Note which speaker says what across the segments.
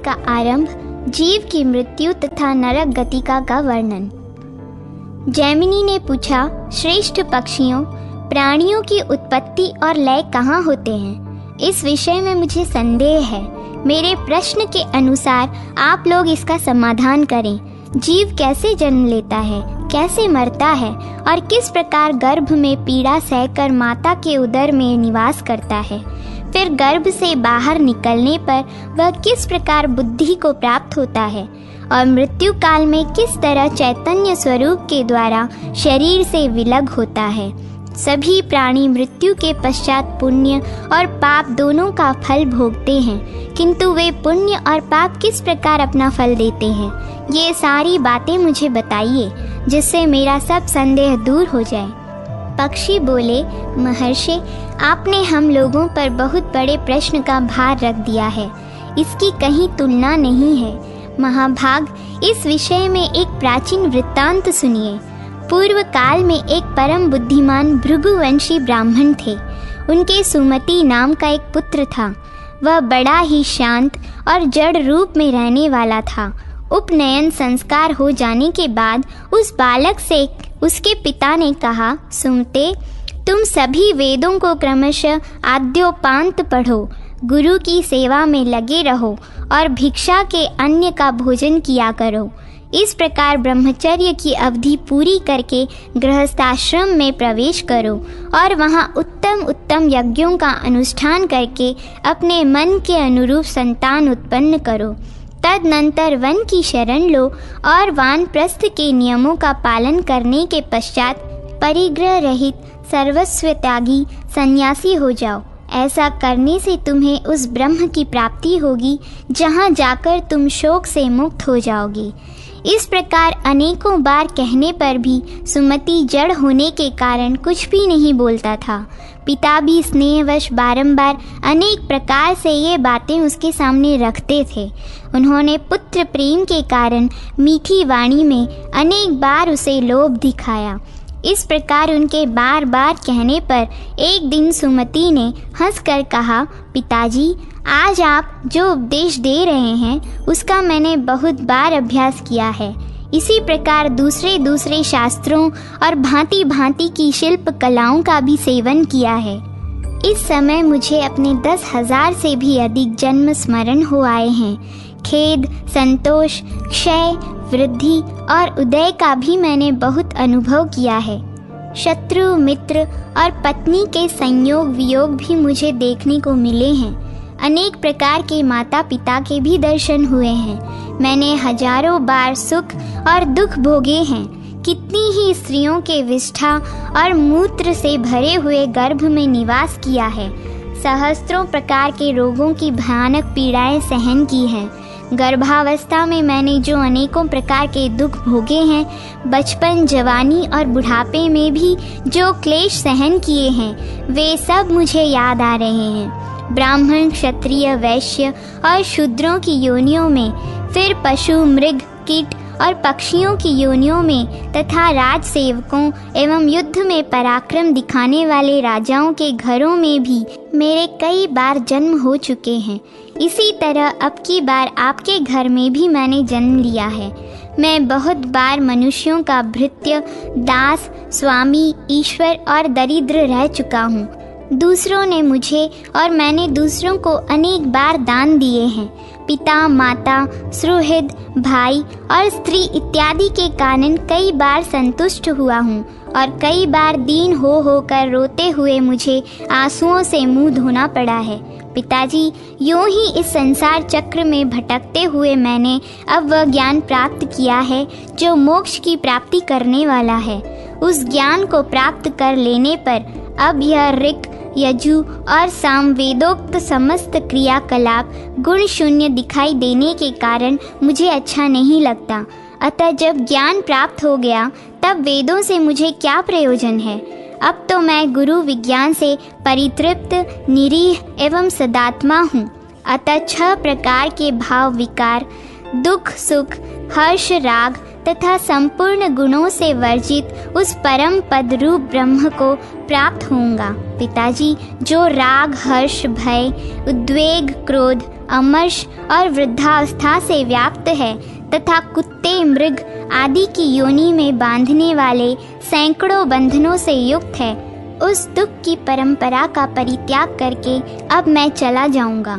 Speaker 1: का आरंभ, जीव की मृत्यु तथा नरक गतिका का वर्णन। जैमिनी ने पूछा, श्रेष्ठ पक्षियों, प्राणियों की उत्पत्ति और लय कहाँ होते हैं? इस विषय में मुझे संदेह है। मेरे प्रश्न के अनुसार आप लोग इसका समाधान करें। जीव कैसे जन्म लेता है, कैसे मरता है और किस प्रकार गर्भ में पीड़ा सहकर माता के उदर में निवास करता है? फिर गर्भ से बाहर निकलने पर वह किस प्रकार बुद्धि को प्राप्त होता है और मृत्यु काल में किस तरह चैतन्य स्वरूप के द्वारा शरीर से विलग होता है? सभी प्राणी मृत्यु के पश्चात पुण्य और पाप दोनों का फल भोगते हैं, किंतु वे पुण्य और पाप किस प्रकार अपना फल देते हैं? ये सारी बातें मुझे बताइए, जिससे मेरा सब संदेह दूर हो जाए। पक्षी बोले, महर्षि, आपने हम लोगों पर बहुत बड़े प्रश्न का भार रख दिया है। इसकी कहीं तुलना नहीं है। महाभाग, इस विषय में एक प्राचीन वृत्तांत सुनिए। पूर्व काल में एक परम बुद्धिमान भृगुवंशी ब्राह्मण थे। उनके सुमति नाम का एक पुत्र था। वह बड़ा ही शांत और जड़ रूप में रहने वाला था। उपनयन संस्कार हो जाने के बाद उस बालक से उसके पिता ने कहा, सुमते, तुम सभी वेदों को क्रमशः आद्योपांत पढ़ो, गुरु की सेवा में लगे रहो और भिक्षा के अन्न का भोजन किया करो। इस प्रकार ब्रह्मचर्य की अवधि पूरी करके गृहस्थाश्रम में प्रवेश करो और वहाँ उत्तम उत्तम यज्ञों का अनुष्ठान करके अपने मन के अनुरूप संतान उत्पन्न करो। तदनंतर वन की शरण लो और वानप्रस्थ के नियमों का पालन करने के पश्चात परिग्रह रहित सर्वस्व त्यागी सन्यासी हो जाओ। ऐसा करने से तुम्हें उस ब्रह्म की प्राप्ति होगी जहाँ जाकर तुम शोक से मुक्त हो जाओगे। इस प्रकार अनेकों बार कहने पर भी सुमति जड़ होने के कारण कुछ भी नहीं बोलता था। पिता भी स्नेहवश बारंबार अनेक प्रकार से ये बातें उसके सामने रखते थे। उन्होंने पुत्र प्रेम के कारण मीठी वाणी में अनेक बार उसे लोभ दिखाया। इस प्रकार उनके बार बार कहने पर एक दिन सुमति ने हंसकर कहा, पिताजी, आज आप जो उपदेश दे रहे हैं उसका मैंने बहुत बार अभ्यास किया है। इसी प्रकार दूसरे दूसरे शास्त्रों और भांति भांति की शिल्प कलाओं का भी सेवन किया है। इस समय मुझे अपने 10,000 से भी अधिक जन्म स्मरण हो आए हैं। खेद, संतोष, क्षय, वृद्धि और उदय का भी मैंने बहुत अनुभव किया है। शत्रु, मित्र और पत्नी के संयोग वियोग भी मुझे देखने को मिले हैं। अनेक प्रकार के माता पिता के भी दर्शन हुए हैं। मैंने हजारों बार सुख और दुख भोगे हैं। कितनी ही स्त्रियों के विष्ठा और मूत्र से भरे हुए गर्भ में निवास किया है। सहस्त्रों प्रकार के रोगों की भयानक पीड़ाएं सहन की हैं। गर्भावस्था में मैंने जो अनेकों प्रकार के दुख भोगे हैं, बचपन, जवानी और बुढ़ापे में भी जो क्लेश सहन किए हैं, वे सब मुझे याद आ रहे हैं। ब्राह्मण, क्षत्रिय, वैश्य और शूद्रों की योनियों में, फिर पशु, मृग, कीट और पक्षियों की योनियों में तथा राज सेवकों एवं युद्ध में पराक्रम दिखाने वाले राजाओं के घरों में भी मेरे कई बार जन्म हो चुके हैं। इसी तरह अब की बार आपके घर में भी मैंने जन्म लिया है। मैं बहुत बार मनुष्यों का भृत्य, दास, स्वामी, ईश्वर और दरिद्र रह चुका हूँ। दूसरों ने मुझे और मैंने दूसरों को अनेक बार दान दिए हैं। पिता, माता, सुहृद, भाई और स्त्री इत्यादि के कारण कई बार संतुष्ट हुआ हूँ और कई बार दीन होकर रोते हुए मुझे आंसुओं से मुंह धोना पड़ा है। पिताजी, यूं ही इस संसार चक्र में भटकते हुए मैंने अब वह ज्ञान प्राप्त किया है जो मोक्ष की प्राप्ति करने वाला है। उस ज्ञान को प्राप्त कर लेने पर अब यह ऋक्, यजु और साम वेदोक्त समस्त क्रियाकलाप गुण शून्य दिखाई देने के कारण मुझे अच्छा नहीं लगता। अतः जब ज्ञान प्राप्त हो गया तब वेदों से मुझे क्या प्रयोजन है। अब तो मैं गुरु विज्ञान से परितृप्त, निरीह एवं सदात्मा हूँ। अतः 6 प्रकार के भाव विकार, दुख, सुख, हर्ष, राग तथा संपूर्ण गुणों से वर्जित उस परम पद रूप ब्रह्म को प्राप्त होऊंगा। पिताजी, जो राग, हर्ष, भय, उद्वेग, क्रोध अमर्ष और वृद्धावस्था से व्याप्त है तथा कुत्ते, मृग आदि की योनि में बांधने वाले सैकड़ों बंधनों से युक्त है, उस दुख की परंपरा का परित्याग करके अब मैं चला जाऊंगा।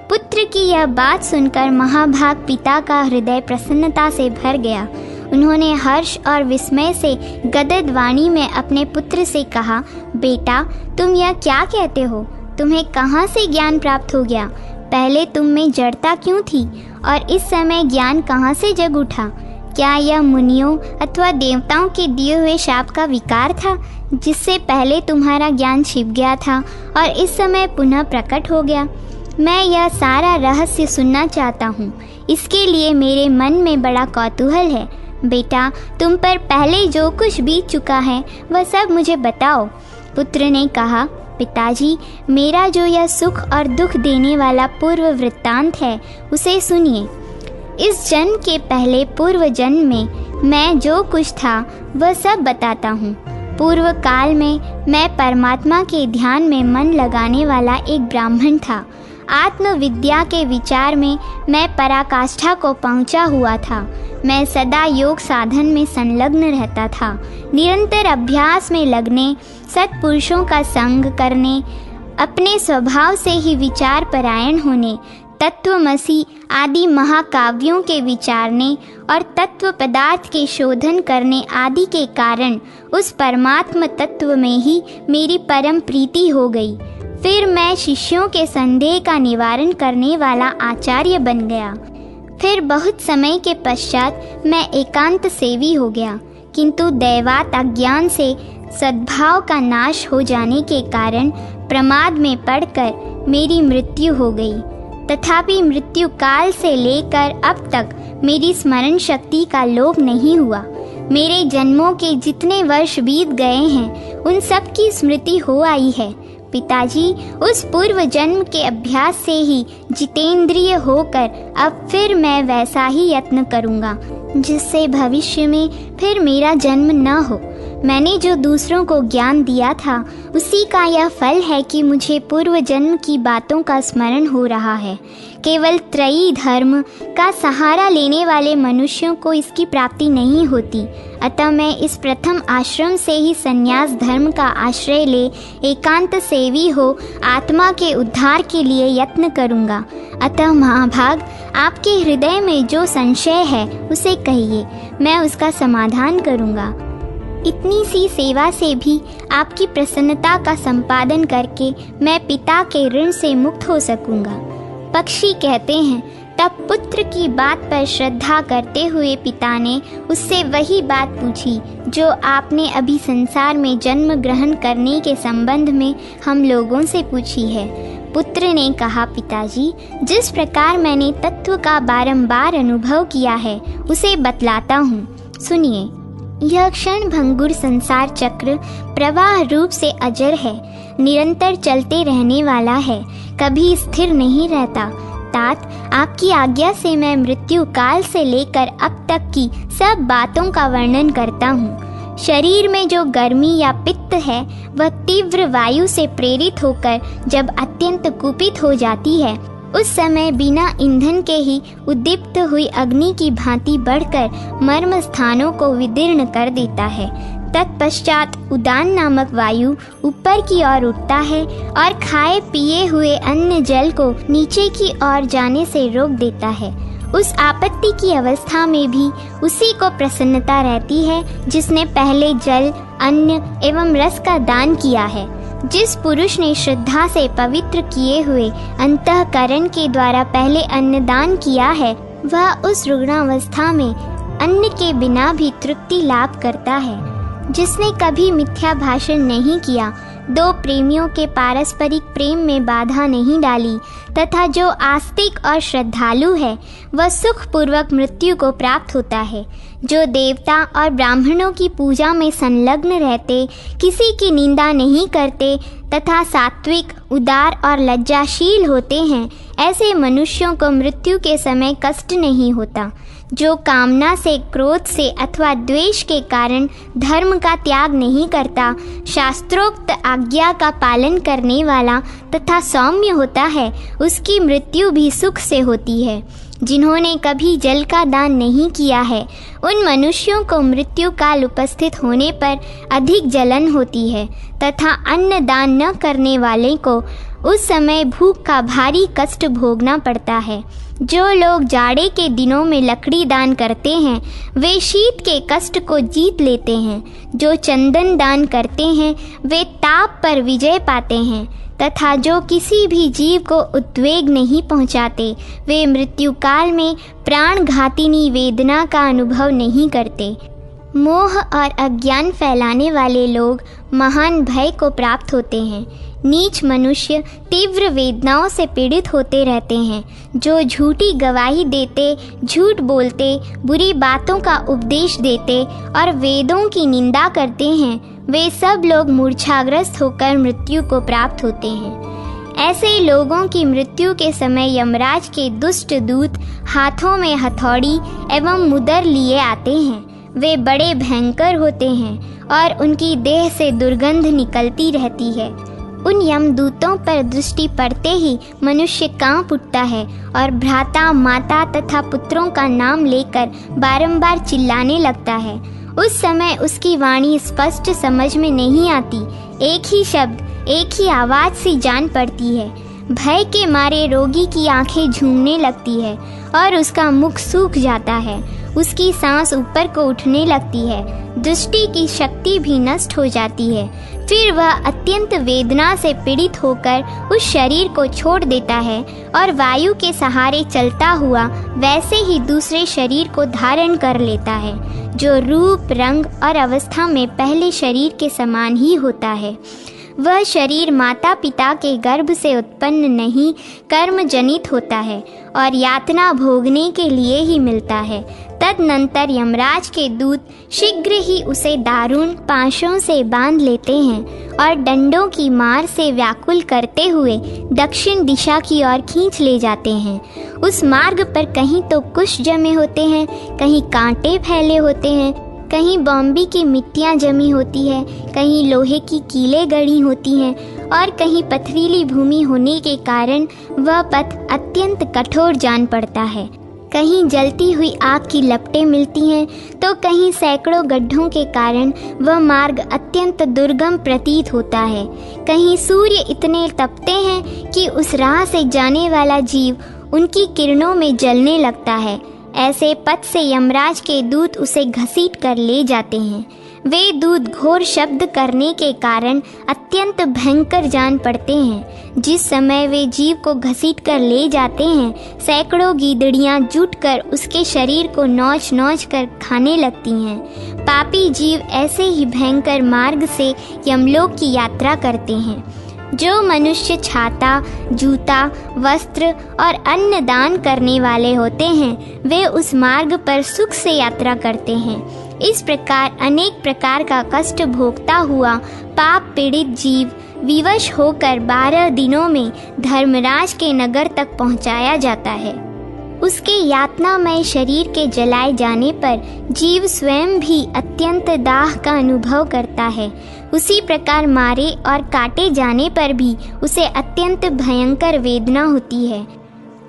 Speaker 1: पुत्र की यह बात सुनकर महाभाग पिता का हृदय प्रसन्नता से भर गया। उन्होंने हर्ष और विस्मय से गदगद वाणी में अपने पुत्र से कहा, बेटा, तुम यह क्या कहते हो? तुम्हें कहाँ से ज्ञान प्राप्त हो गया? पहले तुम में जड़ता क्यों थी और इस समय ज्ञान कहाँ से जग उठा? क्या यह मुनियों अथवा देवताओं के दिए हुए शाप का विकार था, जिससे पहले तुम्हारा ज्ञान छिप गया था और इस समय पुनः प्रकट हो गया? मैं यह सारा रहस्य सुनना चाहता हूँ, इसके लिए मेरे मन में बड़ा कौतूहल है। बेटा, तुम पर पहले जो कुछ बीत चुका है वह सब मुझे बताओ। पुत्र ने कहा, पिताजी, मेरा जो यह सुख और दुख देने वाला पूर्व वृत्तांत है उसे सुनिए। इस जन्म के पहले पूर्व जन्म में मैं जो कुछ था वह सब बताता हूँ। पूर्व काल में मैं परमात्मा के ध्यान में मन लगाने वाला एक ब्राह्मण था। आत्मविद्या के विचार में मैं पराकाष्ठा को पहुंचा हुआ था। मैं सदा योग साधन में संलग्न रहता था। निरंतर अभ्यास में लगने, सत्पुरुषों का संग करने, अपने स्वभाव से ही विचार परायण होने, तत्वमसि आदि महाकाव्यों के विचारने और तत्व पदार्थ के शोधन करने आदि के कारण उस परमात्म तत्व में ही मेरी परम प्रीति हो गई। फिर मैं शिष्यों के संदेह का निवारण करने वाला आचार्य बन गया। फिर बहुत समय के पश्चात मैं एकांत सेवी हो गया, किंतु दैवात अज्ञान से सद्भाव का नाश हो जाने के कारण प्रमाद में पड़कर मेरी मृत्यु हो गई। तथापि मृत्यु काल से लेकर अब तक मेरी स्मरण शक्ति का लोप नहीं हुआ। मेरे जन्मों के जितने वर्ष बीत गए हैं उन सब की स्मृति हो आई है। पिताजी, उस पूर्व जन्म के अभ्यास से ही जितेंद्रिय होकर अब फिर मैं वैसा ही यत्न करूँगा जिससे भविष्य में फिर मेरा जन्म न हो। मैंने जो दूसरों को ज्ञान दिया था उसी का यह फल है कि मुझे पूर्व जन्म की बातों का स्मरण हो रहा है। केवल त्रयी धर्म का सहारा लेने वाले मनुष्यों को इसकी प्राप्ति नहीं होती। अतः मैं इस प्रथम आश्रम से ही संन्यास धर्म का आश्रय ले एकांत सेवी हो आत्मा के उद्धार के लिए यत्न करूँगा। अतः महाभाग, आपके हृदय में जो संशय है उसे कहिए, मैं उसका समाधान करूँगा। इतनी सी सेवा से भी आपकी प्रसन्नता का संपादन करके मैं पिता के ऋण से मुक्त हो सकूँगा। पक्षी कहते हैं, तब पुत्र की बात पर श्रद्धा करते हुए पिता ने उससे वही बात पूछी जो आपने अभी संसार में जन्म ग्रहण करने के संबंध में हम लोगों से पूछी है। पुत्र ने कहा, पिताजी, जिस प्रकार मैंने तत्व का बारंबार अनुभव किया है उसे बतलाता हूँ, सुनिए। यह क्षण भंगुर संसार चक्र प्रवाह रूप से अजर है, निरंतर चलते रहने वाला है, कभी स्थिर नहीं रहता। तात, आपकी आज्ञा से मैं मृत्यु काल से लेकर अब तक की सब बातों का वर्णन करता हूँ। शरीर में जो गर्मी या पित्त है वह तीव्र वायु से प्रेरित होकर जब अत्यंत कुपित हो जाती है उस समय बिना ईंधन के ही उद्दीप्त हुई अग्नि की भांति बढ़कर मर्म स्थानों को विदीर्ण कर देता है। तत्पश्चात उदान नामक वायु ऊपर की ओर उठता है और खाए पिए हुए अन्न जल को नीचे की ओर जाने से रोक देता है। उस आपत्ति की अवस्था में भी उसी को प्रसन्नता रहती है जिसने पहले जल, अन्न एवं रस का दान किया है। जिस पुरुष ने श्रद्धा से पवित्र किए हुए अंतःकरण के द्वारा पहले अन्नदान किया है वह उस रुग्णावस्था में अन्न के बिना भी तृप्ति लाभ करता है। जिसने कभी मिथ्या भाषण नहीं किया, दो प्रेमियों के पारस्परिक प्रेम में बाधा नहीं डाली तथा जो आस्तिक और श्रद्धालु है वह सुख पूर्वक मृत्यु को प्राप्त होता है। जो देवता और ब्राह्मणों की पूजा में संलग्न रहते, किसी की निंदा नहीं करते तथा सात्विक, उदार और लज्जाशील होते हैं, ऐसे मनुष्यों को मृत्यु के समय कष्ट नहीं होता। जो कामना से, क्रोध से अथवा द्वेष के कारण धर्म का त्याग नहीं करता, शास्त्रोक्त आज्ञा का पालन करने वाला तथा सौम्य होता है, उसकी मृत्यु भी सुख से होती है। जिन्होंने कभी जल का दान नहीं किया है, उन मनुष्यों को मृत्यु काल उपस्थित होने पर अधिक जलन होती है, तथा अन्न दान न करने वाले को उस समय भूख का भारी कष्ट भोगना पड़ता है। जो लोग जाड़े के दिनों में लकड़ी दान करते हैं, वे शीत के कष्ट को जीत लेते हैं। जो चंदन दान करते हैं, वे ताप पर विजय पाते हैं, तथा जो किसी भी जीव को उद्वेग नहीं पहुंचाते, वे मृत्यु काल में प्राणघातिनी वेदना का अनुभव नहीं करते। मोह और अज्ञान फैलाने वाले लोग महान भय को प्राप्त होते हैं। नीच मनुष्य तीव्र वेदनाओं से पीड़ित होते रहते हैं। जो झूठी गवाही देते, झूठ बोलते, बुरी बातों का उपदेश देते और वेदों की निंदा करते हैं, वे सब लोग मूर्छाग्रस्त होकर मृत्यु को प्राप्त होते हैं। ऐसे लोगों की मृत्यु के समय यमराज के दुष्ट दूत हाथों में हथौड़ी एवं मुदर लिए आते हैं। वे बड़े भयंकर होते हैं और उनकी देह से दुर्गंध निकलती रहती है। उन यमदूतों पर दृष्टि पड़ते ही मनुष्य कांप उठता है और भ्राता, माता तथा पुत्रों का नाम लेकर बारंबार चिल्लाने लगता है। उस समय उसकी वाणी स्पष्ट समझ में नहीं आती। एक ही शब्द, एक ही आवाज़ सी जान पड़ती है। भय के मारे रोगी की आंखें झूमने लगती है और उसका मुख सूख जाता है। उसकी सांस ऊपर को उठने लगती है। दृष्टि की शक्ति भी नष्ट हो जाती है। फिर वह अत्यंत वेदना से पीड़ित होकर उस शरीर को छोड़ देता है और वायु के सहारे चलता हुआ वैसे ही दूसरे शरीर को धारण कर लेता है, जो रूप, रंग और अवस्था में पहले शरीर के समान ही होता है। वह शरीर माता पिता के गर्भ से उत्पन्न नहीं, कर्म जनित होता है और यातना भोगने के लिए ही मिलता है। तदनंतर यमराज के दूत शीघ्र ही उसे दारुण पाशों से बांध लेते हैं और डंडों की मार से व्याकुल करते हुए दक्षिण दिशा की ओर खींच ले जाते हैं। उस मार्ग पर कहीं तो कुश जमे होते हैं, कहीं कांटे फैले होते हैं, कहीं बॉम्बी की मिट्टियाँ जमी होती है, कहीं लोहे की कीलें गड़ी होती हैं और कहीं पथरीली भूमि होने के कारण वह पथ अत्यंत कठोर जान पड़ता है। कहीं जलती हुई आग की लपटें मिलती हैं तो कहीं सैकड़ों गड्ढों के कारण वह मार्ग अत्यंत दुर्गम प्रतीत होता है। कहीं सूर्य इतने तपते हैं कि उस राह से जाने वाला जीव उनकी किरणों में जलने लगता है। ऐसे पथ से यमराज के दूत उसे घसीट कर ले जाते हैं। वे दूत घोर शब्द करने के कारण अत्यंत भयंकर जान पड़ते हैं। जिस समय वे जीव को घसीट कर ले जाते हैं, सैकड़ों गीदड़ियां जुटकर उसके शरीर को नोच नोच कर खाने लगती हैं। पापी जीव ऐसे ही भयंकर मार्ग से यमलोक की यात्रा करते हैं। जो मनुष्य छाता, जूता, वस्त्र और अन्न दान करने वाले होते हैं, वे उस मार्ग पर सुख से यात्रा करते हैं। इस प्रकार अनेक प्रकार का कष्ट भोगता हुआ पाप पीड़ित जीव विवश होकर 12 दिनों में धर्मराज के नगर तक पहुंचाया जाता है। उसके यातनामय शरीर के जलाए जाने पर जीव स्वयं भी अत्यंत दाह का अनुभव करता है। उसी प्रकार मारे और काटे जाने पर भी उसे अत्यंत भयंकर वेदना होती है।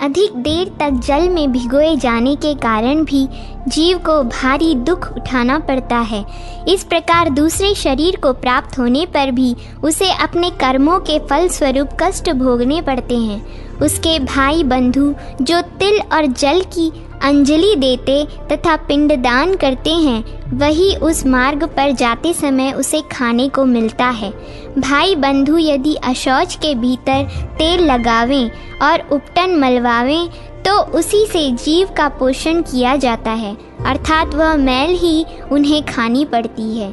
Speaker 1: अधिक देर तक जल में भिगोए जाने के कारण भी जीव को भारी दुख उठाना पड़ता है। इस प्रकार दूसरे शरीर को प्राप्त होने पर भी उसे अपने कर्मों के फल स्वरूप कष्ट भोगने पड़ते हैं। उसके भाई बंधु जो तिल और जल की अंजलि देते तथा पिंडदान करते हैं, वही उस मार्ग पर जाते समय उसे खाने को मिलता है। भाई बंधु यदि अशौच के भीतर तेल लगावें और उपटन मलवावें तो उसी से जीव का पोषण किया जाता है, अर्थात वह मैल ही उन्हें खानी पड़ती है।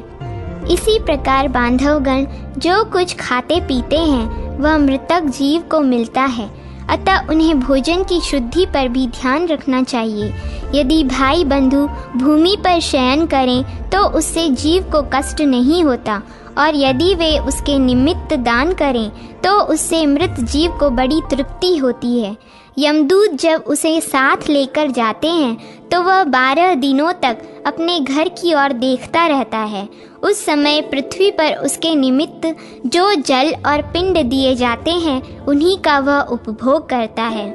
Speaker 1: इसी प्रकार बांधवगण जो कुछ खाते पीते हैं वह मृतक जीव को मिलता है, अतः उन्हें भोजन की शुद्धि पर भी ध्यान रखना चाहिए। यदि भाई बंधु भूमि पर शयन करें तो उससे जीव को कष्ट नहीं होता, और यदि वे उसके निमित्त दान करें तो उससे मृत जीव को बड़ी तृप्ति होती है। यमदूत जब उसे साथ लेकर जाते हैं तो वह 12 दिनों तक अपने घर की ओर देखता रहता है। उस समय पृथ्वी पर उसके निमित्त जो जल और पिंड दिए जाते हैं उन्हीं का वह उपभोग करता है।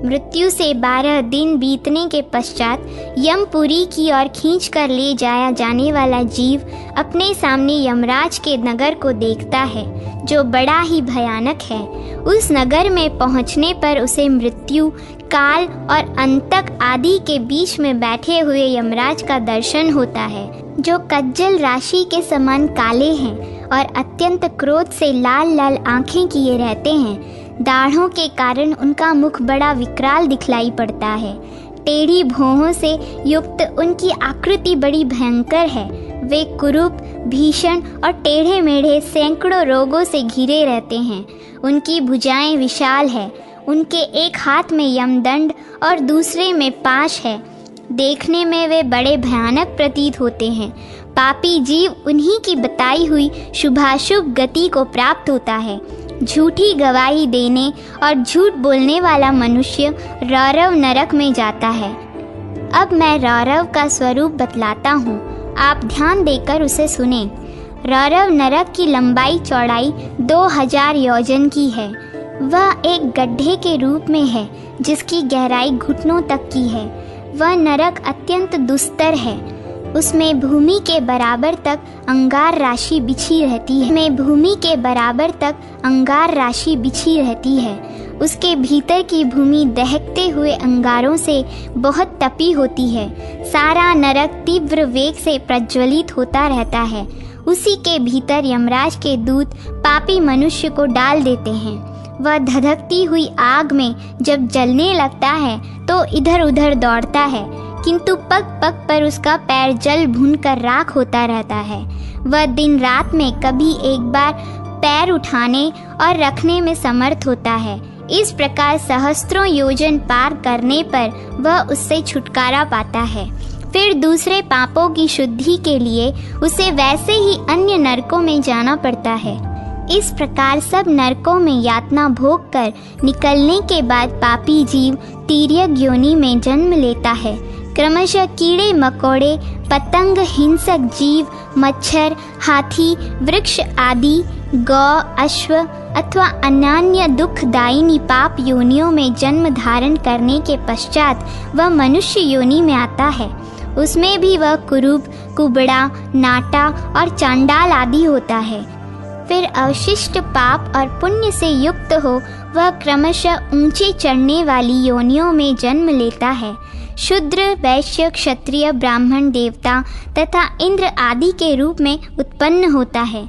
Speaker 1: मृत्यु से 12 दिन बीतने के पश्चात यमपुरी की ओर खींच कर ले जाया जाने वाला जीव अपने सामने यमराज के नगर को देखता है, जो बड़ा ही भयानक है। उस नगर में पहुंचने पर उसे मृत्यु, काल और अंतक आदि के बीच में बैठे हुए यमराज का दर्शन होता है, जो कज्जल राशि के समान काले हैं और अत्यंत क्रोध से लाल लाल आंखें किए रहते हैं। दाढ़ों के कारण उनका मुख बड़ा विकराल दिखलाई पड़ता है। टेढ़ी भौहों से युक्त उनकी आकृति बड़ी भयंकर है। वे कुरूप, भीषण और टेढ़े मेढ़े सैकड़ों रोगों से घिरे रहते हैं। उनकी भुजाएं विशाल है। उनके एक हाथ में यमदंड और दूसरे में पाश है। देखने में वे बड़े भयानक प्रतीत होते हैं। पापी जीव उन्हीं की बताई हुई शुभाशुभ गति को प्राप्त होता है। झूठी गवाही देने और झूठ बोलने वाला मनुष्य रौरव नरक में जाता है। अब मैं रौरव का स्वरूप बतलाता हूँ, आप ध्यान देकर उसे सुने। रौरव नरक की लंबाई चौड़ाई 2000 योजन की है। वह एक गड्ढे के रूप में है जिसकी गहराई घुटनों तक की है। वह नरक अत्यंत दुस्तर है। उसमें भूमि के बराबर तक अंगार राशि बिछी रहती है। उसके भीतर की भूमि दहकते हुए अंगारों से बहुत तपी होती है। सारा नरक तीव्र वेग से प्रज्वलित होता रहता है। उसी के भीतर यमराज के दूत पापी मनुष्य को डाल देते हैं। वह धधकती हुई आग में जब जलने लगता है तो इधर उधर दौड़ता है, किंतु पग पग पर उसका पैर जल भूनकर राख होता रहता है। वह दिन रात में कभी एक बार पैर उठाने और रखने में समर्थ होता है। इस प्रकार सहस्त्रों योजन पार करने पर वह उससे छुटकारा पाता है। फिर दूसरे पापों की शुद्धि के लिए उसे वैसे ही अन्य नरकों में जाना पड़ता है। इस प्रकार सब नरकों में यातना भोग कर निकलने के बाद पापी जीव तिर्यक योनि में जन्म लेता है। क्रमशः कीड़े मकोड़े, पतंग, हिंसक जीव, मच्छर, हाथी, वृक्ष आदि, गौ, अश्व अथवा अन्य दुखदायिनी पाप योनियों में जन्म धारण करने के पश्चात वह मनुष्य योनि में आता है। उसमें भी वह कुरूप, कुबड़ा, नाटा और चांडाल आदि होता है। फिर अवशिष्ट पाप और पुण्य से युक्त हो वह क्रमशः ऊंचे चढ़ने वाली योनियों में जन्म लेता है। शूद्र, वैश्य, क्षत्रिय, ब्राह्मण, देवता तथा इंद्र आदि के रूप में उत्पन्न होता है।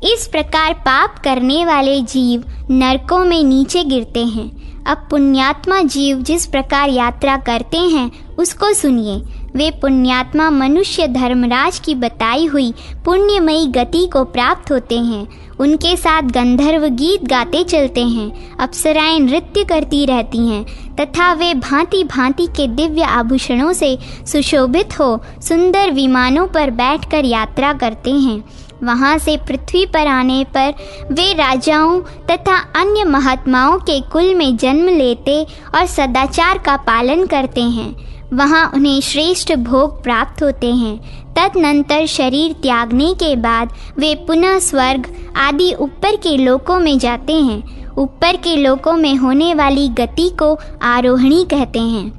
Speaker 1: इस प्रकार पाप करने वाले जीव नरकों में नीचे गिरते हैं। अब पुण्यात्मा जीव जिस प्रकार यात्रा करते हैं उसको सुनिए। वे पुण्यात्मा मनुष्य धर्मराज की बताई हुई पुण्यमयी गति को प्राप्त होते हैं। उनके साथ गंधर्व गीत गाते चलते हैं, अप्सराएं नृत्य करती रहती हैं तथा वे भांति भांति के दिव्य आभूषणों से सुशोभित हो सुंदर विमानों पर बैठकर यात्रा करते हैं। वहाँ से पृथ्वी पर आने पर वे राजाओं तथा अन्य महात्माओं के कुल में जन्म लेते और सदाचार का पालन करते हैं। वहाँ उन्हें श्रेष्ठ भोग प्राप्त होते हैं। तदनंतर शरीर त्यागने के बाद वे पुनः स्वर्ग आदि ऊपर के लोकों में जाते हैं। ऊपर के लोकों में होने वाली गति को आरोहणी कहते हैं।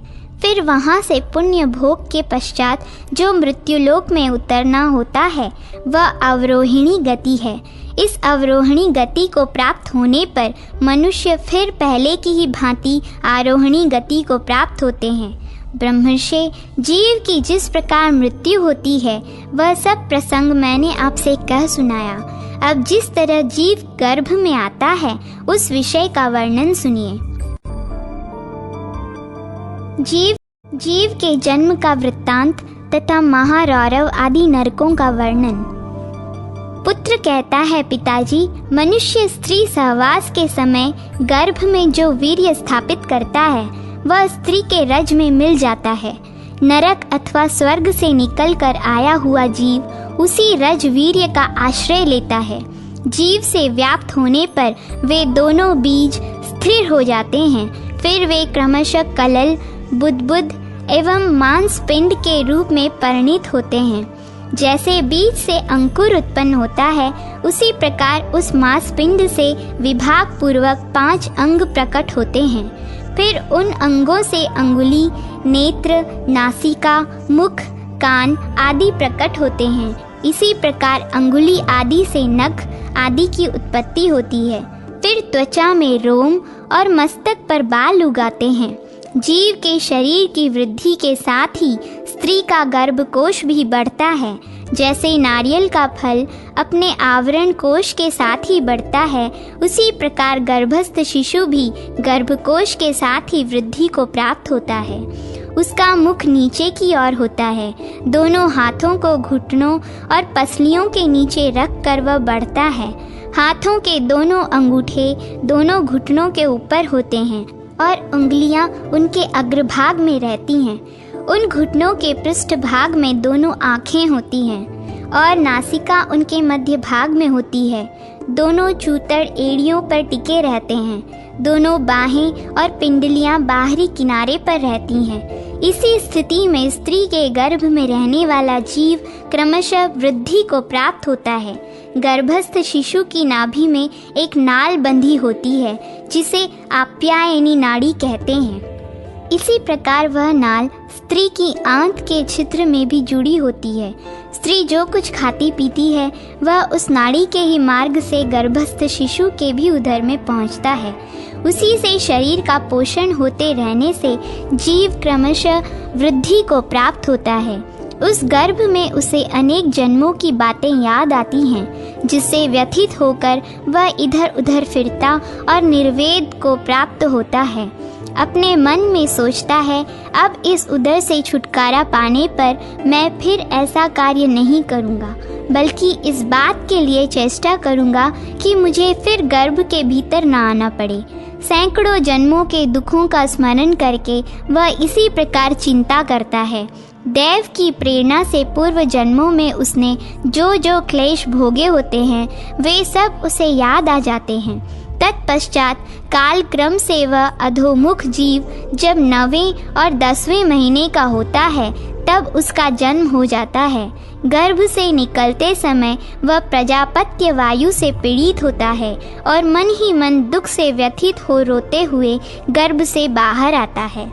Speaker 1: फिर वहाँ से पुण्य भोग के पश्चात जो मृत्युलोक में उतरना होता है वह अवरोहिणी गति है। इस अवरोहिणी गति को प्राप्त होने पर मनुष्य फिर पहले की ही भांति आरोहणी गति को प्राप्त होते हैं। ब्रह्मर्षि, जीव की जिस प्रकार मृत्यु होती है वह सब प्रसंग मैंने आपसे कह सुनाया। अब जिस तरह जीव गर्भ में आता है उस विषय का वर्णन सुनिए। जीव के जन्म का वृत्तांत तथा महारौरव आदि नरकों का वर्णन। पुत्र कहता है, पिताजी, मनुष्य स्त्री सहवास के समय गर्भ में जो वीर्य स्थापित करता है वह स्त्री के रज में मिल जाता है। नरक अथवा स्वर्ग से निकलकर आया हुआ जीव उसी रज वीर्य का आश्रय लेता है। जीव से व्याप्त होने पर वे दोनों बीज स्थिर हो जाते हैं। फिर वे क्रमशः कलल, बुदबुद एवं मांस पिंड के रूप में परिणित होते हैं। जैसे बीज से अंकुर उत्पन्न होता है, उसी प्रकार उस मांसपिंड से विभाग पूर्वक 5 अंग प्रकट होते हैं। फिर उन अंगों से अंगुली, नेत्र, नासिका, मुख, कान आदि प्रकट होते हैं। इसी प्रकार अंगुली आदि से नख आदि की उत्पत्ति होती है। फिर त्वचा में रोम और मस्तक पर बाल उगाते हैं। जीव के शरीर की वृद्धि के साथ ही स्त्री का गर्भकोश भी बढ़ता है। जैसे नारियल का फल अपने आवरण कोश के साथ ही बढ़ता है, उसी प्रकार गर्भस्थ शिशु भी गर्भकोश के साथ ही वृद्धि को प्राप्त होता है। उसका मुख नीचे की ओर होता है। दोनों हाथों को घुटनों और पसलियों के नीचे रख कर वह बढ़ता है। हाथों के दोनों अंगूठे दोनों घुटनों के ऊपर होते हैं और उंगलियां उनके अग्रभाग में रहती हैं। उन घुटनों के पृष्ठभाग में दोनों आँखें होती हैं और नासिका उनके मध्य भाग में होती है। दोनों चूतड़ एड़ियों पर टिके रहते हैं। दोनों बाहें और पिंडलियां बाहरी किनारे पर रहती हैं। इसी स्थिति में स्त्री के गर्भ में रहने वाला जीव क्रमशः वृद्धि को प्राप्त होता है। गर्भस्थ शिशु की नाभि में एक नाल बंधी होती है, जिसे आप्यायनी नाड़ी कहते हैं। इसी प्रकार वह नाल स्त्री की आंत के छिद्र में भी जुड़ी होती है। स्त्री जो कुछ खाती पीती है, वह उस नाड़ी के ही मार्ग से गर्भस्थ शिशु के भी उदर में पहुंचता है। उसी से शरीर का पोषण होते रहने से जीव क्रमशः वृद्धि को प्राप्त होता है। उस गर्भ में उसे अनेक जन्मों की बातें याद आती हैं, जिससे व्यथित होकर वह इधर उधर फिरता और निर्वेद को प्राप्त होता है। अपने मन में सोचता है, अब इस उदर से छुटकारा पाने पर मैं फिर ऐसा कार्य नहीं करूँगा, बल्कि इस बात के लिए चेष्टा करूँगा कि मुझे फिर गर्भ के भीतर न आना पड़े। सैकड़ों जन्मों के दुखों का स्मरण करके वह इसी प्रकार चिंता करता है। देव की प्रेरणा से पूर्व जन्मों में उसने जो जो क्लेश भोगे होते हैं, वे सब उसे याद आ जाते हैं। तत्पश्चात काल क्रम से वह अधोमुख जीव जब 9वें और 10वें महीने का होता है, तब उसका जन्म हो जाता है। गर्भ से निकलते समय वह प्रजापत्य वायु से पीड़ित होता है और मन ही मन दुख से व्यथित हो रोते हुए गर्भ से बाहर आता है।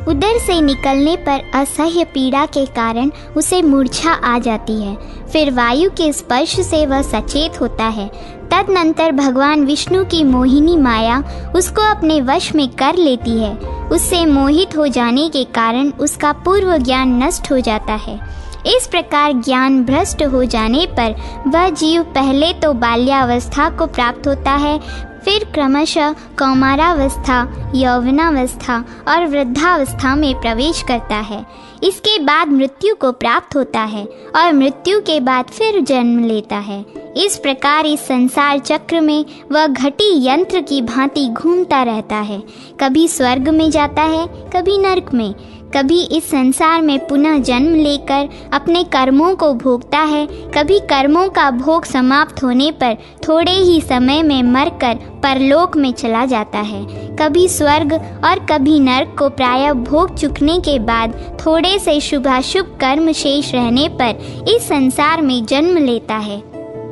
Speaker 1: उदर से निकलने पर असह्य पीड़ा के कारण उसे मूर्छा आ जाती है। फिर वायु के स्पर्श से वह सचेत होता है। तदनंतर भगवान विष्णु की मोहिनी माया उसको अपने वश में कर लेती है। उससे मोहित हो जाने के कारण उसका पूर्व ज्ञान नष्ट हो जाता है। इस प्रकार ज्ञान भ्रष्ट हो जाने पर वह जीव पहले तो बाल्यावस्था को प्राप्त होता है, फिर क्रमशः कौमारावस्था, यौवनावस्था और वृद्धावस्था में प्रवेश करता है। इसके बाद मृत्यु को प्राप्त होता है और मृत्यु के बाद फिर जन्म लेता है। इस प्रकार इस संसार चक्र में वह घटी यंत्र की भांति घूमता रहता है। कभी स्वर्ग में जाता है, कभी नरक में। कभी इस संसार में पुनः जन्म लेकर अपने कर्मों को भोगता है, कभी कर्मों का भोग समाप्त होने पर थोड़े ही समय में मरकर परलोक में चला जाता है। कभी स्वर्ग और कभी नरक को प्रायः भोग चुकने के बाद थोड़े से शुभाशुभ कर्म शेष रहने पर इस संसार में जन्म लेता है।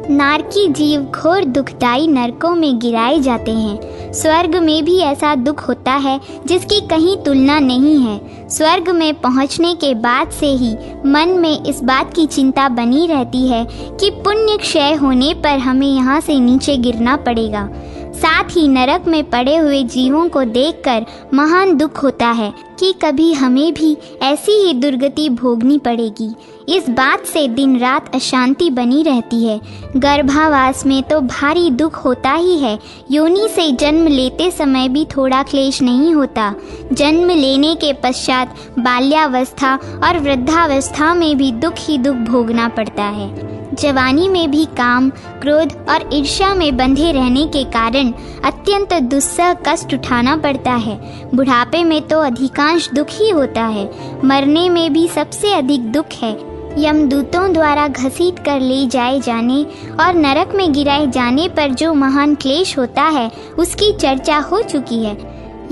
Speaker 1: नारकी जीव घोर दुखदायी नरकों में गिराए जाते हैं। स्वर्ग में भी ऐसा दुख होता है जिसकी कहीं तुलना नहीं है। स्वर्ग में पहुंचने के बाद से ही मन में इस बात की चिंता बनी रहती है कि पुण्य क्षय होने पर हमें यहाँ से नीचे गिरना पड़ेगा। साथ ही नरक में पड़े हुए जीवों को देखकर महान दुख होता है कि कभी हमें भी ऐसी ही दुर्गति भोगनी पड़ेगी। इस बात से दिन रात अशांति बनी रहती है। गर्भावास में तो भारी दुख होता ही है। योनि से जन्म लेते समय भी थोड़ा क्लेश नहीं होता। जन्म लेने के पश्चात बाल्यावस्था और वृद्धावस्था में भी दुख ही दुख भोगना पड़ता है। जवानी में भी काम, क्रोध और ईर्ष्या में बंधे रहने के कारण अत्यंत दुस्सह कष्ट उठाना पड़ता है। बुढ़ापे में तो अधिकांश दुख ही होता है। मरने में भी सबसे अधिक दुख है। यमदूतों द्वारा घसीट कर ले जाए जाने और नरक में गिराए जाने पर जो महान क्लेश होता है, उसकी चर्चा हो चुकी है।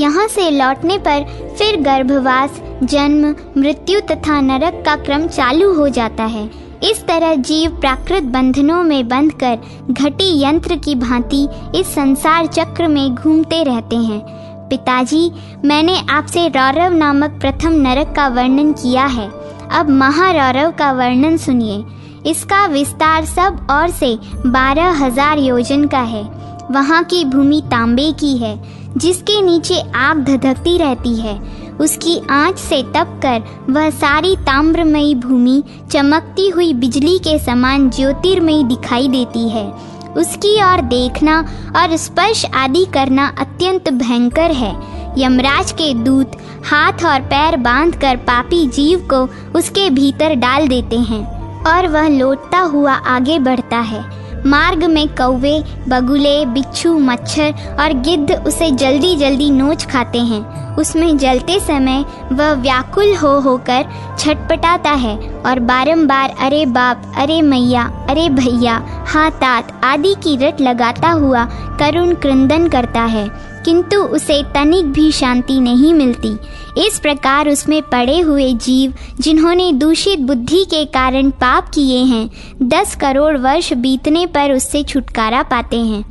Speaker 1: यहाँ से लौटने पर फिर गर्भवास, जन्म, मृत्यु तथा नरक का क्रम चालू हो जाता है। इस तरह जीव प्राकृत बंधनों में बंधकर घटी यंत्र की भांति इस संसार चक्र में घूमते रहते हैं। पिताजी, मैंने आपसे रौरव नामक प्रथम नरक का वर्णन किया है। अब महारौरव का वर्णन सुनिए। इसका विस्तार सब और से 12,000 योजन का है। वहाँ की भूमि तांबे की है, जिसके नीचे आग धधकती रहती है। उसकी आंच से तपकर वह सारी ताम्रमयी भूमि चमकती हुई बिजली के समान ज्योतिर्मयी दिखाई देती है। उसकी ओर देखना और स्पर्श आदि करना अत्यंत भयंकर है। यमराज के दूत हाथ और पैर बांधकर पापी जीव को उसके भीतर डाल देते हैं और वह लौटता हुआ आगे बढ़ता है। मार्ग में कौवे, बगुले, बिच्छू, मच्छर और गिद्ध उसे जल्दी जल्दी नोच खाते हैं। उसमें जलते समय वह व्याकुल होकर छटपटाता है और बारंबार अरे बाप, अरे मैया, अरे भैया, हाँ तात आदि की रट लगाता हुआ करुण क्रंदन करता है, किंतु उसे तनिक भी शांति नहीं मिलती। इस प्रकार उसमें पड़े हुए जीव, जिन्होंने दूषित बुद्धि के कारण पाप किए हैं, 10 करोड़ वर्ष बीतने पर उससे छुटकारा पाते हैं।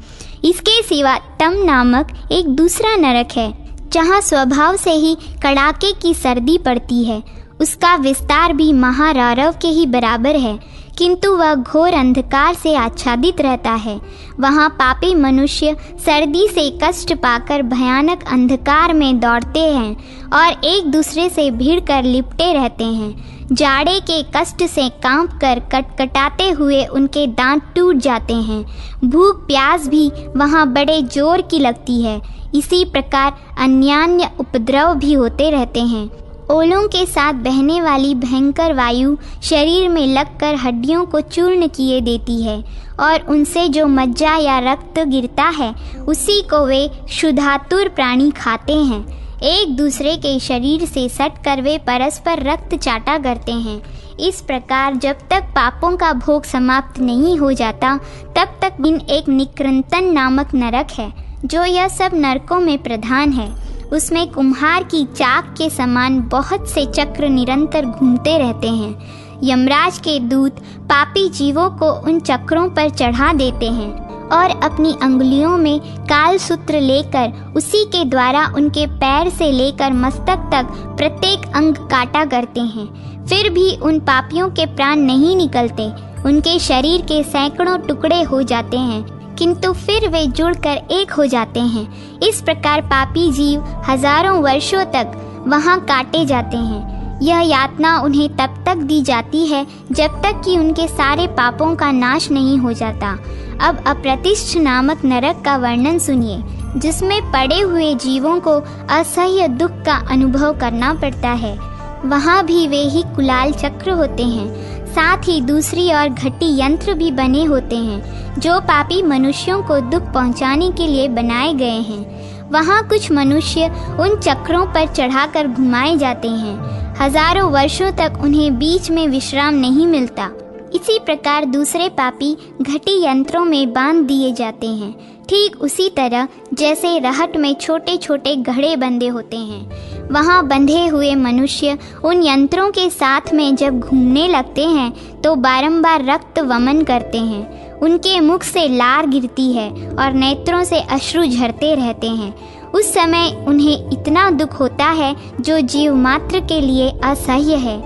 Speaker 1: इसके सिवा तम नामक एक दूसरा नरक है, जहाँ स्वभाव से ही कड़ाके की सर्दी पड़ती है। उसका विस्तार भी महारौरव के ही बराबर है, किंतु वह घोर अंधकार से आच्छादित रहता है। वहाँ पापी मनुष्य सर्दी से कष्ट पाकर भयानक अंधकार में दौड़ते हैं और एक दूसरे से भिड़कर लिपटे रहते हैं। जाड़े के कष्ट से कांपकर कटकटाते हुए उनके दांत टूट जाते हैं। भूख प्यास भी वहाँ बड़े जोर की लगती है। इसी प्रकार अन्यान्य उपद्रव भी होते रहते हैं। ओलों के साथ बहने वाली भयंकर वायु शरीर में लगकर हड्डियों को चूर्ण किए देती है और उनसे जो मज्जा या रक्त गिरता है उसी को वे क्षुधातुर प्राणी खाते हैं। एक दूसरे के शरीर से सटकर वे परस्पर रक्त चाटा करते हैं। इस प्रकार जब तक पापों का भोग समाप्त नहीं हो जाता तब तक इन एक निकृंतन नामक नरक है, जो यह सब नरकों में प्रधान है। उसमें कुम्हार की चाक के समान बहुत से चक्र निरंतर घूमते रहते हैं। यमराज के दूत पापी जीवों को उन चक्रों पर चढ़ा देते हैं और अपनी अंगुलियों में काल सूत्र लेकर उसी के द्वारा उनके पैर से लेकर मस्तक तक प्रत्येक अंग काटा करते हैं। फिर भी उन पापियों के प्राण नहीं निकलते। उनके शरीर के सैकड़ों टुकड़े हो जाते हैं, किंतु फिर वे जुड़कर एक हो जाते हैं। इस प्रकार पापी जीव हजारों वर्षों तक वहाँ काटे जाते हैं। यह यातना उन्हें तब तक दी जाती है जब तक कि उनके सारे पापों का नाश नहीं हो जाता। अब अप्रतिष्ठ नामक नरक का वर्णन सुनिए, जिसमें पड़े हुए जीवों को असह्य दुख का अनुभव करना पड़ता है। वहाँ भी वे ही कुलाल चक्र होते हैं। साथ ही दूसरी ओर घटी यंत्र भी बने होते हैं, जो पापी मनुष्यों को दुख पहुँचाने के लिए बनाए गए हैं। वहाँ कुछ मनुष्य उन चक्रों पर चढ़ाकर घुमाए जाते हैं। हजारों वर्षों तक उन्हें बीच में विश्राम नहीं मिलता। इसी प्रकार दूसरे पापी घटी यंत्रों में बांध दिए जाते हैं, ठीक उसी तरह जैसे रहट में छोटे छोटे घड़े बंधे होते हैं। वहाँ बंधे हुए मनुष्य उन यंत्रों के साथ में जब घूमने लगते हैं तो बारंबार रक्त वमन करते हैं। उनके मुख से लार गिरती है और नेत्रों से अश्रु झरते रहते हैं। उस समय उन्हें इतना दुख होता है जो जीव मात्र के लिए असह्य है।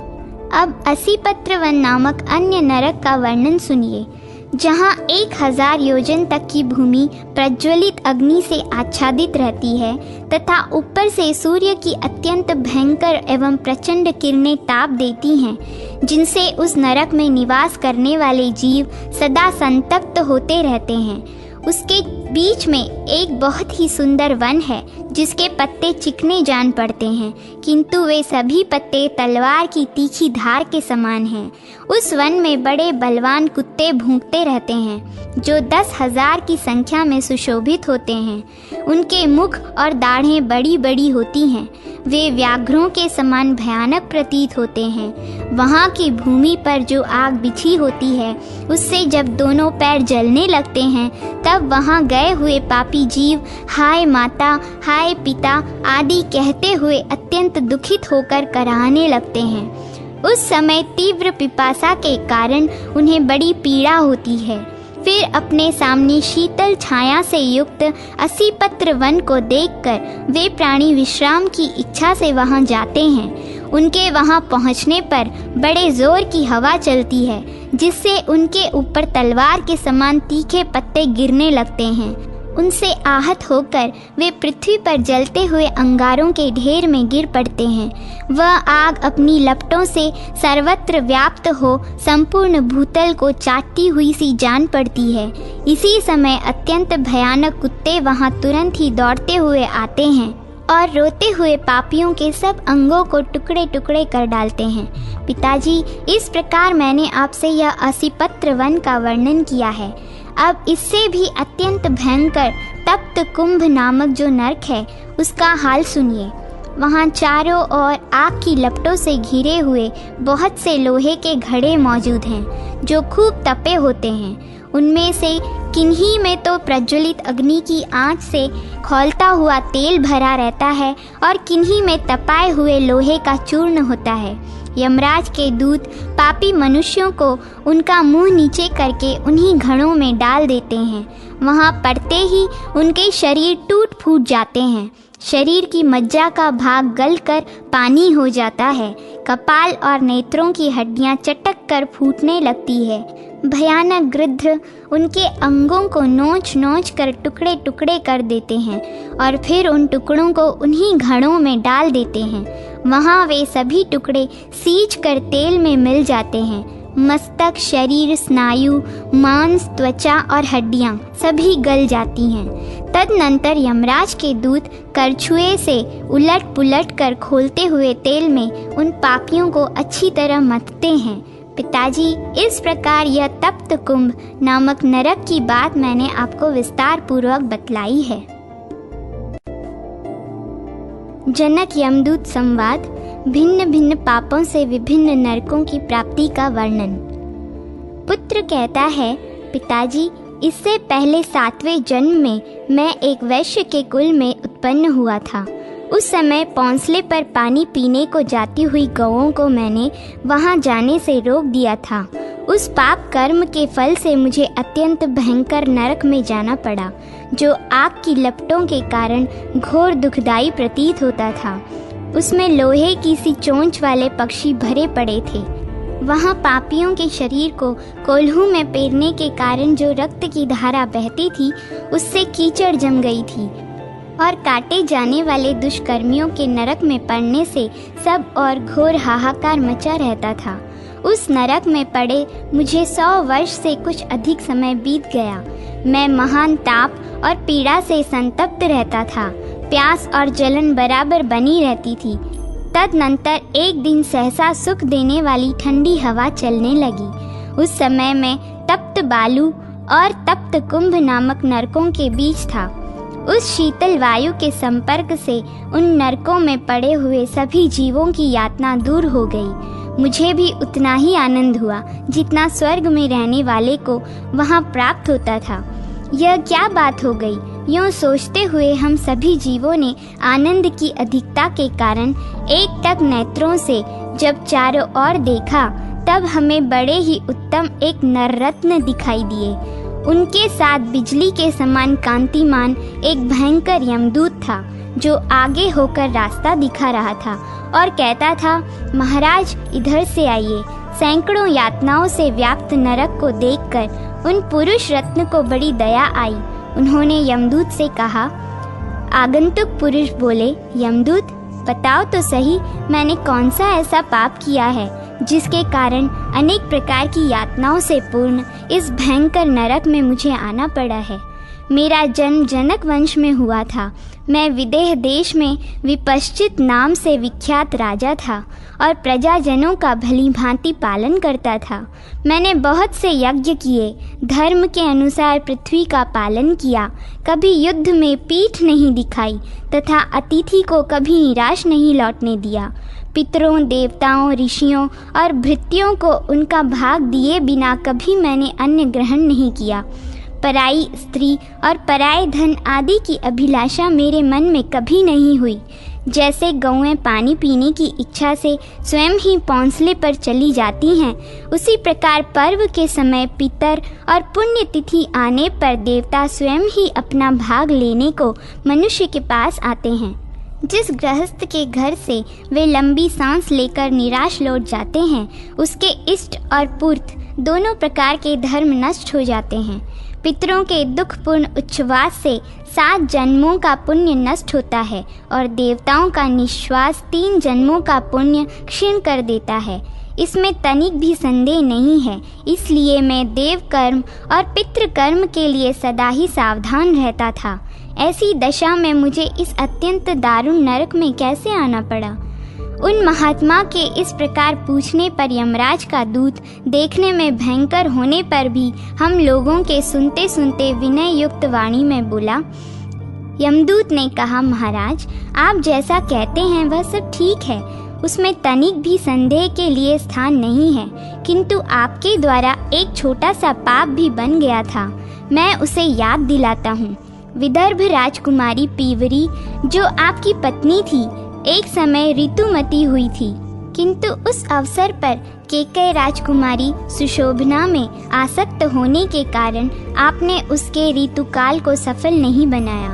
Speaker 1: अब असीपत्र वन नामक अन्य नरक का वर्णन सुनिए, जहाँ 1000 योजन तक की भूमि प्रज्वलित अग्नि से आच्छादित रहती है तथा ऊपर से सूर्य की अत्यंत भयंकर एवं प्रचंड किरणें ताप देती हैं, जिनसे उस नरक में निवास करने वाले जीव सदा संतप्त होते रहते हैं। उसके बीच में एक बहुत ही सुंदर वन है, जिसके पत्ते चिकने जान पड़ते हैं, किंतु वे सभी पत्ते तलवार की तीखी धार के समान हैं। उस वन में बड़े बलवान कुत्ते भौंकते रहते हैं, जो 10,000 की संख्या में सुशोभित होते हैं। उनके मुख और दाढ़ें बड़ी बड़ी होती हैं। वे व्याघ्रों के समान भयानक प्रतीत होते हैं। वहाँ की भूमि पर जो आग बिछी होती है, उससे जब दोनों पैर जलने लगते हैं, तब वहाँ गए हुए पापी जीव हाय माता, हाय पिता आदि कहते हुए अत्यंत दुखित होकर कराहने लगते हैं। उस समय तीव्र पिपासा के कारण उन्हें बड़ी पीड़ा होती है। फिर अपने सामने शीतल छाया से युक्त 80 पत्र वन को देखकर वे प्राणी विश्राम की इच्छा से वहां जाते हैं। उनके वहां पहुंचने पर बड़े जोर की हवा चलती है, जिससे उनके ऊपर तलवार के समान तीखे पत्ते गिरने लगते हैं। उनसे आहत होकर वे पृथ्वी पर जलते हुए अंगारों के ढेर में गिर पड़ते हैं। वह आग अपनी लपटों से सर्वत्र व्याप्त हो संपूर्ण भूतल को चाटती हुई सी जान पड़ती है। इसी समय अत्यंत भयानक कुत्ते वहां तुरंत ही दौड़ते हुए आते हैं और रोते हुए पापियों के सब अंगों को टुकड़े टुकड़े कर डालते हैं। पिताजी, इस प्रकार मैंने आपसे यह 80 पत्र वन का वर्णन किया है। अब इससे भी अत्यंत भयंकर तप्त कुंभ नामक जो नरक है, उसका हाल सुनिए। वहाँ चारों ओर आग की लपटों से घिरे हुए बहुत से लोहे के घड़े मौजूद हैं, जो खूब तपे होते हैं। उनमें से किन्हीं में तो प्रज्वलित अग्नि की आंच से खौलता हुआ तेल भरा रहता है और किन्हीं में तपाए हुए लोहे का चूर्ण होता है। यमराज के दूत पापी मनुष्यों को उनका मुंह नीचे करके उन्हीं घड़ों में डाल देते हैं। वहां पड़ते ही उनके शरीर टूट फूट जाते हैं। शरीर की मज्जा का भाग गलकर पानी हो जाता है। कपाल और नेत्रों की हड्डियां चटक कर फूटने लगती है। भयानक गृध्र उनके अंगों को नोच नोच कर टुकड़े टुकड़े कर देते हैं और फिर उन टुकड़ों को उन्हीं घड़ों में डाल देते हैं। वहाँ वे सभी टुकड़े सींच कर तेल में मिल जाते हैं। मस्तक, शरीर, स्नायु, मांस, त्वचा और हड्डियां सभी गल जाती हैं। तदनंतर यमराज के दूत करछुए से उलट पुलट कर खोलते हुए तेल में उन पापियों को अच्छी तरह मथते हैं। पिताजी, इस प्रकार यह तप्त कुंभ नामक नरक की बात मैंने आपको विस्तार पूर्वक बतलाई है। जनक यमदूत संवाद, भिन्न भिन्न पापों से विभिन्न नरकों की प्राप्ति का वर्णन। पुत्र कहता है, पिताजी, इससे पहले 7वें जन्म में मैं एक वैश्य के कुल में उत्पन्न हुआ था। उस समय पौंसले पर पानी पीने को जाती हुई गौओं को मैंने वहां जाने से रोक दिया था। उस पाप कर्म के फल से मुझे अत्यंत भयंकर नरक में जाना पड़ा, जो आग की लपटों के कारण घोर दुखदाई प्रतीत होता था। उसमें लोहे की सी चोंच वाले पक्षी भरे पड़े थे। वहाँ पापियों के शरीर को कोल्हू में पेरने के कारण जो रक्त की धारा बहती थी, उससे कीचड़ जम गई थी और काटे जाने वाले दुष्कर्मियों के नरक में पड़ने से सब और घोर हाहाकार मचा रहता था। उस नरक में पड़े मुझे 100 वर्ष से कुछ अधिक समय बीत गया। मैं महान ताप और पीड़ा से संतप्त रहता था। प्यास और जलन बराबर बनी रहती थी। तदनंतर एक दिन सहसा सुख देने वाली ठंडी हवा चलने लगी। उस समय मैं तप्त बालू और तप्त कुंभ नामक नरकों के बीच था। उस शीतल वायु के संपर्क से उन नरकों में पड़े हुए सभी जीवों की यातना दूर हो गई। मुझे भी उतना ही आनंद हुआ जितना स्वर्ग में रहने वाले को वहां प्राप्त होता था। यह क्या बात हो गई? यूँ सोचते हुए हम सभी जीवों ने आनंद की अधिकता के कारण एक टक नेत्रों से जब चारों ओर देखा, तब हमें बड़े ही उत्तम एक नररत्न दिखाई दिए। उनके साथ बिजली के समान कांतिमान एक भयंकर यमदूत था, जो आगे होकर रास्ता दिखा रहा था और कहता था, महाराज इधर से आइए। सैकड़ों यातनाओं से व्याप्त नरक को देखकर उन पुरुष रत्न को बड़ी दया आई। उन्होंने यमदूत से कहा। आगंतुक पुरुष बोले, यमदूत बताओ तो सही, मैंने कौन सा ऐसा पाप किया है जिसके कारण अनेक प्रकार की यातनाओं से पूर्ण इस भयंकर नरक में मुझे आना पड़ा है। मेरा जन्म जनक वंश में हुआ था। मैं विदेह देश में विपश्चित नाम से विख्यात राजा था और प्रजाजनों का भली भांति पालन करता था। मैंने बहुत से यज्ञ किए, धर्म के अनुसार पृथ्वी का पालन किया, कभी युद्ध में पीठ नहीं दिखाई तथा अतिथि को कभी निराश नहीं लौटने दिया। पितरों, देवताओं, ऋषियों और भृत्यों को उनका भाग दिए बिना कभी मैंने अन्न ग्रहण नहीं किया। पराई स्त्री और पराये धन आदि की अभिलाषा मेरे मन में कभी नहीं हुई। जैसे गौएं पानी पीने की इच्छा से स्वयं ही पौंसले पर चली जाती हैं, उसी प्रकार पर्व के समय पितर और पुण्यतिथि आने पर देवता स्वयं ही अपना भाग लेने को मनुष्य के पास आते हैं। जिस गृहस्थ के घर से वे लंबी सांस लेकर निराश लौट जाते हैं, उसके इष्ट और पूर्त दोनों प्रकार के धर्म नष्ट हो जाते हैं। पितरों के दुखपूर्ण उच्छ्वास से 7 जन्मों का पुण्य नष्ट होता है और देवताओं का निश्वास 3 जन्मों का पुण्य क्षीण कर देता है। इसमें तनिक भी संदेह नहीं है। इसलिए मैं देव कर्म और पितृ कर्म के लिए सदा ही सावधान रहता था। ऐसी दशा में मुझे इस अत्यंत दारुण नरक में कैसे आना पड़ा। उन महात्मा के इस प्रकार पूछने पर यमराज का दूत देखने में भयंकर होने पर भी हम लोगों के सुनते सुनते विनय युक्त वाणी में बोला। यमदूत ने कहा, महाराज, आप जैसा कहते हैं वह सब ठीक है, उसमें तनिक भी संदेह के लिए स्थान नहीं है, किंतु आपके द्वारा एक छोटा सा पाप भी बन गया था। मैं उसे याद दिलाता हूँ। विदर्भ राजकुमारी पीवरी, जो आपकी पत्नी थी, एक समय ऋतुमती हुई थी, किंतु उस अवसर पर केकय राजकुमारी सुशोभना में आसक्त होने के कारण आपने उसके ऋतुकाल को सफल नहीं बनाया।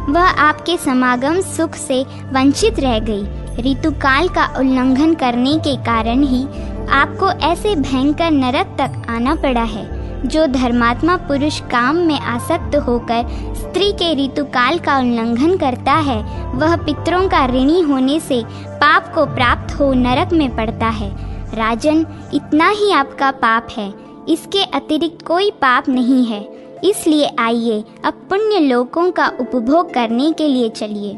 Speaker 1: वह आपके समागम सुख से वंचित रह गई। ऋतुकाल का उल्लंघन करने के कारण ही आपको ऐसे भयंकर नरक तक आना पड़ा है। जो धर्मात्मा पुरुष काम में आसक्त होकर स्त्री के ऋतुकाल का उल्लंघन करता है, वह पितरों का ऋणी होने से पाप को प्राप्त हो नरक में पड़ता है। राजन, इतना ही आपका पाप है, इसके अतिरिक्त कोई पाप नहीं है। इसलिए आइए अब पुण्य लोकों का उपभोग करने के लिए चलिए।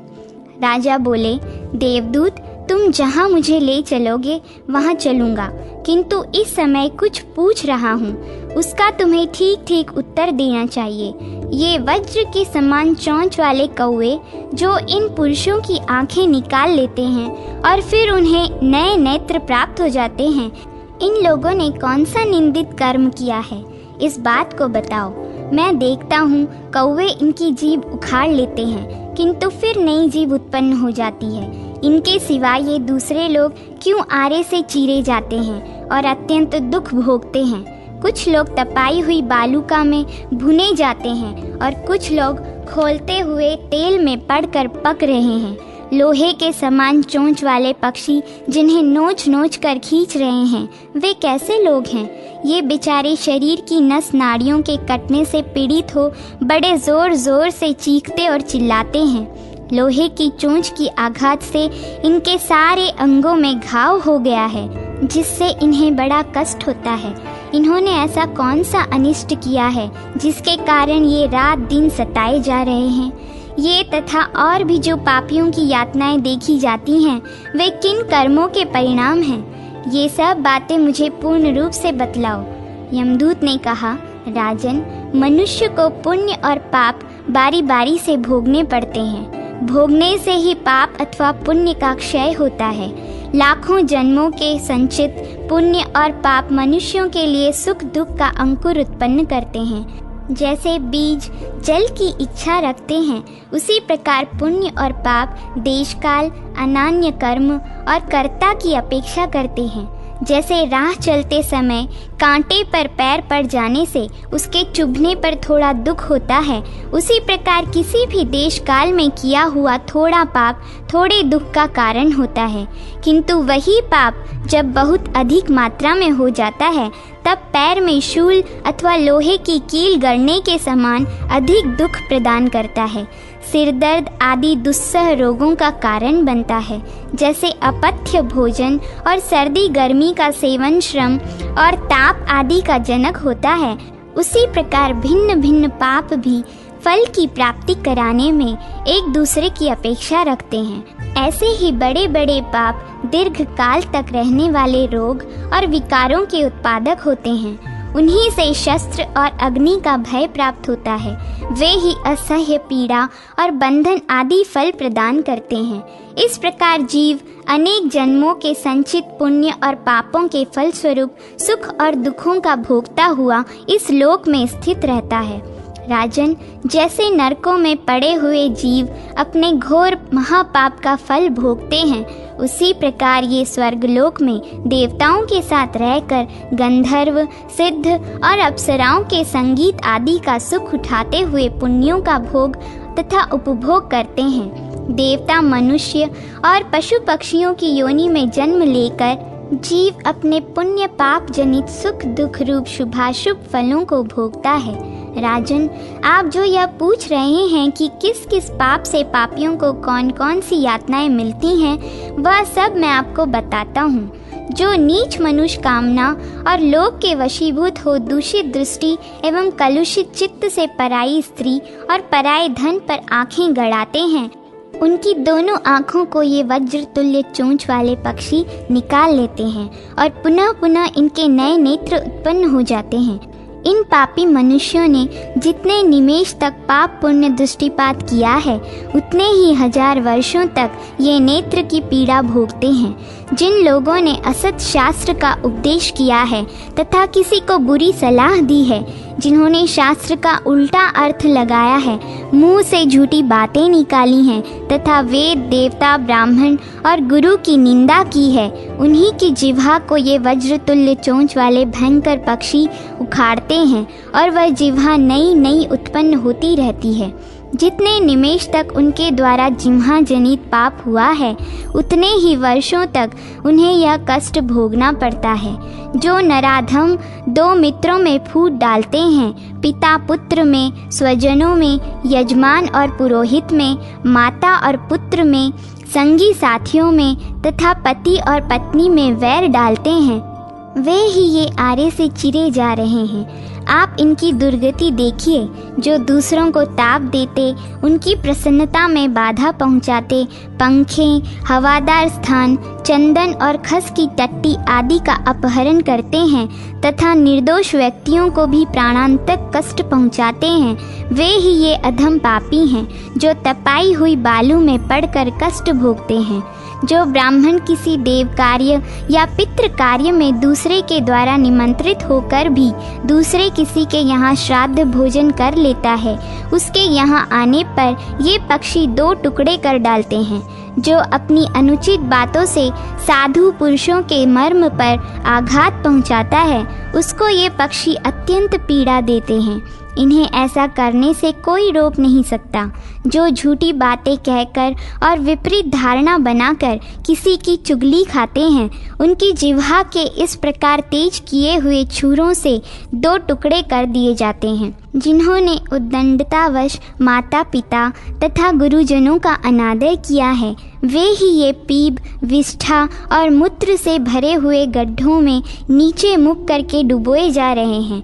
Speaker 1: राजा बोले, देवदूत, तुम जहाँ मुझे ले चलोगे वहाँ चलूँगा, किंतु इस समय कुछ पूछ रहा हूँ, उसका तुम्हें ठीक ठीक उत्तर देना चाहिए। ये वज्र के समान चोंच वाले कौवे जो इन पुरुषों की आंखें निकाल लेते हैं और फिर उन्हें नए नेत्र प्राप्त हो जाते हैं, इन लोगों ने कौन सा निंदित कर्म किया है, इस बात को बताओ। मैं देखता हूँ कौवे इनकी जीभ उखाड़ लेते हैं, किंतु फिर नई जीभ उत्पन्न हो जाती है। इनके सिवाय ये दूसरे लोग क्यों आरे से चीरे जाते हैं और अत्यंत दुख भोगते हैं। कुछ लोग तपाई हुई बालूका में भुने जाते हैं और कुछ लोग खोलते हुए तेल में पड़कर पक रहे हैं। लोहे के समान चोंच वाले पक्षी जिन्हें नोच नोच कर खींच रहे हैं, वे कैसे लोग हैं। ये बेचारे शरीर की नस नाड़ियों के कटने से पीड़ित हो बड़े जोर जोर से चीखते और चिल्लाते हैं। लोहे की चोंच की आघात से इनके सारे अंगों में घाव हो गया है, जिससे इन्हें बड़ा कष्ट होता है। इन्होंने ऐसा कौन सा अनिष्ट किया है जिसके कारण ये रात दिन सताए जा रहे हैं। ये तथा और भी जो पापियों की यातनाएं देखी जाती हैं, वे किन कर्मों के परिणाम हैं, ये सब बातें मुझे पूर्ण रूप से बतलाओ। यमदूत ने कहा, राजन, मनुष्य को पुण्य और पाप बारी बारी से भोगने पड़ते हैं। भोगने से ही पाप अथवा पुण्य का क्षय होता है। लाखों जन्मों के संचित पुण्य और पाप मनुष्यों के लिए सुख दुख का अंकुर उत्पन्न करते हैं। जैसे बीज जल की इच्छा रखते हैं, उसी प्रकार पुण्य और पाप देशकाल, अनान्य कर्म और कर्ता की अपेक्षा करते हैं। जैसे राह चलते समय कांटे पर पैर पड़ जाने से उसके चुभने पर थोड़ा दुख होता है, उसी प्रकार किसी भी देश काल में किया हुआ थोड़ा पाप थोड़े दुख का कारण होता है। किंतु वही पाप जब बहुत अधिक मात्रा में हो जाता है, तब पैर में शूल अथवा लोहे की कील गड़ने के समान अधिक दुख प्रदान करता है। सिर दर्द आदि दुस्सह रोगों का कारण बनता है। जैसे अपथ्य भोजन और सर्दी गर्मी का सेवन श्रम और ताप आदि का जनक होता है, उसी प्रकार भिन्न भिन्न पाप भी फल की प्राप्ति कराने में एक दूसरे की अपेक्षा रखते हैं। ऐसे ही बड़े बड़े पाप दीर्घ काल तक रहने वाले रोग और विकारों के उत्पादक होते हैं। उन्हीं से शस्त्र और अग्नि का भय प्राप्त होता है। वे ही असह्य पीड़ा और बंधन आदि फल प्रदान करते हैं। इस प्रकार जीव अनेक जन्मों के संचित पुण्य और पापों के फल स्वरूप सुख और दुखों का भोगता हुआ इस लोक में स्थित रहता है। राजन, जैसे नरकों में पड़े हुए जीव अपने घोर महापाप का फल भोगते हैं, उसी प्रकार ये स्वर्गलोक में देवताओं के साथ रहकर गंधर्व, सिद्ध और अप्सराओं के संगीत आदि का सुख उठाते हुए पुण्यों का भोग तथा उपभोग करते हैं। देवता, मनुष्य और पशु पक्षियों की योनि में जन्म लेकर जीव अपने पुण्य पाप जनित सुख दुख रूप शुभाशुभ फलों को भोगता है। राजन, आप जो यह पूछ रहे हैं कि किस किस पाप से पापियों को कौन कौन सी यातनाएं मिलती हैं, वह सब मैं आपको बताता हूँ। जो नीच मनुष्य कामना और लोभ के वशीभूत हो दूषित दृष्टि एवं कलुषित चित्त से पराई स्त्री और पराये धन पर आंखें गड़ाते हैं, उनकी दोनों आँखों को ये वज्र तुल्य चोंच वाले पक्षी निकाल लेते हैं और पुनः पुनः इनके नए नेत्र उत्पन्न हो जाते हैं। इन पापी मनुष्यों ने जितने निमेष तक पाप पुण्य दृष्टिपात किया है, उतने ही 1000 वर्षों तक ये नेत्र की पीड़ा भोगते हैं। जिन लोगों ने असत शास्त्र का उपदेश किया है तथा किसी को बुरी सलाह दी है, जिन्होंने शास्त्र का उल्टा अर्थ लगाया है, मुंह से झूठी बातें निकाली हैं तथा वेद, देवता, ब्राह्मण और गुरु की निंदा की है, उन्हीं की जिह्वा को ये वज्रतुल्य चोंच वाले भयंकर पक्षी उखाड़ते हैं और वह जिह्वा नई नई उत्पन्न होती रहती है। जितने निमेष तक उनके द्वारा जिह्वा जनित पाप हुआ है, उतने ही वर्षों तक उन्हें यह कष्ट भोगना पड़ता है। जो नराधम 2 मित्रों में फूट डालते हैं, पिता पुत्र में, स्वजनों में, यजमान और पुरोहित में, माता और पुत्र में, संगी साथियों में तथा पति और पत्नी में वैर डालते हैं, वे ही ये आरे से चिरे जा रहे हैं। आप इनकी दुर्गति देखिए, जो दूसरों को ताप देते, उनकी प्रसन्नता में बाधा पहुंचाते, पंखे, हवादार स्थान, चंदन और खस की टट्टी आदि का अपहरण करते हैं तथा निर्दोष व्यक्तियों को भी प्राणांतक कष्ट पहुंचाते हैं, वे ही ये अधम पापी हैं, जो तपाई हुई बालू में पड़कर कष्ट भोगते हैं। जो ब्राह्मण किसी देव कार्य या पितृ कार्य में दूसरे के द्वारा निमंत्रित होकर भी दूसरे किसी के यहाँ श्राद्ध भोजन कर लेता है, उसके यहाँ आने पर ये पक्षी 2 टुकड़े कर डालते हैं। जो अपनी अनुचित बातों से साधु पुरुषों के मर्म पर आघात पहुँचाता है, उसको ये पक्षी अत्यंत पीड़ा देते हैं। इन्हें ऐसा करने से कोई रोक नहीं सकता। जो झूठी बातें कहकर और विपरीत धारणा बनाकर किसी की चुगली खाते हैं, उनकी जिह्वा के इस प्रकार तेज किए हुए छुरों से 2 टुकड़े कर दिए जाते हैं। जिन्होंने उद्दंडतावश माता पिता तथा गुरुजनों का अनादर किया है, वे ही ये पीप, विष्ठा और मूत्र से भरे हुए गड्ढों में नीचे मुख करके डुबोए जा रहे हैं।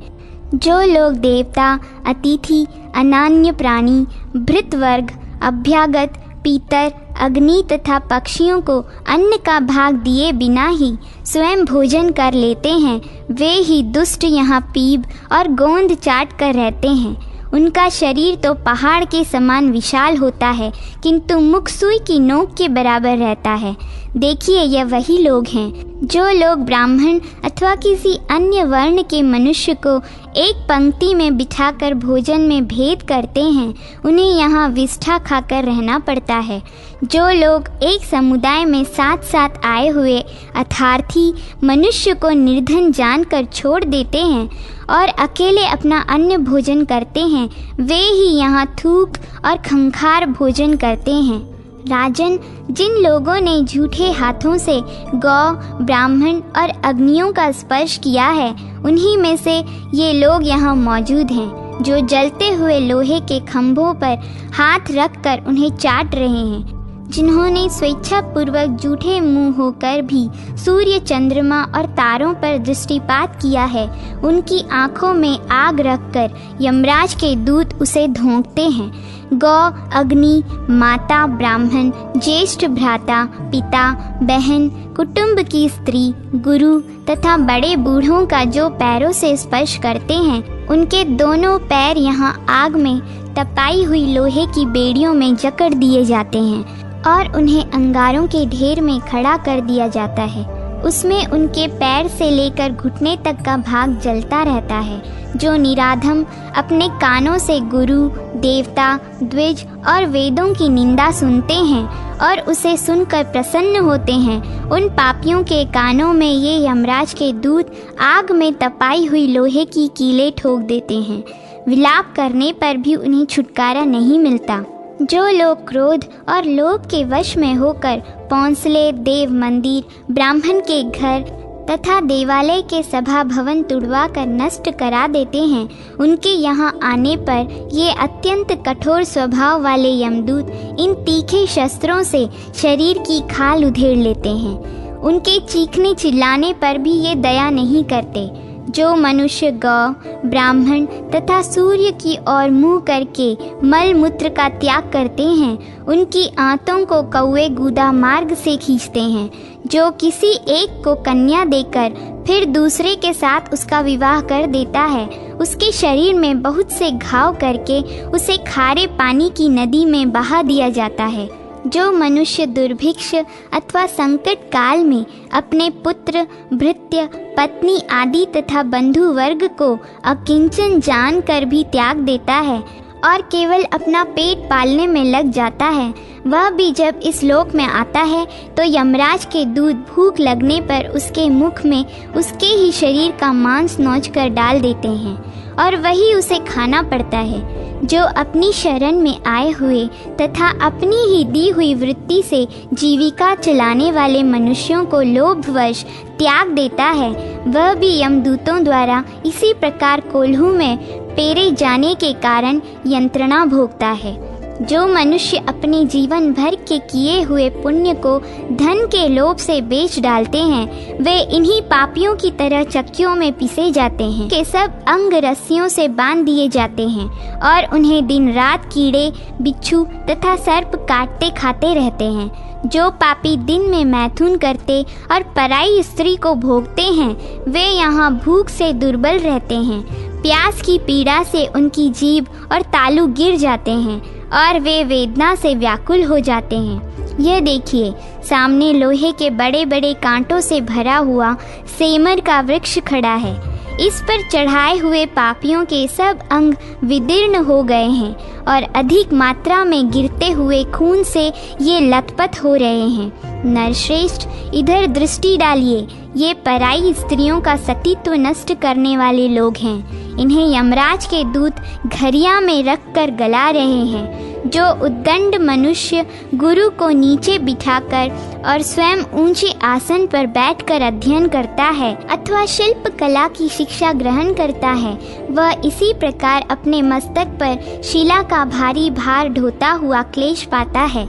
Speaker 1: जो लोग देवता, अतिथि, अनान्य प्राणी, भृतवर्ग, अभ्यागत, पीतर, अग्नि तथा पक्षियों को अन्न का भाग दिए बिना ही स्वयं भोजन कर लेते हैं, वे ही दुष्ट यहाँ पीप और गोंद चाट कर रहते हैं। उनका शरीर तो पहाड़ के समान विशाल होता है, किंतु मुख सुई की नोक के बराबर रहता है। देखिए, यह वही लोग हैं जो लोग ब्राह्मण अथवा किसी अन्य वर्ण के मनुष्य को एक पंक्ति में बिठाकर भोजन में भेद करते हैं, उन्हें यहाँ विष्ठा खाकर रहना पड़ता है। जो लोग एक समुदाय में साथ साथ आए हुए अर्थार्थी मनुष्य को निर्धन जानकर छोड़ देते हैं और अकेले अपना अन्न भोजन करते हैं, वे ही यहाँ थूक और खंखार भोजन करते हैं। राजन, जिन लोगों ने झूठे हाथों से गौ, ब्राह्मण और अग्नियों का स्पर्श किया है, उन्हीं में से ये लोग यहाँ मौजूद हैं, जो जलते हुए लोहे के खंभों पर हाथ रखकर उन्हें चाट रहे हैं। जिन्होंने स्वेच्छापूर्वक झूठे मुंह होकर भी सूर्य, चंद्रमा और तारों पर दृष्टिपात किया है, उनकी आँखों में आग रखकर यमराज के दूत उसे धोंकते हैं। गौ, अग्नि, माता, ब्राह्मण, ज्येष्ठ भ्राता, पिता, बहन, कुटुंब की स्त्री, गुरु तथा बड़े बूढ़ों का जो पैरों से स्पर्श करते हैं, उनके दोनों पैर यहाँ आग में तपाई हुई लोहे की बेड़ियों में जकड़ दिए जाते हैं और उन्हें अंगारों के ढेर में खड़ा कर दिया जाता है। उसमें उनके पैर से लेकर घुटने तक का भाग जलता रहता है। जो निराधम अपने कानों से गुरु, देवता, द्विज और वेदों की निंदा सुनते हैं और उसे सुनकर प्रसन्न होते हैं, उन पापियों के कानों में ये यमराज के दूत आग में तपाई हुई लोहे की कीलें ठोक देते हैं। विलाप करने पर भी उन्हें छुटकारा नहीं मिलता। जो लोग क्रोध और लोभ के वश में होकर पौंसले, देव मंदिर, ब्राह्मण के घर तथा देवालय के सभा भवन तुड़वा कर नष्ट करा देते हैं, उनके यहाँ आने पर ये अत्यंत कठोर स्वभाव वाले यमदूत इन तीखे शस्त्रों से शरीर की खाल उधेड़ लेते हैं। उनके चीखने चिल्लाने पर भी ये दया नहीं करते। जो मनुष्य गौ, ब्राह्मण तथा सूर्य की ओर मुँह करके मल मूत्र का त्याग करते हैं, उनकी आंतों को कौवे गूदा मार्ग से खींचते हैं। जो किसी एक को कन्या देकर फिर दूसरे के साथ उसका विवाह कर देता है, उसके शरीर में बहुत से घाव करके उसे खारे पानी की नदी में बहा दिया जाता है। जो मनुष्य दुर्भिक्ष अथवा संकट काल में अपने पुत्र, भृत्य, पत्नी आदि तथा बंधु वर्ग को अकिंचन जानकर भी त्याग देता है और केवल अपना पेट पालने में लग जाता है, वह भी जब इस लोक में आता है तो यमराज के दूत भूख लगने पर उसके मुख में उसके ही शरीर का मांस नोच कर डाल देते हैं और वही उसे खाना पड़ता है। जो अपनी शरण में आए हुए तथा अपनी ही दी हुई वृत्ति से जीविका चलाने वाले मनुष्यों को लोभवश त्याग देता है, वह भी यमदूतों द्वारा इसी प्रकार कोल्हू में पेरे जाने के कारण यंत्रणा भोगता है। जो मनुष्य अपने जीवन भर के किए हुए पुण्य को धन के लोभ से बेच डालते हैं, वे इन्हीं पापियों की तरह चक्कियों में पिसे जाते हैं के सब अंग रस्सियों से बांध दिए जाते हैं और उन्हें दिन रात कीड़े, बिच्छू तथा सर्प काटते खाते रहते हैं। जो पापी दिन में मैथुन करते और पराई स्त्री को भोगते हैं, वे यहाँ भूख से दुर्बल रहते हैं। प्यास की पीड़ा से उनकी जीभ और तालू गिर जाते हैं और वे वेदना से व्याकुल हो जाते हैं। यह देखिए, सामने लोहे के बड़े बड़े कांटों से भरा हुआ सेमर का वृक्ष खड़ा है। इस पर चढ़ाए हुए पापियों के सब अंग विदीर्ण हो गए हैं और अधिक मात्रा में गिरते हुए खून से ये लथपथ हो रहे हैं। नरश्रेष्ठ, इधर दृष्टि डालिए, ये पराई स्त्रियों का सतीत्व नष्ट करने वाले लोग हैं। इन्हें यमराज के दूत घरिया में रखकर गला रहे हैं। जो उद्दंड मनुष्य गुरु को नीचे बिठाकर और स्वयं ऊंचे आसन पर बैठकर अध्ययन करता है अथवा शिल्प कला की शिक्षा ग्रहण करता है, वह इसी प्रकार अपने मस्तक पर शिला का भारी भार ढोता हुआ क्लेश पाता है।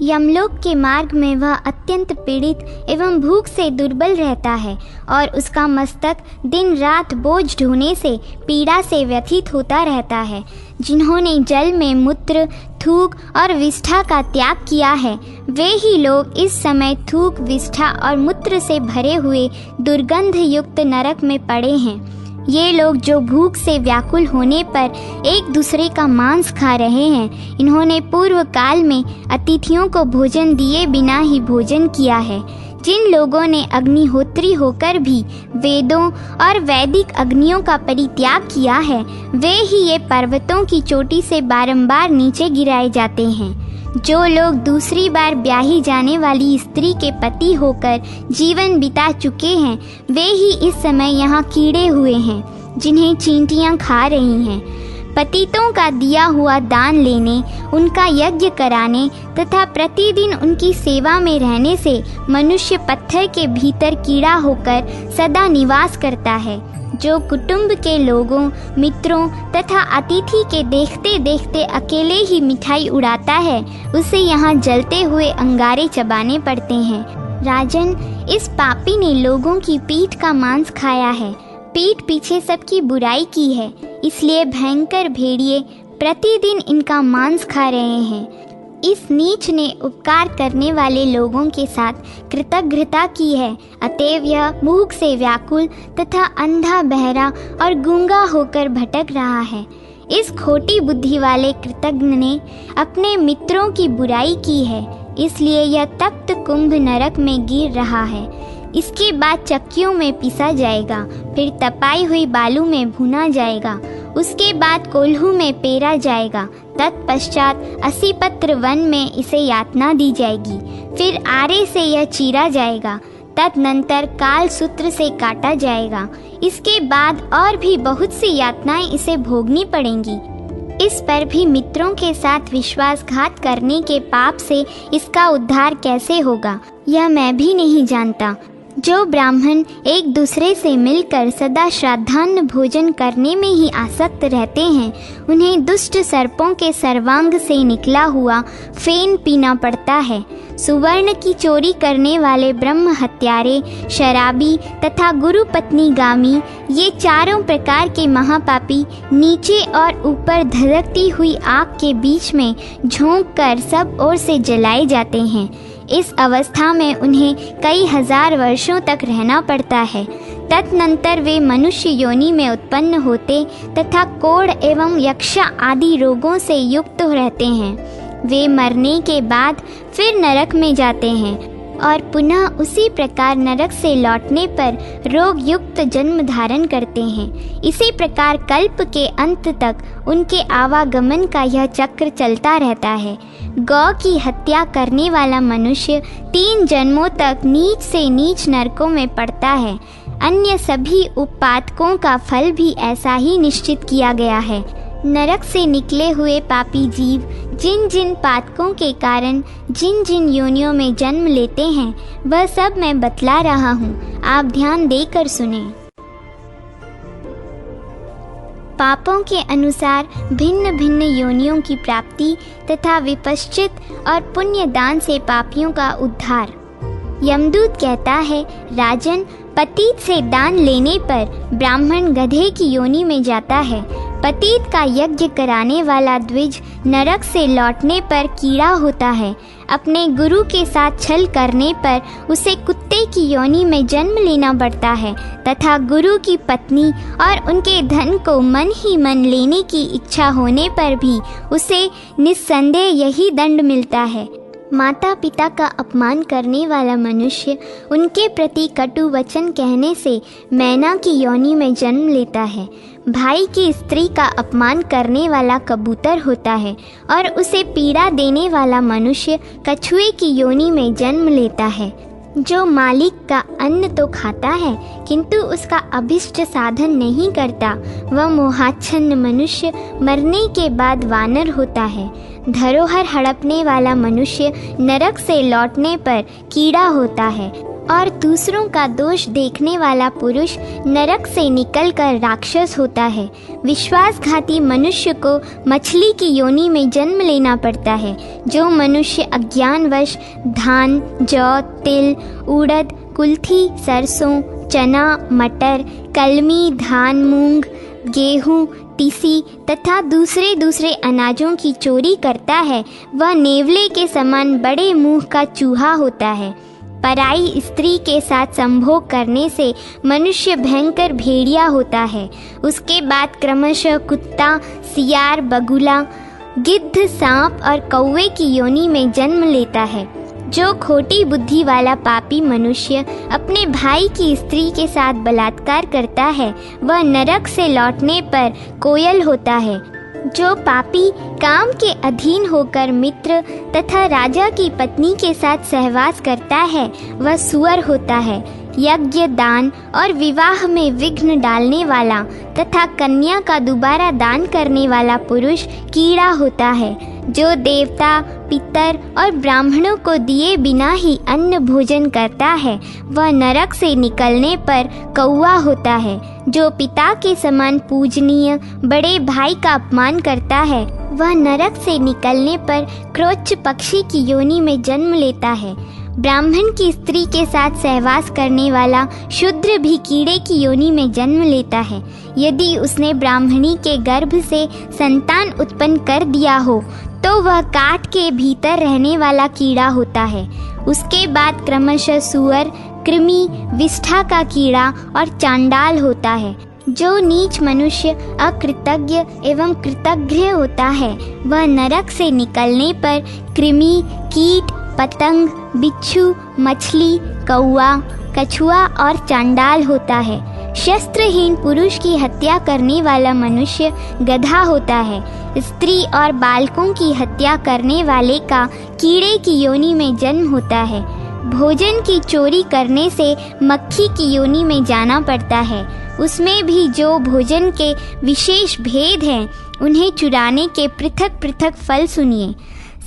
Speaker 1: यमलोक के मार्ग में वह अत्यंत पीड़ित एवं भूख से दुर्बल रहता है और उसका मस्तक दिन रात बोझ ढोने से पीड़ा से व्यथित होता रहता है। जिन्होंने जल में मूत्र, थूक और विष्ठा का त्याग किया है, वे ही लोग इस समय थूक, विष्ठा और मूत्र से भरे हुए दुर्गंध युक्त नरक में पड़े हैं। ये लोग जो भूख से व्याकुल होने पर एक दूसरे का मांस खा रहे हैं, इन्होंने पूर्व काल में अतिथियों को भोजन दिए बिना ही भोजन किया है। जिन लोगों ने अग्निहोत्री होकर भी वेदों और वैदिक अग्नियों का परित्याग किया है, वे ही ये पर्वतों की चोटी से बारंबार नीचे गिराए जाते हैं। जो लोग दूसरी बार ब्याही जाने वाली स्त्री के पति होकर जीवन बिता चुके हैं, वे ही इस समय यहाँ कीड़े हुए हैं, जिन्हें चींटियाँ खा रही हैं। पतितों का दिया हुआ दान लेने, उनका यज्ञ कराने तथा प्रतिदिन उनकी सेवा में रहने से मनुष्य पत्थर के भीतर कीड़ा होकर सदा निवास करता है। जो कुटुंब के लोगों, मित्रों तथा अतिथि के देखते देखते अकेले ही मिठाई उड़ाता है, उसे यहाँ जलते हुए अंगारे चबाने पड़ते हैं। राजन, इस पापी ने लोगों की पीठ का मांस खाया है, पीठ पीछे सबकी बुराई की है, इसलिए भयंकर भेड़िए प्रतिदिन इनका मांस खा रहे हैं। इस नीच ने उपकार करने वाले लोगों के साथ कृतज्ञता की है, अतएव यह भूख से व्याकुल तथा अंधा, बहरा और गूंगा होकर भटक रहा है। इस खोटी बुद्धि वाले कृतज्ञ ने अपने मित्रों की बुराई की है। इसलिए यह तप्त कुंभ नरक में गिर रहा है। इसके बाद चक्कियों में पिसा जाएगा, फिर तपाई हुई बालू में भुना जाएगा, उसके बाद कोल्हू में पेरा जाएगा। तत्पश्चात 80 पत्र वन में इसे यातना दी जाएगी, फिर आरे से यह चीरा जाएगा, तदनंतर काल सूत्र से काटा जाएगा। इसके बाद और भी बहुत सी यातनाएं इसे भोगनी पड़ेंगी। इस पर भी मित्रों के साथ विश्वासघात करने के पाप से इसका उद्धार कैसे होगा, यह मैं भी नहीं जानता। जो ब्राह्मण एक दूसरे से मिलकर सदा श्राद्धान्न भोजन करने में ही आसक्त रहते हैं, उन्हें दुष्ट सर्पों के सर्वांग से निकला हुआ फेन पीना पड़ता है। सुवर्ण की चोरी करने वाले ब्रह्म हत्यारे, शराबी तथा गुरु पत्नी गामी, ये चारों प्रकार के महापापी नीचे और ऊपर धधकती हुई आग के बीच में झोंक कर सब ओर से जलाए जाते हैं। इस अवस्था में उन्हें कई हजार वर्षों तक रहना पड़ता है। तदनंतर वे मनुष्य योनि में उत्पन्न होते तथा कोढ़ एवं यक्षा आदि रोगों से युक्त रहते हैं। वे मरने के बाद फिर नरक में जाते हैं और पुनः उसी प्रकार नरक से लौटने पर रोग युक्त जन्म धारण करते हैं। इसी प्रकार कल्प के अंत तक उनके आवागमन का यह चक्र चलता रहता है। गौ की हत्या करने वाला मनुष्य 3 जन्मों तक नीच से नीच नरकों में पड़ता है। अन्य सभी उपातकों का फल भी ऐसा ही निश्चित किया गया है। नरक से निकले हुए पापी जीव जिन जिन पातकों के कारण जिन जिन योनियों में जन्म लेते हैं, वह सब मैं बतला रहा हूँ, आप ध्यान देकर सुने। पापों के अनुसार भिन्न भिन्न योनियों की प्राप्ति तथा विपश्चित और पुण्य दान से पापियों का उद्धार। यमदूत कहता है, राजन, पतित से दान लेने पर ब्राह्मण गधे की योनि में जाता है। पतित का यज्ञ कराने वाला द्विज नरक से लौटने पर कीड़ा होता है। अपने गुरु के साथ छल करने पर उसे कुत्ते की योनि में जन्म लेना पड़ता है तथा गुरु की पत्नी और उनके धन को मन ही मन लेने की इच्छा होने पर भी उसे निस्संदेह यही दंड मिलता है। माता पिता का अपमान करने वाला मनुष्य उनके प्रति कटु वचन कहने से मैना की योनि में जन्म लेता है। भाई की स्त्री का अपमान करने वाला कबूतर होता है और उसे पीड़ा देने वाला मनुष्य कछुए की योनि में जन्म लेता है। जो मालिक का अन्न तो खाता है किंतु उसका अभिष्ट साधन नहीं करता, वह मोहाच्छन्न मनुष्य मरने के बाद वानर होता है। धरोहर हड़पने वाला मनुष्य नरक से लौटने पर कीड़ा होता है और दूसरों का दोष देखने वाला पुरुष नरक से निकलकर राक्षस होता है। विश्वासघाती मनुष्य को मछली की योनि में जन्म लेना पड़ता है। जो मनुष्य अज्ञानवश धान, जौ, तिल, उड़द, कुल्थी, सरसों, चना, मटर, कलमी, धान, मूंग, गेहूँ, तीसी तथा दूसरे अनाजों की चोरी करता है, वह नेवले के समान बड़े मुंह का चूहा होता है। पराई स्त्री के साथ संभोग करने से मनुष्य भयंकर भेड़िया होता है। उसके बाद क्रमशः कुत्ता, सियार, बगुला, गिद्ध, सांप और कौवे की योनि में जन्म लेता है। जो खोटी बुद्धि वाला पापी मनुष्य अपने भाई की स्त्री के साथ बलात्कार करता है, वह नरक से लौटने पर कोयल होता है। जो पापी काम के अधीन होकर मित्र तथा राजा की पत्नी के साथ सहवास करता है, वह सुअर होता है। यज्ञ, दान और विवाह में विघ्न डालने वाला तथा कन्या का दोबारा दान करने वाला पुरुष कीड़ा होता है। जो देवता, पितर और ब्राह्मणों को दिए बिना ही अन्न भोजन करता है, वह नरक से निकलने पर कौवा होता है। जो पिता के समान पूजनीय बड़े भाई का अपमान करता है, वह नरक से निकलने पर क्रोच पक्षी की योनि में जन्म लेता है। ब्राह्मण की स्त्री के साथ सहवास करने वाला शूद्र भी कीड़े की योनि में जन्म लेता है। यदि उसने ब्राह्मणी के गर्भ से संतान उत्पन्न कर दिया हो तो वह काठ के भीतर रहने वाला कीड़ा होता है। उसके बाद क्रमशः सुअर, कृमि, विष्ठा का कीड़ा और चांडाल होता है। जो नीच मनुष्य अकृतज्ञ एवं कृतज्ञ होता है, वह नरक से निकलने पर कृमि, कीट, पतंग, बिच्छू, मछली, कौआ, कछुआ और चांडाल होता है। शस्त्रहीन पुरुष की हत्या करने वाला मनुष्य गधा होता है। स्त्री और बालकों की हत्या करने वाले का कीड़े की योनि में जन्म होता है। भोजन की चोरी करने से मक्खी की योनि में जाना पड़ता है। उसमें भी जो भोजन के विशेष भेद हैं, उन्हें चुराने के पृथक पृथक फल सुनिए।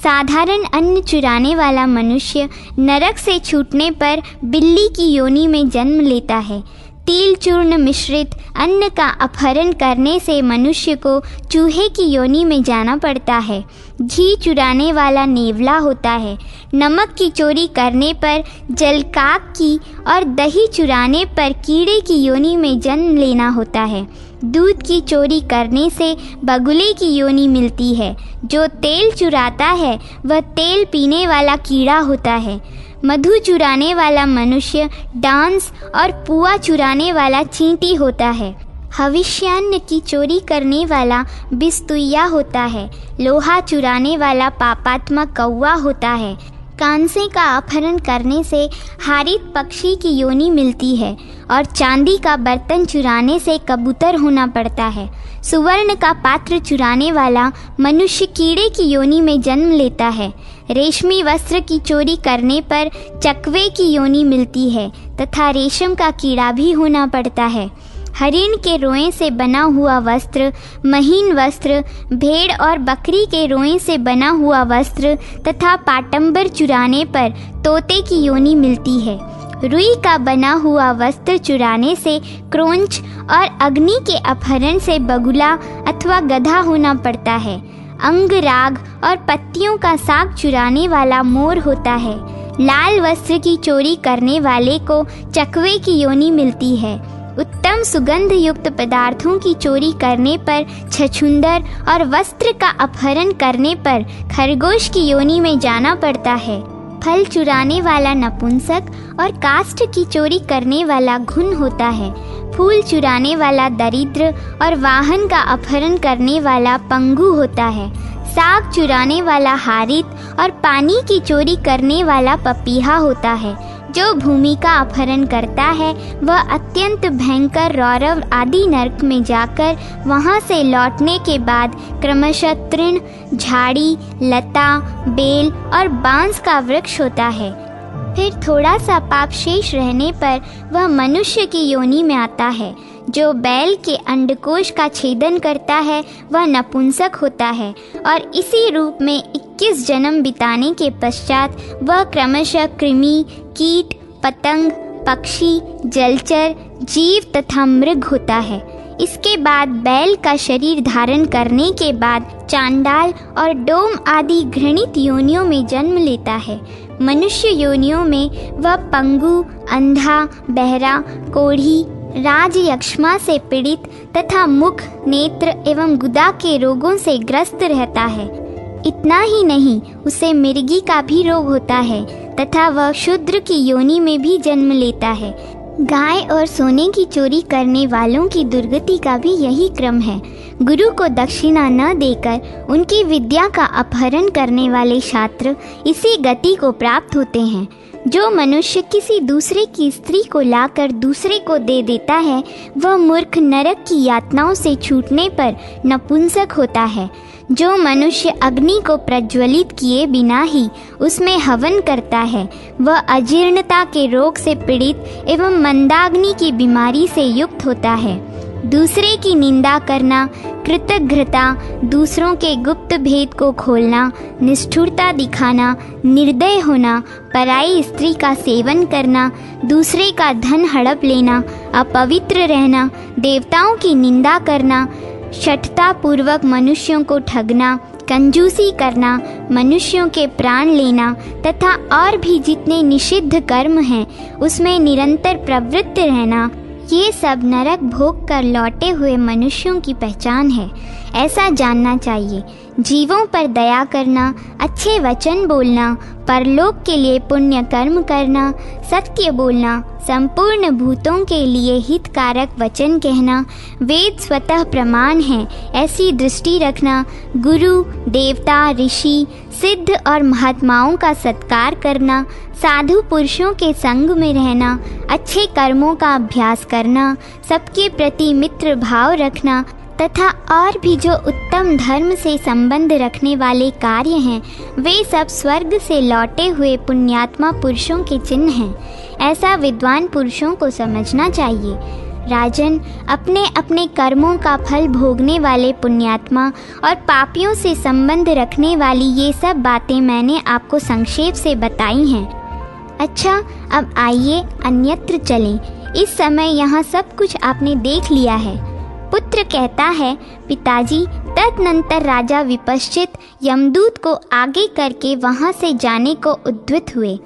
Speaker 1: साधारण अन्न चुराने वाला मनुष्य नरक से छूटने पर बिल्ली की योनि में जन्म लेता है। तिल चूर्ण मिश्रित अन्न का अपहरण करने से मनुष्य को चूहे की योनि में जाना पड़ता है। घी चुराने वाला नेवला होता है। नमक की चोरी करने पर जलकाक की और दही चुराने पर कीड़े की योनि में जन्म लेना होता है। दूध की चोरी करने से बगुले की योनि मिलती है। जो तेल चुराता है वह तेल पीने वाला कीड़ा होता है। मधु चुराने वाला मनुष्य डांस और पुआ चुराने वाला चींटी होता है। हविष्यान्न की चोरी करने वाला बिस्तुइया होता है। लोहा चुराने वाला पापात्मा कौवा होता है। कांसे का अपहरण करने से हारित पक्षी की योनि मिलती है और चांदी का बर्तन चुराने से कबूतर होना पड़ता है। सुवर्ण का पात्र चुराने वाला मनुष्य कीड़े की योनि में जन्म लेता है। रेशमी वस्त्र की चोरी करने पर चकवे की योनि मिलती है तथा रेशम का कीड़ा भी होना पड़ता है। हरिण के रोएं से बना हुआ वस्त्र, महीन वस्त्र, भेड़ और बकरी के रोएं से बना हुआ वस्त्र तथा पाटंबर चुराने पर तोते की योनि मिलती है। रुई का बना हुआ वस्त्र चुराने से क्रोंच और अग्नि के अपहरण से बगुला अथवा गधा होना पड़ता है। अंग राग और पत्तियों का साग चुराने वाला मोर होता है। लाल वस्त्र की चोरी करने वाले को चकवे की योनि मिलती है। उत्तम सुगंध युक्त पदार्थों की चोरी करने पर छछूंदर और वस्त्र का अपहरण करने पर खरगोश की योनि में जाना पड़ता है। फल चुराने वाला नपुंसक और काष्ठ की चोरी करने वाला घुन होता है। फूल चुराने वाला दरिद्र और वाहन का अपहरण करने वाला पंगु होता है। साग चुराने वाला हारित और पानी की चोरी करने वाला पपीहा होता है। जो भूमि का अपहरण करता है वह अत्यंत भयंकर रौरव आदि नरक में जाकर वहां से लौटने के बाद क्रमशः तृण, झाड़ी, लता, बेल और बांस का वृक्ष होता है। फिर थोड़ा सा पाप शेष रहने पर वह मनुष्य की योनि में आता है। जो बैल के अंडकोश का छेदन करता है वह नपुंसक होता है और इसी रूप में 21 जन्म बिताने के पश्चात वह क्रमशः कृमि, कीट, पतंग, पक्षी, जलचर, जीव तथा मृग होता है। इसके बाद बैल का शरीर धारण करने के बाद चांडाल और डोम आदि घृणित योनियों में जन्म लेता है। मनुष्य योनियों में वह पंगु, अंधा, बहरा, कोढ़ी, राज यक्ष्मा से पीड़ित तथा मुख, नेत्र एवं गुदा के रोगों से ग्रस्त रहता है। इतना ही नहीं, उसे मिर्गी का भी रोग होता है तथा वह शूद्र की योनि में भी जन्म लेता है। गाय और सोने की चोरी करने वालों की दुर्गति का भी यही क्रम है। गुरु को दक्षिणा न देकर उनकी विद्या का अपहरण करने वाले छात्र इसी गति को प्राप्त होते हैं। जो मनुष्य किसी दूसरे की स्त्री को लाकर दूसरे को दे देता है वह मूर्ख नरक की यातनाओं से छूटने पर नपुंसक होता है। जो मनुष्य अग्नि को प्रज्वलित किए बिना ही उसमें हवन करता है वह अजीर्णता के रोग से पीड़ित एवं मंदाग्नि की बीमारी से युक्त होता है। दूसरे की निंदा करना, कृतघ्नता, दूसरों के गुप्त भेद को खोलना, निष्ठुरता दिखाना, निर्दय होना, पराई स्त्री का सेवन करना, दूसरे का धन हड़प लेना, अपवित्र रहना, देवताओं की निंदा करना, शठता पूर्वक मनुष्यों को ठगना, कंजूसी करना, मनुष्यों के प्राण लेना तथा और भी जितने निषिद्ध कर्म हैं उसमें निरंतर प्रवृत्त रहना, ये सब नरक भोग कर लौटे हुए मनुष्यों की पहचान है। ऐसा जानना चाहिए। जीवों पर दया करना, अच्छे वचन बोलना, परलोक के लिए पुण्य कर्म करना, सत्य बोलना, संपूर्ण भूतों के लिए हितकारक वचन कहना, वेद स्वतः प्रमाण है ऐसी दृष्टि रखना, गुरु, देवता, ऋषि, सिद्ध और महात्माओं का सत्कार करना, साधु पुरुषों के संग में रहना, अच्छे कर्मों का अभ्यास करना, सबके प्रति मित्र भाव रखना तथा और भी जो उत्तम धर्म से संबंध रखने वाले कार्य हैं, वे सब स्वर्ग से लौटे हुए पुण्यात्मा पुरुषों के चिन्ह हैं। ऐसा विद्वान पुरुषों को समझना चाहिए। राजन, अपने अपने कर्मों का फल भोगने वाले पुण्यात्मा और पापियों से संबंध रखने वाली ये सब बातें मैंने आपको संक्षेप से बताई हैं। अच्छा, अब आइए अन्यत्र चलें। इस समय यहाँ सब कुछ आपने देख लिया है। पुत्र कहता है, पिताजी। तदनंतर राजा विपश्चित यमदूत को आगे करके वहाँ से जाने को उद्यत हुए।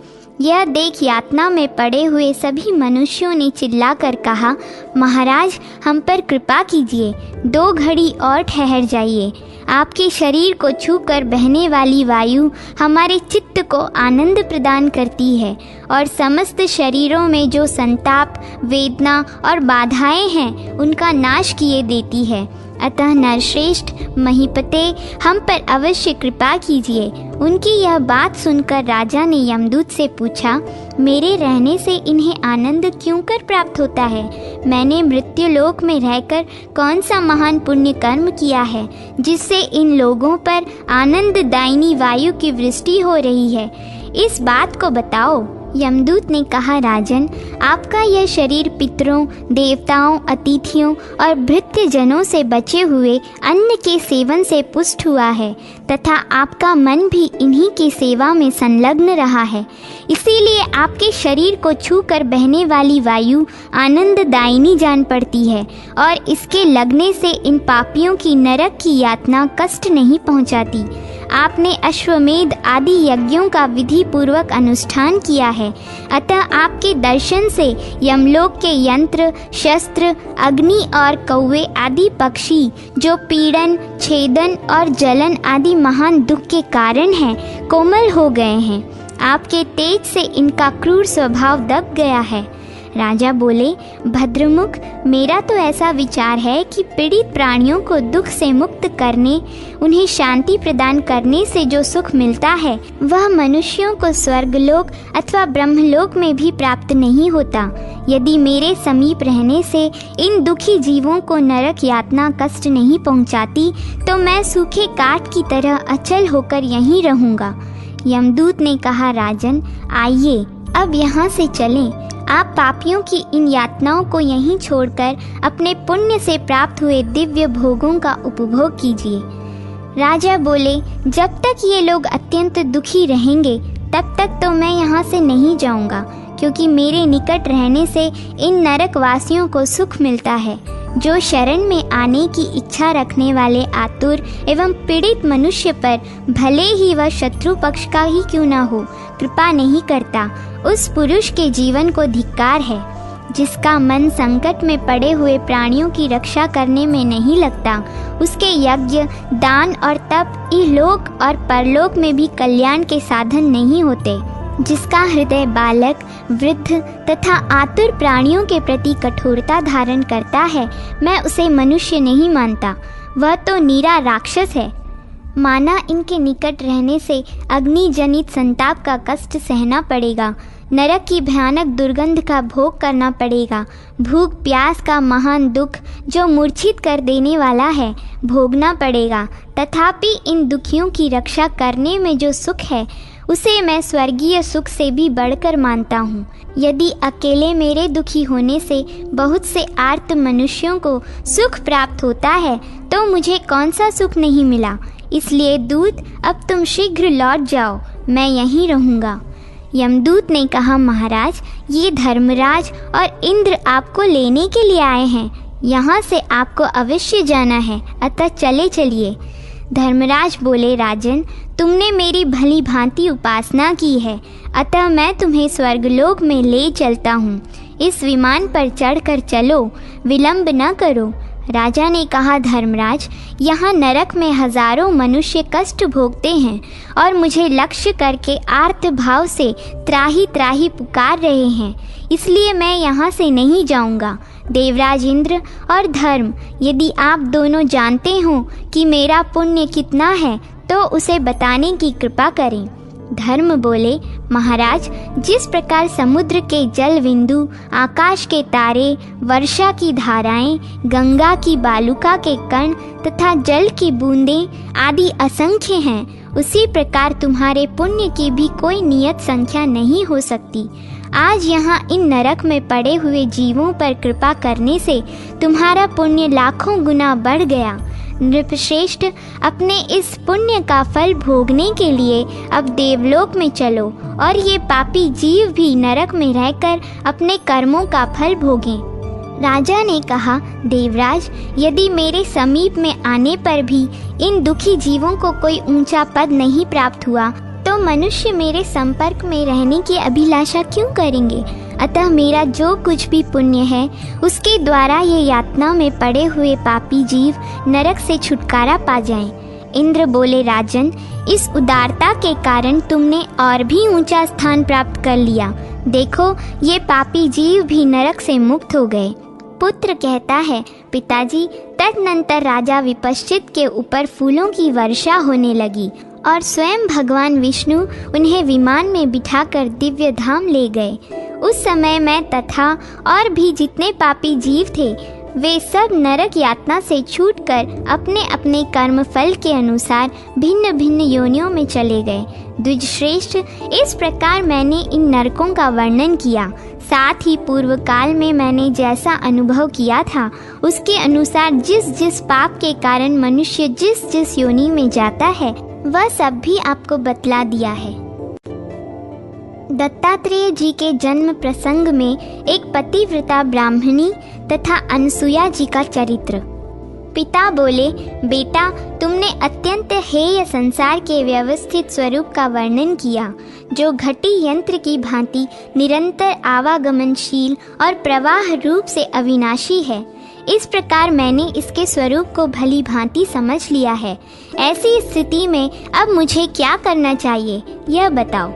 Speaker 1: यह देख यातना में पड़े हुए सभी मनुष्यों ने चिल्लाकर कहा, महाराज, हम पर कृपा कीजिए, 2 घड़ी और ठहर जाइए। आपके शरीर को छूकर बहने वाली वायु हमारे चित्त को आनंद प्रदान करती है और समस्त शरीरों में जो संताप, वेदना और बाधाएं हैं उनका नाश किए देती है। अतः नरश्रेष्ठ महीपते, हम पर अवश्य कृपा कीजिए। उनकी यह बात सुनकर राजा ने यमदूत से पूछा, मेरे रहने से इन्हें आनंद क्यों कर प्राप्त होता है? मैंने मृत्युलोक में रहकर कौन सा महान पुण्य कर्म किया है जिससे इन लोगों पर आनंददायिनी वायु की वृष्टि हो रही है? इस बात को बताओ। यमदूत ने कहा, राजन, आपका यह शरीर पितरों, देवताओं, अतिथियों और भृत्यजनों से बचे हुए अन्न के सेवन से पुष्ट हुआ है तथा आपका मन भी इन्हीं की सेवा में संलग्न रहा है। इसीलिए आपके शरीर को छूकर बहने वाली वायु आनंददायिनी जान पड़ती है और इसके लगने से इन पापियों की नरक की यातना कष्ट नहीं पहुंचाती। आपने अश्वमेध आदि यज्ञों का विधि पूर्वक अनुष्ठान किया है, अतः आपके दर्शन से यमलोक के यंत्र, शस्त्र, अग्नि और कौवे आदि पक्षी जो पीड़न, छेदन और जलन आदि महान दुख के कारण हैं, कोमल हो गए हैं। आपके तेज से इनका क्रूर स्वभाव दब गया है। राजा बोले, भद्रमुख, मेरा तो ऐसा विचार है कि पीड़ित प्राणियों को दुख से मुक्त करने, उन्हें शांति प्रदान करने से जो सुख मिलता है वह मनुष्यों को स्वर्गलोक अथवा ब्रह्मलोक में भी प्राप्त नहीं होता। यदि मेरे समीप रहने से इन दुखी जीवों को नरक यातना कष्ट नहीं पहुंचाती तो मैं सूखे काठ की तरह अचल होकर यहीं रहूँगा। यमदूत ने कहा, राजन, आइए अब यहाँ से चलें। आप पापियों की इन यातनाओं को यहीं छोड़कर अपने पुण्य से प्राप्त हुए दिव्य भोगों का उपभोग कीजिए। राजा बोले, जब तक ये लोग अत्यंत दुखी रहेंगे तब तक तो मैं यहाँ से नहीं जाऊँगा, क्योंकि मेरे निकट रहने से इन नरकवासियों को सुख मिलता है। जो शरण में आने की इच्छा रखने वाले आतुर एवं पीड़ित मनुष्य पर भले ही वह शत्रु पक्ष का ही क्यों न हो, कृपा नहीं करता, उस पुरुष के जीवन को धिक्कार है। जिसका मन संकट में पड़े हुए प्राणियों की रक्षा करने में नहीं लगता, उसके यज्ञ, दान और तप इहलोक और परलोक में भी कल्याण के साधन नहीं होते। जिसका हृदय बालक, वृद्ध तथा आतुर प्राणियों के प्रति कठोरता धारण करता है, मैं उसे मनुष्य नहीं मानता, वह तो नीरा राक्षस है। माना इनके निकट रहने से अग्नि जनित संताप का कष्ट सहना पड़ेगा, नरक की भयानक दुर्गंध का भोग करना पड़ेगा, भूख प्यास का महान दुख जो मूर्छित कर देने वाला है भोगना पड़ेगा। तथापि इन दुखियों की रक्षा करने में जो सुख है उसे मैं स्वर्गीय सुख से भी बढ़कर मानता हूँ। यदि अकेले मेरे दुखी होने से बहुत से आर्त मनुष्यों को सुख प्राप्त होता है तो मुझे कौन सा सुख नहीं मिला। इसलिए दूत, अब तुम शीघ्र लौट जाओ, मैं यहीं रहूँगा। यमदूत ने कहा, महाराज, ये धर्मराज और इंद्र आपको लेने के लिए आए हैं। यहाँ से आपको अवश्य जाना है, अतः चले चलिए। धर्मराज बोले, राजन, तुमने मेरी भली भांति उपासना की है, अतः मैं तुम्हें स्वर्गलोक में ले चलता हूँ। इस विमान पर चढ़कर चलो, विलंब न करो। राजा ने कहा, धर्मराज, यहाँ नरक में हजारों मनुष्य कष्ट भोगते हैं और मुझे लक्ष्य करके आर्त भाव से त्राही त्राही पुकार रहे हैं, इसलिए मैं यहाँ से नहीं जाऊँगा। देवराज इंद्र और धर्म, यदि आप दोनों जानते हो कि मेरा पुण्य कितना है तो उसे बताने की कृपा करें। धर्म बोले, महाराज, जिस प्रकार समुद्र के जल बिंदु, आकाश के तारे, वर्षा की धाराएं, गंगा की बालुका के कण तथा जल की बूंदें आदि असंख्य हैं, उसी प्रकार तुम्हारे पुण्य की भी कोई नियत संख्या नहीं हो सकती। आज यहाँ इन नरक में पड़े हुए जीवों पर कृपा करने से तुम्हारा पुण्य लाखों गुना बढ़ गया। नृपश्रेष्ठ, अपने इस पुण्य का फल भोगने के लिए अब देवलोक में चलो और ये पापी जीव भी नरक में रहकर अपने कर्मों का फल भोगें। राजा ने कहा, देवराज, यदि मेरे समीप में आने पर भी इन दुखी जीवों को कोई ऊंचा पद नहीं प्राप्त हुआ तो मनुष्य मेरे संपर्क में रहने की अभिलाषा क्यों करेंगे? अतः मेरा जो कुछ भी पुण्य है उसके द्वारा ये यातना में पड़े हुए पापी जीव नरक से छुटकारा पा जाएं। इंद्र बोले, राजन, इस उदारता के कारण तुमने और भी ऊंचा स्थान प्राप्त कर लिया। देखो, ये पापी जीव भी नरक से मुक्त हो गए। पुत्र कहता है, पिताजी, तदनंतर राजा विपश्चित के ऊपर फूलों की वर्षा होने लगी और स्वयं भगवान विष्णु उन्हें विमान में बिठाकर दिव्य धाम ले गए। उस समय मैं तथा और भी जितने पापी जीव थे वे सब नरक यातना से छूटकर अपने अपने कर्म फल के अनुसार भिन्न भिन्न योनियों में चले गए। द्विजश्रेष्ठ, इस प्रकार मैंने इन नरकों का वर्णन किया। साथ ही पूर्व काल में मैंने जैसा अनुभव किया था उसके अनुसार जिस जिस पाप के कारण मनुष्य जिस जिस योनि में जाता है वह सब भी आपको बतला दिया है। दत्तात्रेय जी के जन्म प्रसंग में एक पतिव्रता ब्राह्मणी तथा अनसुया जी का चरित्र। पिता बोले, बेटा, तुमने अत्यंत हेय संसार के व्यवस्थित स्वरूप का वर्णन किया, जो घटी यंत्र की भांति निरंतर आवागमनशील और प्रवाह रूप से अविनाशी है। इस प्रकार मैंने इसके स्वरूप को भली भांति समझ लिया है। ऐसी स्थिति में अब मुझे क्या करना चाहिए, यह बताओ।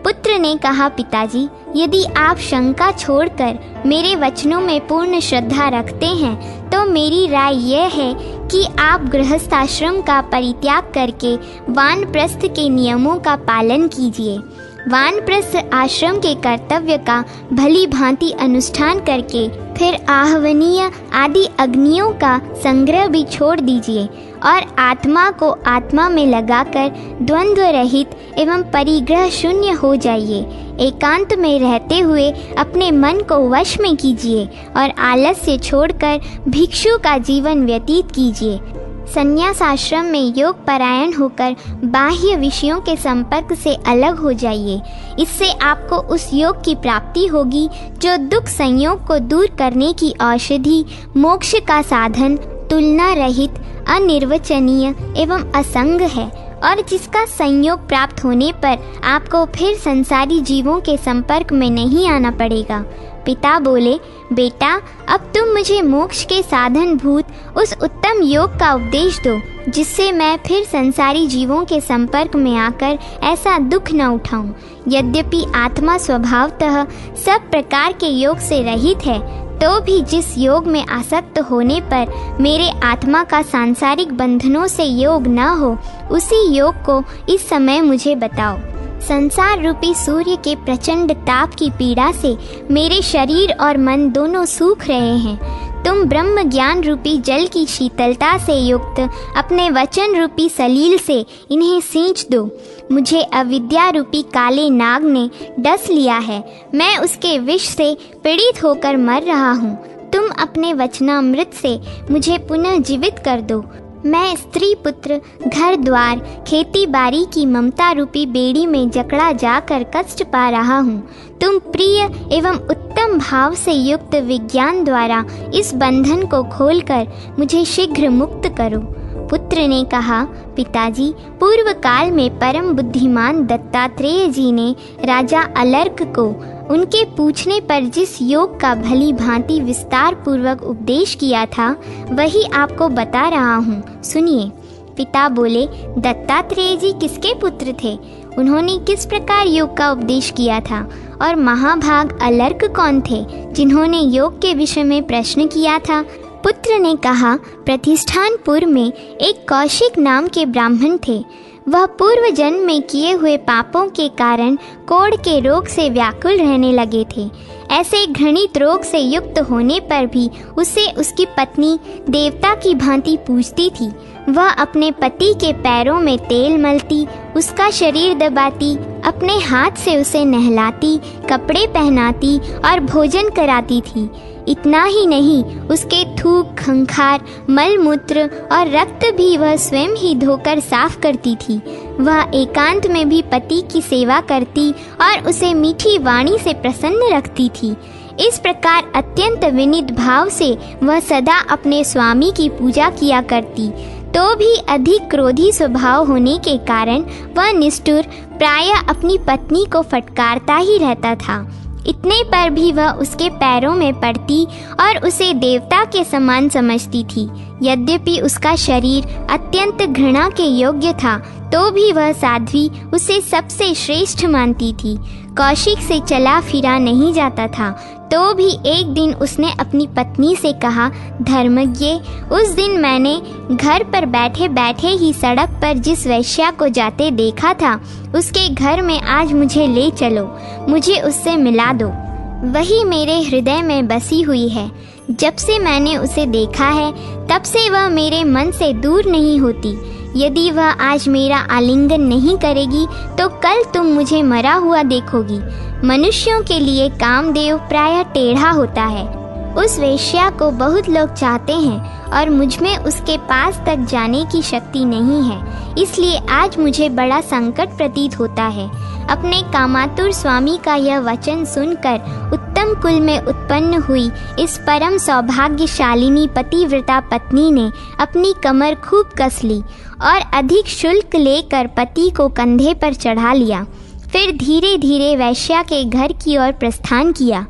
Speaker 1: पुत्र ने कहा, पिताजी, यदि आप शंका छोड़कर मेरे वचनों में पूर्ण श्रद्धा रखते हैं तो मेरी राय यह है कि आप गृहस्थाश्रम का परित्याग करके वानप्रस्थ के नियमों का पालन कीजिए। वानप्रस्थ आश्रम के कर्तव्य का भली भांति अनुष्ठान करके फिर आहवनीय आदि अग्नियों का संग्रह भी छोड़ दीजिए और आत्मा को आत्मा में लगाकर द्वंद्व रहित एवं परिग्रह शून्य हो जाइए। एकांत में रहते हुए अपने मन को वश में कीजिए और आलस्य छोड़कर भिक्षु का जीवन व्यतीत कीजिए। संन्यास आश्रम में योग परायण होकर बाह्य विषयों के संपर्क से अलग हो जाइए। इससे आपको उस योग की प्राप्ति होगी जो दुख संयोग को दूर करने की औषधि, मोक्ष का साधन, तुलना रहित, अनिर्वचनीय एवं असंग है और जिसका संयोग प्राप्त होने पर आपको फिर संसारी जीवों के संपर्क में नहीं आना पड़ेगा। पिता बोले, बेटा, अब तुम मुझे मोक्ष के साधन भूत उस उत्तम योग का उपदेश दो जिससे मैं फिर संसारी जीवों के संपर्क में आकर ऐसा दुख न उठाऊं। यद्यपि आत्मा स्वभावतः सब प्रकार के योग से रहित है तो भी जिस योग में आसक्त होने पर मेरे आत्मा का सांसारिक बंधनों से योग न हो उसी योग को इस समय मुझे बताओ। संसार रूपी सूर्य के प्रचंड ताप की पीड़ा से मेरे शरीर और मन दोनों सूख रहे हैं। तुम ब्रह्म ज्ञान रूपी जल की शीतलता से युक्त अपने वचन रूपी सलील से इन्हें सींच दो। मुझे अविद्या रूपी काले नाग ने डस लिया है, मैं उसके विष से पीड़ित होकर मर रहा हूँ। तुम अपने वचनामृत से मुझे पुनः जीवित कर दो। मैं स्त्री पुत्र, घर द्वार, खेती बाड़ी की ममता रूपी बेड़ी में जकड़ा जाकर कष्ट पा रहा हूँ। तुम प्रिय एवं उत्तम भाव से युक्त विज्ञान द्वारा इस बंधन को खोलकर मुझे शीघ्र मुक्त करो। पुत्र ने कहा, पिताजी, पूर्व काल में परम बुद्धिमान दत्तात्रेय जी ने राजा अलर्क को उनके पूछने पर जिस योग का भली भांति विस्तार पूर्वक उपदेश किया था वही आपको बता रहा हूँ, सुनिए। पिता बोले, दत्तात्रेय जी किसके पुत्र थे? उन्होंने किस प्रकार योग का उपदेश किया था? और महाभाग अलर्क कौन थे जिन्होंने योग के विषय में प्रश्न किया था? पुत्र ने कहा, प्रतिष्ठानपुर में एक कौशिक नाम के ब्राह्मण थे। वह पूर्व जन्म में किए हुए पापों के कारण कोढ़ के रोग से व्याकुल रहने लगे थे। ऐसे घृणित रोग से युक्त होने पर भी उसे उसकी पत्नी देवता की भांति पूजती थी। वह अपने पति के पैरों में तेल मलती, उसका शरीर दबाती, अपने हाथ से उसे नहलाती, कपड़े पहनाती और भोजन कराती थी। इतना ही नहीं, उसके थूक, खंखार, मलमूत्र और रक्त भी वह स्वयं ही धोकर साफ करती थी। वह एकांत में भी पति की सेवा करती और उसे मीठी वाणी से प्रसन्न रखती थी। इस प्रकार अत्यंत विनीत भाव से वह सदा अपने स्वामी की पूजा किया करती। तो भी अधिक क्रोधी स्वभाव होने के कारण वह निष्ठुर प्रायः अपनी पत्नी को फटकारता ही रहता था। इतने पर भी वह उसके पैरों में पड़ती और उसे देवता के समान समझती थी। यद्यपि उसका शरीर अत्यंत घृणा के योग्य था, तो भी वह साध्वी उसे सबसे श्रेष्ठ मानती थी। कौशिक से चला फिरा नहीं जाता था, तो भी एक दिन उसने अपनी पत्नी से कहा, धर्मज्ञ, उस दिन मैंने घर पर बैठे बैठे ही सड़क पर जिस वैश्या को जाते देखा था, उसके घर में आज मुझे ले चलो, मुझे उससे मिला दो। वही मेरे हृदय में बसी हुई है। जब से मैंने उसे देखा है, तब से वह मेरे मन से दूर नहीं होती। यदि वह आज मेरा आलिंगन नहीं करेगी, तो कल तुम मुझे मरा हुआ देखोगी। मनुष्यों के लिए कामदेव प्रायः टेढ़ा होता है। उस वेश्या को बहुत लोग चाहते हैं और मुझमें उसके पास तक जाने की शक्ति नहीं है, इसलिए आज मुझे बड़ा संकट प्रतीत होता है। अपने कामातुर स्वामी का यह वचन सुनकर उत्तम कुल में उत्पन्न हुई इस परम सौभाग्यशालिनी पतिव्रता पत्नी ने अपनी कमर खूब कस ली और अधिक शुल्क लेकर पति को कंधे पर चढ़ा लिया। फिर धीरे धीरे वैश्या के घर की ओर प्रस्थान किया।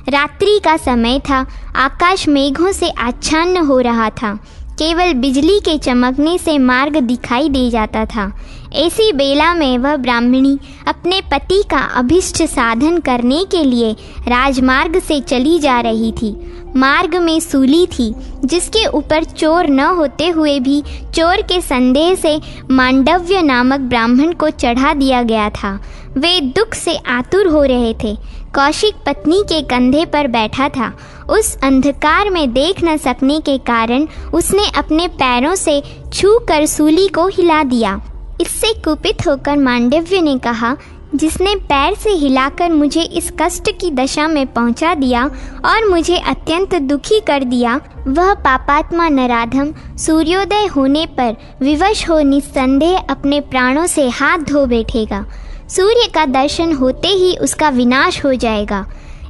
Speaker 1: रात्रि का समय था, आकाश मेघों से आच्छादन हो रहा था। केवल बिजली के चमकने से मार्ग दिखाई दे जाता था। ऐसी बेला में वह ब्राह्मणी अपने पति का अभीष्ट साधन करने के लिए राजमार्ग से चली जा रही थी। मार्ग में सूली थी, जिसके ऊपर चोर न होते हुए भी चोर के संदेह से मांडव्य नामक ब्राह्मण को चढ़ा दिया गया था। वे दुख से आतुर हो रहे थे। कौशिक पत्नी के कंधे पर बैठा था। उस अंधकार में देख न सकने के कारण उसने अपने पैरों से छू कर सूली को हिला दिया। इससे कुपित होकर मांडव्य ने कहा, जिसने पैर से हिलाकर मुझे इस कष्ट की दशा में पहुंचा दिया और मुझे अत्यंत दुखी कर दिया, वह पापात्मा नराधम सूर्योदय होने पर विवश हो निस्संदेह अपने प्राणों से हाथ धो बैठेगा। सूर्य का दर्शन होते ही उसका विनाश हो जाएगा।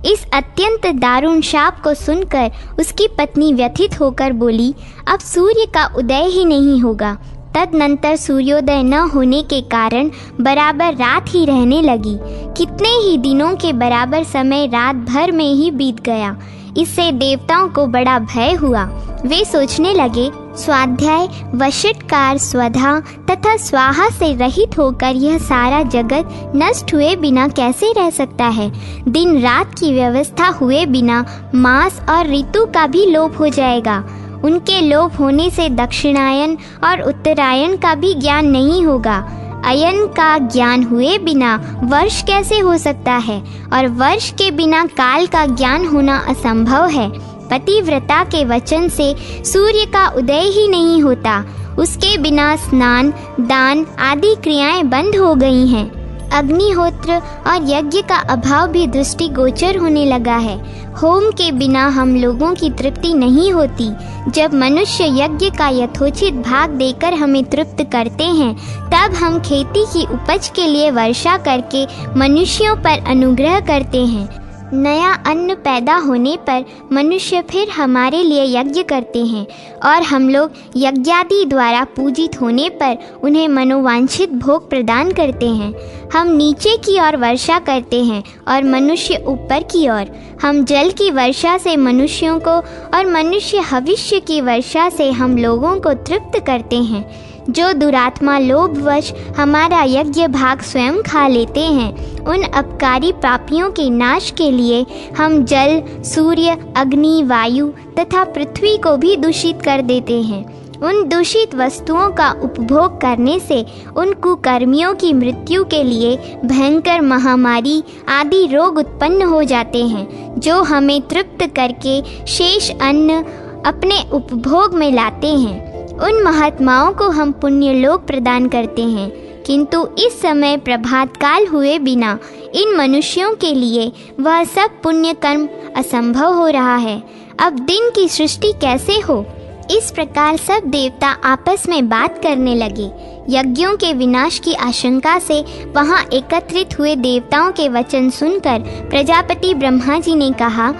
Speaker 1: इस अत्यंत दारुण शाप को सुनकर उसकी पत्नी व्यथित होकर बोली, अब सूर्य का उदय ही नहीं होगा। तदनंतर सूर्योदय न होने के कारण बराबर रात ही रहने लगी। कितने ही दिनों के बराबर समय रात भर में ही बीत गया। इससे देवताओं को बड़ा भय हुआ। वे सोचने लगे, स्वाध्याय, वषटकार, स्वधा तथा स्वाहा से रहित होकर यह सारा जगत नष्ट हुए बिना कैसे रह सकता है। दिन रात की व्यवस्था हुए बिना मास और ऋतु का भी लोप हो जाएगा। उनके लोप होने से दक्षिणायन और उत्तरायण का भी ज्ञान नहीं होगा। अयन का ज्ञान हुए बिना वर्ष कैसे हो सकता है, और वर्ष के बिना काल का ज्ञान होना असंभव है। पतिव्रता के वचन से सूर्य का उदय ही नहीं होता। उसके बिना स्नान, दान आदि क्रियाएं बंद हो गई हैं। अग्निहोत्र और यज्ञ का अभाव भी दृष्टिगोचर होने लगा है। होम के बिना हम लोगों की तृप्ति नहीं होती। जब मनुष्य यज्ञ का यथोचित भाग देकर हमें तृप्त करते हैं, तब हम खेती की उपज के लिए वर्षा करके मनुष्यों पर अनुग्रह करते हैं। नया अन्न पैदा होने पर मनुष्य फिर हमारे लिए यज्ञ करते हैं और हम लोग यज्ञादि द्वारा पूजित होने पर उन्हें मनोवांछित भोग प्रदान करते हैं। हम नीचे की ओर वर्षा करते हैं और मनुष्य ऊपर की ओर। हम जल की वर्षा से मनुष्यों को और मनुष्य हविष्य की वर्षा से हम लोगों को तृप्त करते हैं। जो दुरात्मा लोभवश हमारा यज्ञ भाग स्वयं खा लेते हैं, उन अपकारी पापियों के नाश के लिए हम जल, सूर्य, अग्नि, वायु तथा पृथ्वी को भी दूषित कर देते हैं। उन दूषित वस्तुओं का उपभोग करने से उन कुकर्मियों की मृत्यु के लिए भयंकर महामारी आदि रोग उत्पन्न हो जाते हैं, जो हमें तृप्त करके शेष अन्न अपने उपभोग में लाते हैं। उन महात्माओं को हम पुण्य लोक प्रदान करते हैं, किंतु इस समय प्रभात काल हुए बिना इन मनुष्यों के लिए वह सब पुण्य कर्म असंभव हो रहा है। अब दिन की सृष्टि कैसे हो? इस प्रकार सब देवता आपस में बात करने लगे। यज्ञों के विनाश की आशंका से वहां एकत्रित हुए देवताओं के वचन सुनकर प्रजापति ब्रह्मा जी ने कहा,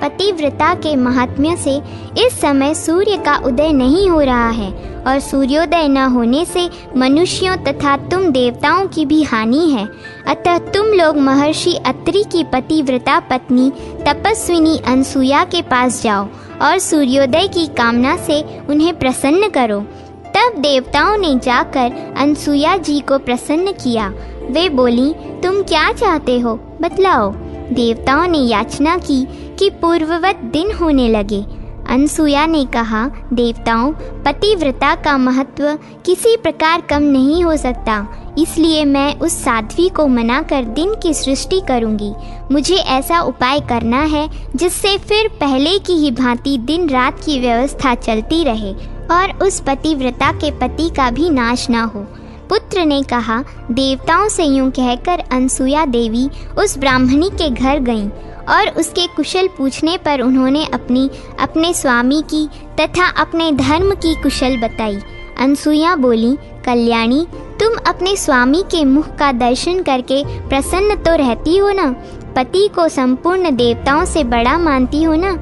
Speaker 1: पतिव्रता के महात्म्य से इस समय सूर्य का उदय नहीं हो रहा है और सूर्योदय न होने से मनुष्यों तथा तुम देवताओं की भी हानि है। अतः तुम लोग महर्षि अत्रि की पतिव्रता पत्नी तपस्विनी अनसुया के पास जाओ और सूर्योदय की कामना से उन्हें प्रसन्न करो। तब देवताओं ने जाकर अनसुया जी को प्रसन्न किया। वे बोली, तुम क्या चाहते हो, बतलाओ। देवताओं ने याचना की कि पूर्ववत दिन होने लगे। अनसुया ने कहा, देवताओं, पतिव्रता का महत्व किसी प्रकार कम नहीं हो सकता, इसलिए मैं उस साध्वी को मनाकर दिन की सृष्टि करूंगी। मुझे ऐसा उपाय करना है जिससे फिर पहले की ही भांति दिन रात की व्यवस्था चलती रहे और उस पतिव्रता के पति का भी नाश न हो। पुत्र ने कहा, देवताओं से यूं कहकर अनसुया देवी उस ब्राह्मणी के घर गईं और उसके कुशल पूछने पर उन्होंने अपने स्वामी की तथा अपने धर्म की कुशल बताई। अनसुया बोली, कल्याणी, तुम अपने स्वामी के मुख का दर्शन करके प्रसन्न तो रहती हो ना? पति को संपूर्ण देवताओं से बड़ा मानती हो ना?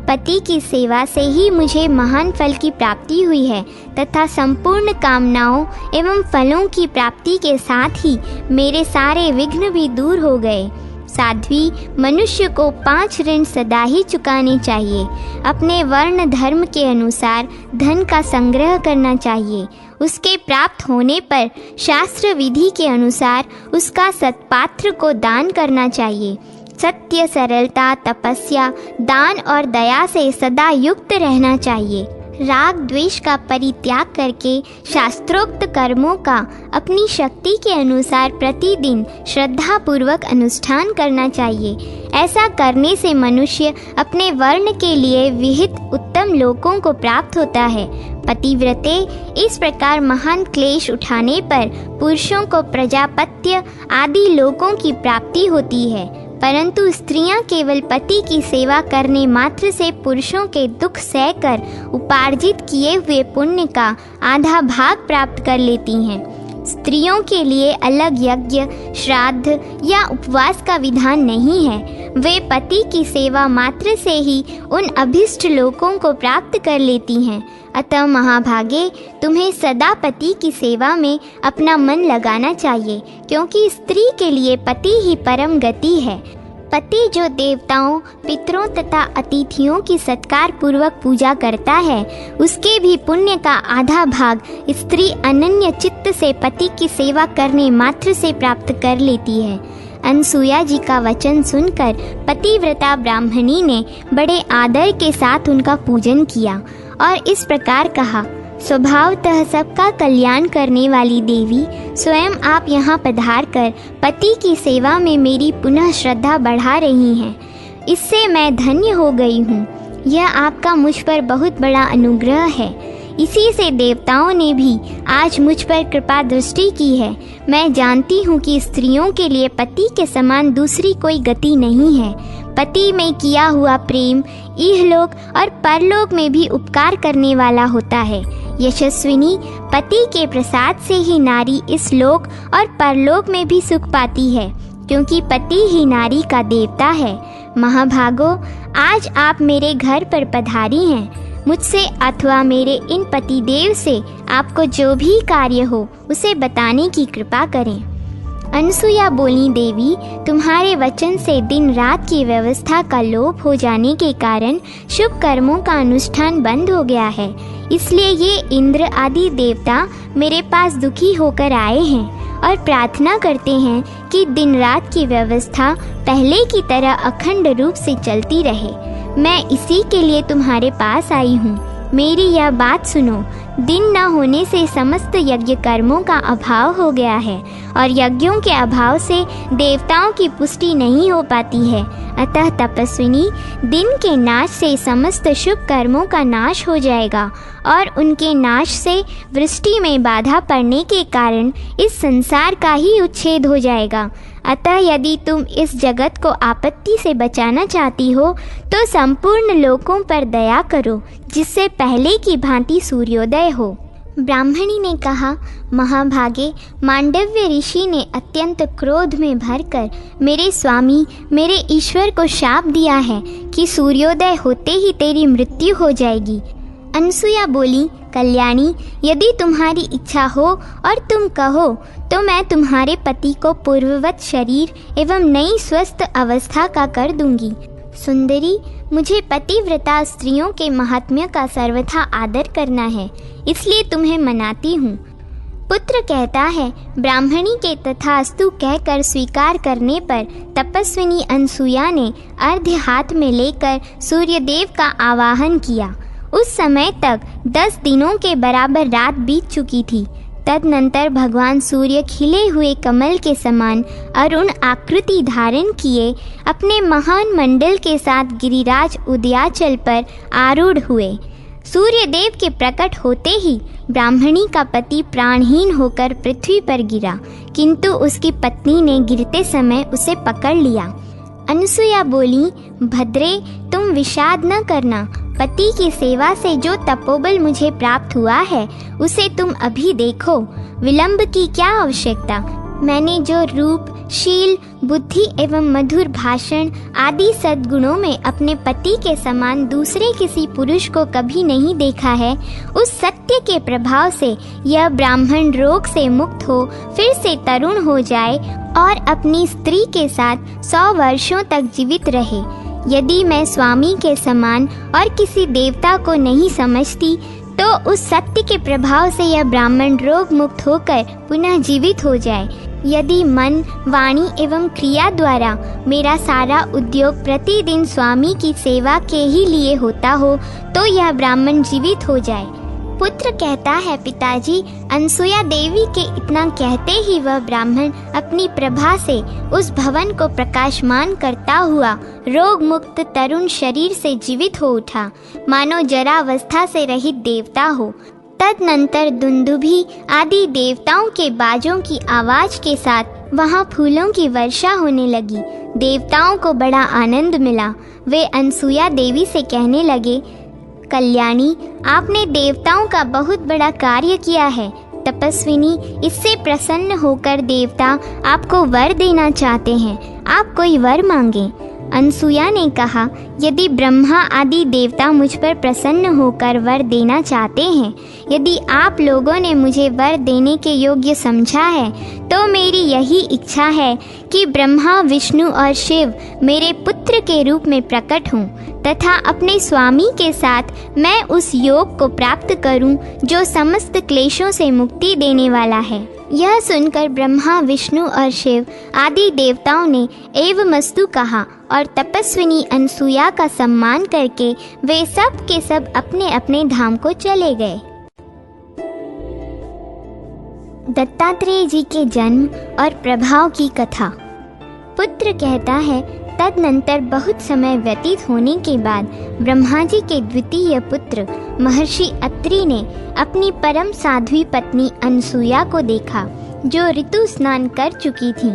Speaker 1: पति की सेवा से ही मुझे महान फल की प्राप्ति हुई है तथा संपूर्ण कामनाओं एवं फलों की प्राप्ति के साथ ही मेरे सारे विघ्न भी दूर हो गए। साध्वी, मनुष्य को 5 ऋण सदा ही चुकाने चाहिए। अपने वर्ण धर्म के अनुसार धन का संग्रह करना चाहिए। उसके प्राप्त होने पर शास्त्र विधि के अनुसार उसका सत्पात्र को दान करना चाहिए। सत्य, सरलता, तपस्या, दान और दया से सदा युक्त रहना चाहिए। राग द्वेष का परित्याग करके शास्त्रोक्त कर्मों का अपनी शक्ति के अनुसार प्रतिदिन श्रद्धा पूर्वक अनुष्ठान करना चाहिए। ऐसा करने से मनुष्य अपने वर्ण के लिए विहित उत्तम लोकों को प्राप्त होता है। पतिव्रते इस प्रकार महान क्लेश उठाने पर पुरुषों को प्रजापत्य आदि लोकों की प्राप्ति होती है, परंतु स्त्रियां केवल पति की सेवा करने मात्र से पुरुषों के दुख सहकर उपार्जित किए हुए पुण्य का आधा भाग प्राप्त कर लेती हैं। स्त्रियों के लिए अलग यज्ञ, श्राद्ध या उपवास का विधान नहीं है। वे पति की सेवा मात्र से ही उन अभिष्ट लोकों को प्राप्त कर लेती हैं। अतः महाभागे, तुम्हें सदा पति की सेवा में अपना मन लगाना चाहिए, क्योंकि स्त्री के लिए पति ही परम गति है। पति जो देवताओं, पितरों तथा अतिथियों की सत्कार पूर्वक पूजा करता है, उसके भी पुण्य का आधा भाग स्त्री अनन्य चित्त से पति की सेवा करने मात्र से प्राप्त कर लेती है। अनसुया जी का वचन सुनकर पतिव्रता ब्राह्मणी ने बड़े आदर के साथ उनका पूजन किया और इस प्रकार कहा, स्वभावतः सबका कल्याण करने वाली देवी, स्वयं आप यहाँ पधार कर पति की सेवा में मेरी पुनः श्रद्धा बढ़ा रही हैं। इससे मैं धन्य हो गई हूँ। यह आपका मुझ पर बहुत बड़ा अनुग्रह है। इसी से देवताओं ने भी आज मुझ पर कृपा दृष्टि की है। मैं जानती हूँ कि स्त्रियों के लिए पति के समान दूसरी कोई गति नहीं है। पति में किया हुआ प्रेम इहलोक और परलोक में भी उपकार करने वाला होता है। यशस्विनी, पति के प्रसाद से ही नारी इस लोक और परलोक में भी सुख पाती है, क्योंकि पति ही नारी का देवता है। महाभागो, आज आप मेरे घर पर पधारी हैं। मुझसे अथवा मेरे इन पतिदेव से आपको जो भी कार्य हो उसे बताने की कृपा करें। अनसुया बोली, देवी, तुम्हारे वचन से दिन रात की व्यवस्था का लोप हो जाने के कारण शुभ कर्मों का अनुष्ठान बंद हो गया है। इसलिए ये इंद्र आदि देवता मेरे पास दुखी होकर आए हैं और प्रार्थना करते हैं कि दिन रात की व्यवस्था पहले की तरह अखंड रूप से चलती रहे। मैं इसी के लिए तुम्हारे पास आई हूँ। मेरी यह बात सुनो। दिन न होने से समस्त यज्ञ कर्मों का अभाव हो गया है और यज्ञों के अभाव से देवताओं की पुष्टि नहीं हो पाती है। अतः तपस्विनी, दिन के नाश से समस्त शुभ कर्मों का नाश हो जाएगा और उनके नाश से वृष्टि में बाधा पड़ने के कारण इस संसार का ही उच्छेद हो जाएगा। अतः यदि तुम इस जगत को आपत्ति से बचाना चाहती हो तो संपूर्ण लोकों पर दया करो, जिससे पहले की भांति सूर्योदय हो। ब्राह्मणी ने कहा, महाभागे, मांडव्य ऋषि ने अत्यंत क्रोध में भरकर मेरे स्वामी, मेरे ईश्वर को शाप दिया है कि सूर्योदय होते ही तेरी मृत्यु हो जाएगी। अनसुया बोली, कल्याणी, यदि तुम्हारी इच्छा हो और तुम कहो तो मैं तुम्हारे पति को पूर्ववत शरीर एवं नई स्वस्थ अवस्था का कर दूंगी। सुंदरी, मुझे पतिव्रता स्त्रियों के महात्म्य का सर्वथा आदर करना है, इसलिए तुम्हें मनाती हूँ। पुत्र कहता है, ब्राह्मणी के तथास्तु कहकर स्वीकार करने पर तपस्विनी अनसुया ने अर्घ्य हाथ में लेकर सूर्यदेव का आवाहन किया। उस समय तक 10 दिनों के बराबर रात बीत चुकी थी। तदनंतर भगवान सूर्य खिले हुए कमल के समान अरुण आकृति धारण किए अपने महान मंडल के साथ गिरिराज उदयाचल पर आरूढ़ हुए। सूर्यदेव के प्रकट होते ही ब्राह्मणी का पति प्राणहीन होकर पृथ्वी पर गिरा, किंतु उसकी पत्नी ने गिरते समय उसे पकड़ लिया। अनसुया बोली, भद्रे, तुम विषाद न करना। पति की सेवा से जो तपोबल मुझे प्राप्त हुआ है उसे तुम अभी देखो। विलंब की क्या आवश्यकता। मैंने जो रूप, शील, बुद्धि एवं मधुर भाषण आदि सद्गुणों में अपने पति के समान दूसरे किसी पुरुष को कभी नहीं देखा है, उस सत्य के प्रभाव से यह ब्राह्मण रोग से मुक्त हो फिर से तरुण हो जाए और अपनी स्त्री के साथ 100 वर्षों तक जीवित रहे। यदि मैं स्वामी के समान और किसी देवता को नहीं समझती तो उस सत्य के प्रभाव से यह ब्राह्मण रोग मुक्त होकर पुनः जीवित हो जाए। यदि मन, वाणी एवं क्रिया द्वारा मेरा सारा उद्योग प्रतिदिन स्वामी की सेवा के ही लिए होता हो तो यह ब्राह्मण जीवित हो जाए। पुत्र कहता है, पिताजी, अनसुया देवी के इतना कहते ही वह ब्राह्मण अपनी प्रभा से उस भवन को प्रकाशमान करता हुआ रोग मुक्त तरुण शरीर से जीवित हो उठा, मानो जरावस्था से रहित देवता हो। तदनंतर दुंदुभी आदि देवताओं के बाजों की आवाज के साथ वहाँ फूलों की वर्षा होने लगी। देवताओं को बड़ा आनंद मिला। वे अनसुया देवी से कहने लगे, कल्याणी, आपने देवताओं का बहुत बड़ा कार्य किया है। तपस्विनी, इससे प्रसन्न होकर देवता आपको वर देना चाहते हैं। आप कोई वर मांगे। अनसुया ने कहा, यदि ब्रह्मा आदि देवता मुझ पर प्रसन्न होकर वर देना चाहते हैं, यदि आप लोगों ने मुझे वर देने के योग्य समझा है, तो मेरी यही इच्छा है कि ब्रह्मा, विष्णु और शिव मेरे पुत्र के रूप में प्रकट हों तथा अपने स्वामी के साथ मैं उस योग को प्राप्त करूं जो समस्त क्लेशों से मुक्ति देने वाला है। यह सुनकर ब्रह्मा, विष्णु और शिव आदि देवताओं ने एवमस्तु कहा और तपस्विनी अनसुया का सम्मान करके वे सब के सब अपने अपने धाम को चले गए। दत्तात्रेय जी के जन्म और प्रभाव की कथा। पुत्र कहता है, तदनंतर बहुत समय व्यतीत होने के बाद ब्रह्मा जी के द्वितीय पुत्र महर्षि अत्रि ने अपनी परम साध्वी पत्नी अनसुया को देखा, जो ऋतु स्नान कर चुकी थी।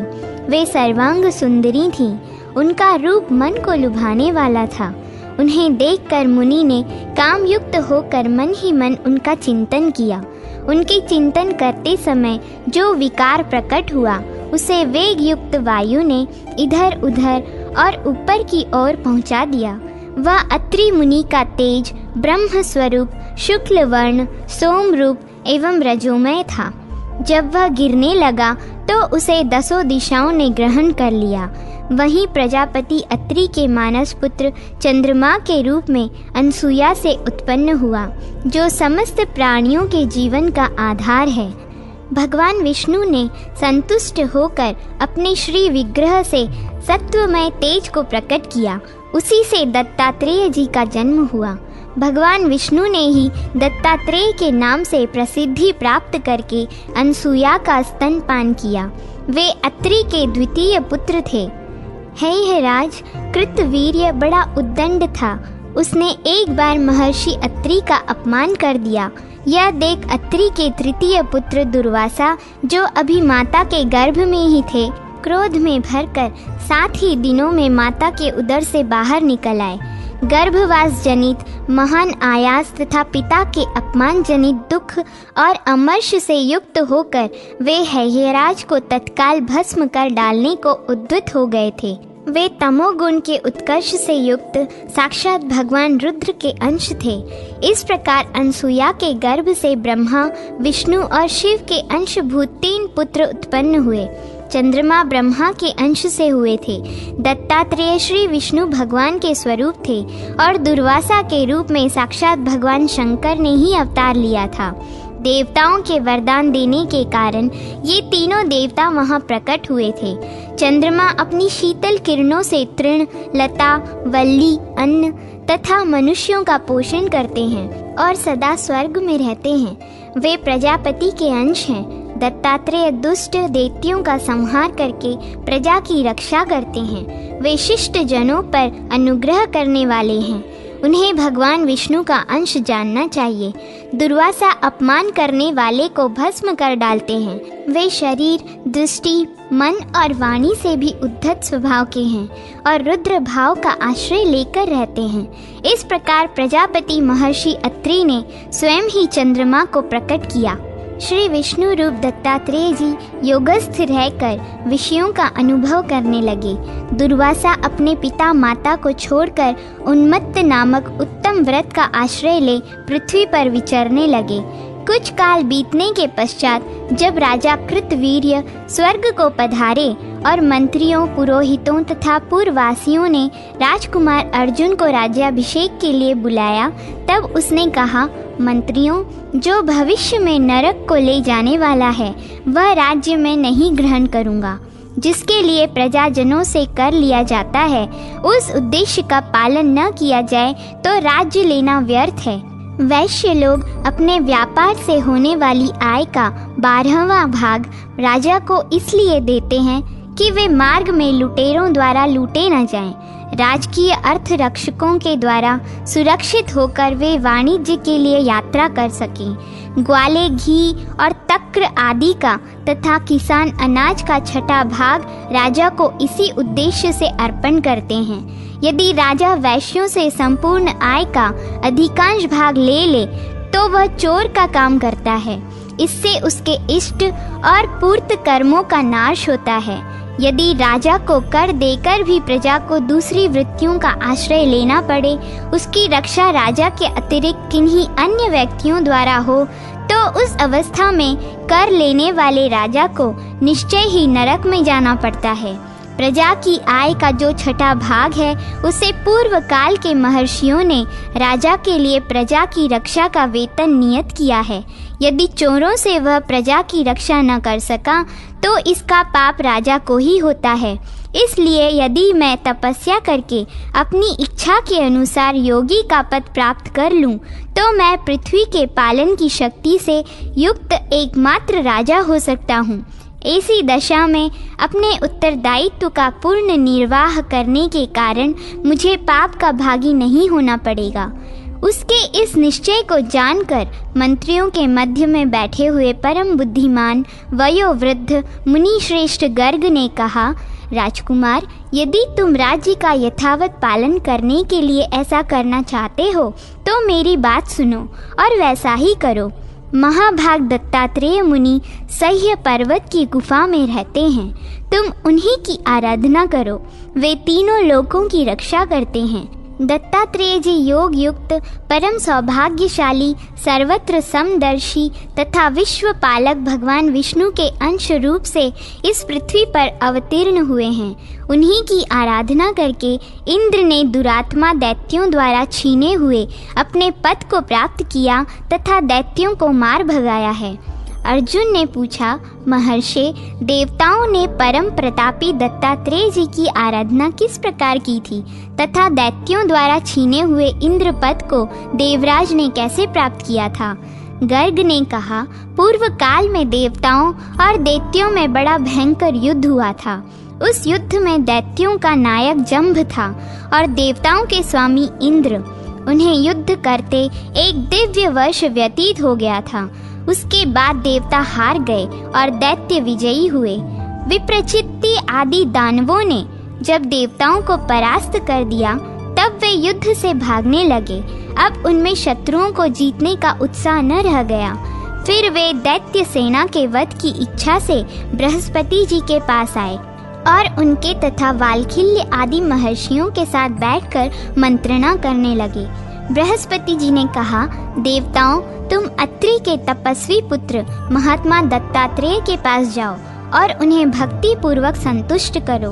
Speaker 1: वे सर्वांग सुंदरी थीं। उनका रूप मन को लुभाने वाला था। उन्हें देखकर मुनि ने कामयुक्त होकर मन ही मन उनका चिंतन किया। उनके चिंतन करते समय जो विकार प्रकट हुआ, उसे वेग युक्त वायु ने इधर उधर और ऊपर की ओर पहुंचा दिया। वह अत्रि मुनि का तेज ब्रह्म स्वरूप, शुक्ल वर्ण, सोम रूप एवं रजोमय था। जब वह गिरने लगा तो उसे 10 दिशाओं ने ग्रहण कर लिया। वहीं प्रजापति अत्रि के मानस पुत्र चंद्रमा के रूप में अनसुया से उत्पन्न हुआ, जो समस्त प्राणियों के जीवन का आधार है। भगवान विष्णु ने संतुष्ट होकर अपने श्री विग्रह से सत्वमय तेज को प्रकट किया। उसी से दत्तात्रेय जी का जन्म हुआ। भगवान विष्णु ने ही दत्तात्रेय के नाम से प्रसिद्धि प्राप्त करके अनसुया का स्तनपान किया। वे अत्रि के द्वितीय पुत्र थे। हे राज, कृतवीर्य बड़ा उद्दंड था। उसने एक बार महर्षि अत्रि का अपमान कर दिया। यह देख अत्रि के तृतीय पुत्र दुर्वासा, जो अभी माता के गर्भ में ही थे, क्रोध में भरकर 7 ही दिनों में माता के उदर से बाहर निकल आए। गर्भवास जनित महान आयास तथा पिता के अपमान जनित दुख और अमर्ष से युक्त होकर वे हैयराज को तत्काल भस्म कर डालने को उद्यत हो गए थे। वे तमोगुण के उत्कर्ष से युक्त साक्षात भगवान रुद्र के अंश थे। इस प्रकार अनसुया के गर्भ से ब्रह्मा, विष्णु और शिव के अंशभूत 3 पुत्र उत्पन्न हुए। चंद्रमा ब्रह्मा के अंश से हुए थे। दत्तात्रेय श्री विष्णु भगवान के स्वरूप थे और दुर्वासा के रूप में साक्षात भगवान शंकर ने ही अवतार लिया था। देवताओं के वरदान देने के कारण ये तीनों देवता वहां प्रकट हुए थे। चंद्रमा अपनी शीतल किरणों से तृण, लता, वल्ली, अन्न तथा मनुष्यों का पोषण करते हैं और सदा स्वर्ग में रहते हैं। वे प्रजापति के अंश हैं। दत्तात्रेय दुष्ट दैत्यों का संहार करके प्रजा की रक्षा करते हैं। वे शिष्ट जनों पर अनुग्रह करने वाले हैं। उन्हें भगवान विष्णु का अंश जानना चाहिए। दुर्वासा अपमान करने वाले को भस्म कर डालते हैं। वे शरीर, दृष्टि, मन और वाणी से भी उद्धत स्वभाव के हैं और रुद्र भाव का आश्रय लेकर रहते हैं। इस प्रकार प्रजापति महर्षि अत्रि ने स्वयं ही चंद्रमा को प्रकट किया। श्री विष्णु रूप दत्तात्रेय जी योगस्थ रहकर विषयों का अनुभव करने लगे। दुर्वासा अपने पिता माता को छोड़कर उन्मत्त नामक उत्तम व्रत का आश्रय ले पृथ्वी पर विचरने लगे। कुछ काल बीतने के पश्चात जब राजा कृतवीर्य स्वर्ग को पधारे और मंत्रियों, पुरोहितों तथा पूर्ववासियों ने राजकुमार अर्जुन को राज्याभिषेक के लिए बुलाया, तब उसने कहा, मंत्रियों, जो भविष्य में नरक को ले जाने वाला है वह राज्य में नहीं ग्रहण करूँगा। जिसके लिए प्रजाजनों से कर लिया जाता है, उस उद्देश्य का पालन न किया जाए तो राज्य लेना व्यर्थ है। वैश्य लोग अपने व्यापार से होने वाली आय का 12वां भाग राजा को इसलिए देते हैं कि वे मार्ग में लुटेरों द्वारा लूटे न जाएं। राजकीय अर्थ रक्षकों के द्वारा सुरक्षित होकर वे वाणिज्य के लिए यात्रा कर सकें। ग्वाले, घी और तक्र आदि का तथा किसान अनाज का 6वां भाग राजा को इसी उद्देश्य से अर्पण करते हैं। यदि राजा वैश्यों से संपूर्ण आय का अधिकांश भाग ले तो वह चोर का काम करता है। इससे उसके इष्ट और पूर्त कर्मों का नाश होता है। यदि राजा को कर देकर भी प्रजा को दूसरी वृत्तियों का आश्रय लेना पड़े, उसकी रक्षा राजा के अतिरिक्त किन्हीं अन्य व्यक्तियों द्वारा हो, तो उस अवस्था में कर लेने वाले राजा को निश्चय ही नरक में जाना पड़ता है। प्रजा की आय का जो 6वां भाग है, उसे पूर्व काल के महर्षियों ने राजा के लिए प्रजा की रक्षा का वेतन नियत किया है। यदि चोरों से वह प्रजा की रक्षा न कर सका तो इसका पाप राजा को ही होता है। इसलिए यदि मैं तपस्या करके अपनी इच्छा के अनुसार योगी का पद प्राप्त कर लूं, तो मैं पृथ्वी के पालन की शक्ति से युक्त एकमात्र राजा हो सकता हूँ। ऐसी दशा में अपने उत्तरदायित्व का पूर्ण निर्वाह करने के कारण मुझे पाप का भागी नहीं होना पड़ेगा। उसके इस निश्चय को जानकर मंत्रियों के मध्य में बैठे हुए परम बुद्धिमान वयोवृद्ध मुनि श्रेष्ठ गर्ग ने कहा, राजकुमार, यदि तुम राज्य का यथावत पालन करने के लिए ऐसा करना चाहते हो तो मेरी बात सुनो और वैसा ही करो। महाभाग दत्तात्रेय मुनि सह्य पर्वत की गुफा में रहते हैं। तुम उन्हीं की आराधना करो, वे तीनों लोकों की रक्षा करते हैं। दत्तात्रेय जी योग युक्त, परम सौभाग्यशाली, सर्वत्र समदर्शी तथा विश्व पालक भगवान विष्णु के अंश रूप से इस पृथ्वी पर अवतीर्ण हुए हैं। उन्हीं की आराधना करके इंद्र ने दुरात्मा दैत्यों द्वारा छीने हुए अपने पद को प्राप्त किया तथा दैत्यों को मार भगाया है। अर्जुन ने पूछा, महर्षि, देवताओं ने परम प्रतापी दत्तात्रेय जी की आराधना किस प्रकार की थी तथा दैत्यों द्वारा छीने हुए इंद्र पद को देवराज ने कैसे प्राप्त किया था? गर्ग ने कहा, पूर्व काल में देवताओं और दैत्यों में बड़ा भयंकर युद्ध हुआ था। उस युद्ध में दैत्यों का नायक जंभ था और देवताओं के स्वामी इंद्र। उन्हें युद्ध करते एक दिव्य वर्ष व्यतीत हो गया था। उसके बाद देवता हार गए और दैत्य विजयी हुए। विप्रचित्ति आदि दानवों ने जब देवताओं को परास्त कर दिया तब वे युद्ध से भागने लगे। अब उनमें शत्रुओं को जीतने का उत्साह न रह गया। फिर वे दैत्य सेना के वध की इच्छा से बृहस्पति जी के पास आए और उनके तथा वालखिल्य आदि महर्षियों के साथ बैठकर मंत्रणा करने लगे। बृहस्पति जी ने कहा, देवताओं, तुम अत्रि के तपस्वी पुत्र महात्मा दत्तात्रेय के पास जाओ और उन्हें भक्ति पूर्वक संतुष्ट करो।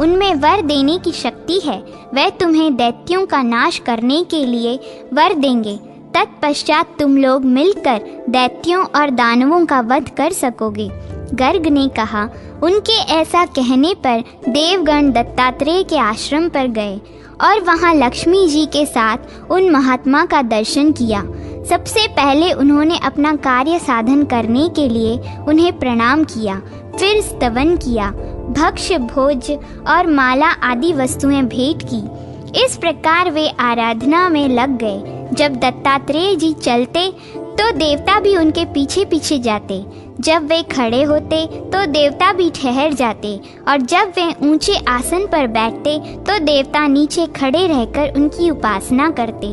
Speaker 1: उनमें वर देने की शक्ति है। वह तुम्हें दैत्यों का नाश करने के लिए वर देंगे। तत्पश्चात तुम लोग मिलकर दैत्यों और दानवों का वध कर सकोगे। गर्ग ने कहा, उनके ऐसा कहने पर देवगण दत्तात्रेय के आश्रम पर गए और वहां लक्ष्मी जी के साथ उन महात्मा का दर्शन किया। सबसे पहले उन्होंने अपना कार्य साधन करने के लिए उन्हें प्रणाम किया, फिर स्तवन किया, भक्ष्य भोज और माला आदि वस्तुएं भेंट की। इस प्रकार वे आराधना में लग गए। जब दत्तात्रेय जी चलते तो देवता भी उनके पीछे पीछे जाते। जब वे खड़े होते तो देवता भी ठहर जाते और जब वे ऊंचे आसन पर बैठते तो देवता नीचे खड़े रहकर उनकी उपासना करते।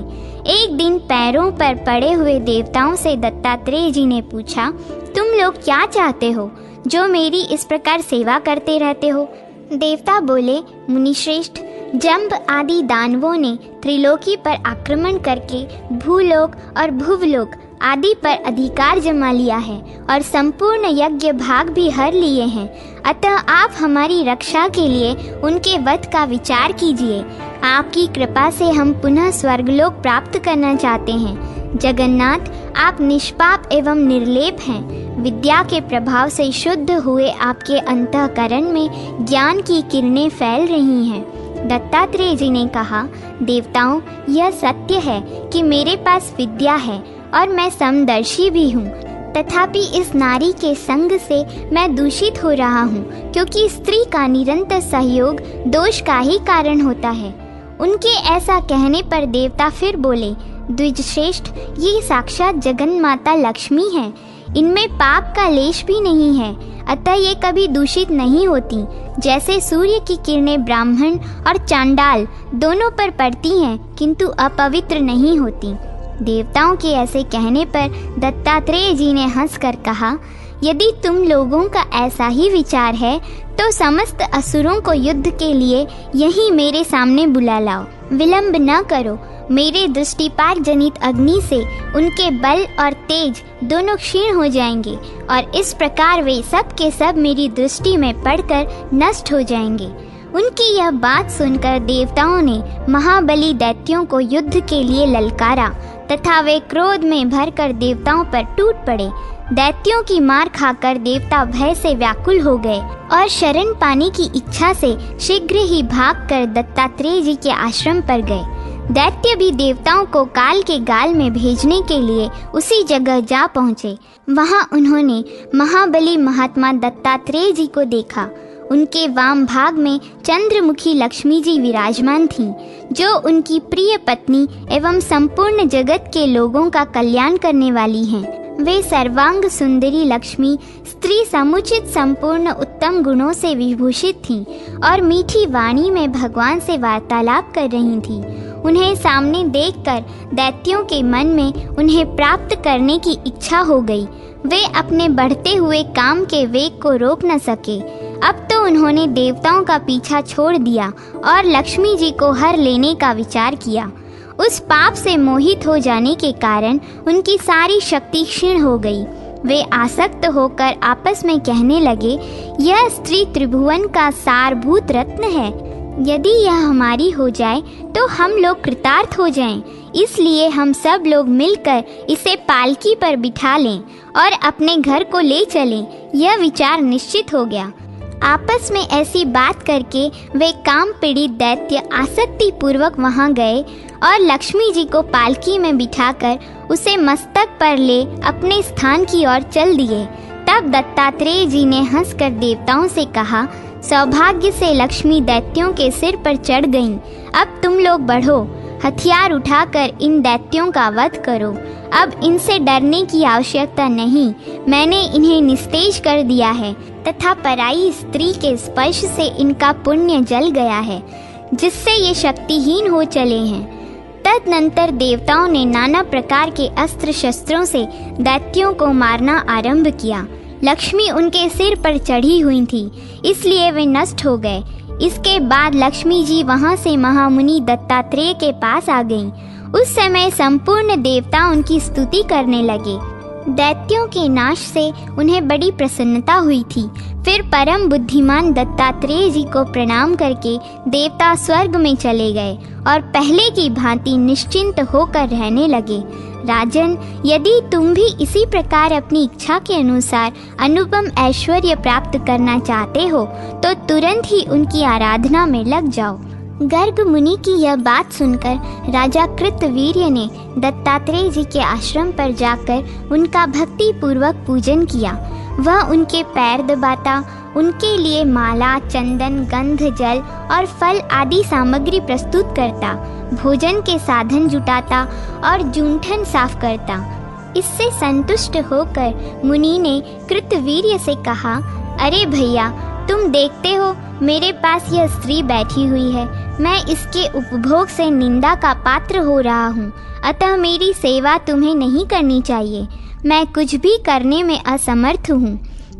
Speaker 1: एक दिन पैरों पर पड़े हुए देवताओं से दत्तात्रेय जी ने पूछा, तुम लोग क्या चाहते हो जो मेरी इस प्रकार सेवा करते रहते हो? देवता बोले, मुनिश्रेष्ठ, जंब आदि दानवों ने त्रिलोकी पर आक्रमण करके भूलोक और भुवलोक आदि पर अधिकार जमा लिया है और संपूर्ण यज्ञ भाग भी हर लिए हैं। अतः आप हमारी रक्षा के लिए उनके वध का विचार कीजिए। आपकी कृपा से हम पुनः स्वर्गलोक प्राप्त करना चाहते हैं। जगन्नाथ, आप निष्पाप एवं निर्लेप हैं। विद्या के प्रभाव से शुद्ध हुए आपके अंतःकरण में ज्ञान की किरणें फैल रही हैं। दत्तात्रेय जी ने कहा, देवताओं, यह सत्य है कि मेरे पास विद्या है और मैं समदर्शी भी हूँ, तथापि इस नारी के संग से मैं दूषित हो रहा हूँ, क्योंकि स्त्री का निरंतर सहयोग दोष का ही कारण होता है। उनके ऐसा कहने पर देवता फिर बोले, द्विजश्रेष्ठ, ये साक्षात जगन माता लक्ष्मी है। इनमें पाप का लेश भी नहीं है, अतः ये कभी दूषित नहीं होती। जैसे सूर्य की किरणें ब्राह्मण और चांडाल दोनों पर पड़ती हैं किंतु अपवित्र नहीं होती। देवताओं के ऐसे कहने पर दत्तात्रेय जी ने हंसकर कहा, यदि तुम लोगों का ऐसा ही विचार है तो समस्त असुरों को युद्ध के लिए यहीं मेरे सामने बुला लाओ। विलंब न करो। मेरे दृष्टिपात जनित अग्नि से उनके बल और तेज दोनों क्षीण हो जाएंगे और इस प्रकार वे सब के सब मेरी दृष्टि में पड़कर नष्ट हो जाएंगे। उनकी यह बात सुनकर देवताओं ने महाबली दैत्यों को युद्ध के लिए ललकारा तथा वे क्रोध में भरकर देवताओं पर टूट पड़े। दैत्यों की मार खाकर देवता भय से व्याकुल हो गए और शरण पाने की इच्छा से शीघ्र ही भागकर दत्तात्रेय जी के आश्रम पर गए। दैत्य भी देवताओं को काल के गाल में भेजने के लिए उसी जगह जा पहुँचे। वहाँ उन्होंने महाबली महात्मा दत्तात्रेय जी को देखा। उनके वाम भाग में चंद्रमुखी लक्ष्मी जी विराजमान थीं, जो उनकी प्रिय पत्नी एवं संपूर्ण जगत के लोगों का कल्याण करने वाली हैं। वे सर्वांग सुंदरी लक्ष्मी स्त्री समुचित संपूर्ण उत्तम गुणों से विभूषित थीं और मीठी वाणी में भगवान से वार्तालाप कर रही थीं। उन्हें सामने देखकर दैत्यों के मन में उन्हें प्राप्त करने की इच्छा हो गई। वे अपने बढ़ते हुए काम के वेग को रोक न सके। अब तो उन्होंने देवताओं का पीछा छोड़ दिया और लक्ष्मी जी को हर लेने का विचार किया। उस पाप से मोहित हो जाने के कारण उनकी सारी शक्ति क्षीण हो गई। वे आसक्त होकर आपस में कहने लगे, यह स्त्री त्रिभुवन का सारभूत रत्न है। यदि यह हमारी हो जाए तो हम लोग कृतार्थ हो जाएं। इसलिए हम सब लोग मिलकर इसे पालकी पर बिठा लें और अपने घर को ले चलें। यह विचार निश्चित हो गया। आपस में ऐसी बात करके वे काम पीड़ित दैत्य आसक्ति पूर्वक वहां गए और लक्ष्मी जी को पालकी में बिठाकर उसे मस्तक पर ले अपने स्थान की ओर चल दिए। तब दत्तात्रेय जी ने हंसकर देवताओं से कहा, सौभाग्य से लक्ष्मी दैत्यों के सिर पर चढ़ गईं। अब तुम लोग बढ़ो, हथियार उठाकर इन दैत्यों का वध करो। अब इनसे डरने की आवश्यकता नहीं। मैंने इन्हें निस्तेज कर दिया है तथा पराई स्त्री के स्पर्श से इनका पुण्य जल गया है, जिससे ये शक्तिहीन हो चले हैं। तदनंतर देवताओं ने नाना प्रकार के अस्त्र शस्त्रों से दैत्यों को मारना आरंभ किया। लक्ष्मी उनके सिर पर चढ़ी हुई थी, इसलिए वे नष्ट हो गए। इसके बाद लक्ष्मी जी वहां से महामुनि दत्तात्रेय के पास आ गईं। उस समय संपूर्ण देवता उनकी स्तुति करने लगे। दैत्यों के नाश से उन्हें बड़ी प्रसन्नता हुई थी। फिर परम बुद्धिमान दत्तात्रेय जी को प्रणाम करके देवता स्वर्ग में चले गए और पहले की भांति निश्चिंत होकर रहने लगे। राजन, यदि तुम भी इसी प्रकार अपनी इच्छा के अनुसार अनुपम ऐश्वर्य प्राप्त करना चाहते हो तो तुरंत ही उनकी आराधना में लग जाओ। गर्ग मुनि की यह बात सुनकर राजा कृतवीर्य ने दत्तात्रेय जी के आश्रम पर जाकर उनका भक्ति पूर्वक पूजन किया। वह उनके पैर दबाता, उनके लिए माला, चंदन, गंध, जल और फल आदि सामग्री प्रस्तुत करता, भोजन के साधन जुटाता और जूठन साफ करता। इससे संतुष्ट होकर मुनि ने कृतवीर्य से कहा, अरे भैया, तुम देखते हो मेरे पास यह स्त्री बैठी हुई है। मैं इसके उपभोग से निंदा का पात्र हो रहा हूँ, अतः मेरी सेवा तुम्हें नहीं करनी चाहिए। मैं कुछ भी करने में असमर्थ हूँ।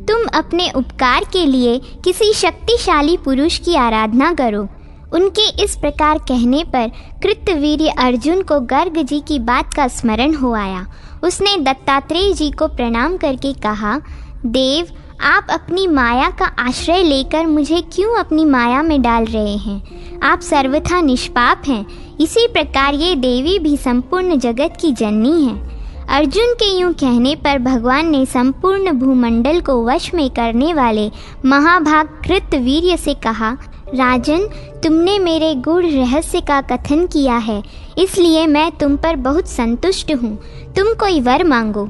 Speaker 1: तुम अपने उपकार के लिए किसी शक्तिशाली पुरुष की आराधना करो। उनके इस प्रकार कहने पर कृतवीर्य अर्जुन को गर्ग जी की बात का स्मरण हो आया। उसने दत्तात्रेय जी को प्रणाम करके कहा, देव, आप अपनी माया का आश्रय लेकर मुझे क्यों अपनी माया में डाल रहे हैं? आप सर्वथा निष्पाप हैं। इसी प्रकार ये देवी भी संपूर्ण जगत की जननी है। अर्जुन के यूं कहने पर भगवान ने संपूर्ण भूमंडल को वश में करने वाले महाभाग कृतवीर्य से कहा, राजन, तुमने मेरे गूढ़ रहस्य का कथन किया है, इसलिए मैं तुम पर बहुत संतुष्ट हूँ। तुम कोई वर मांगो।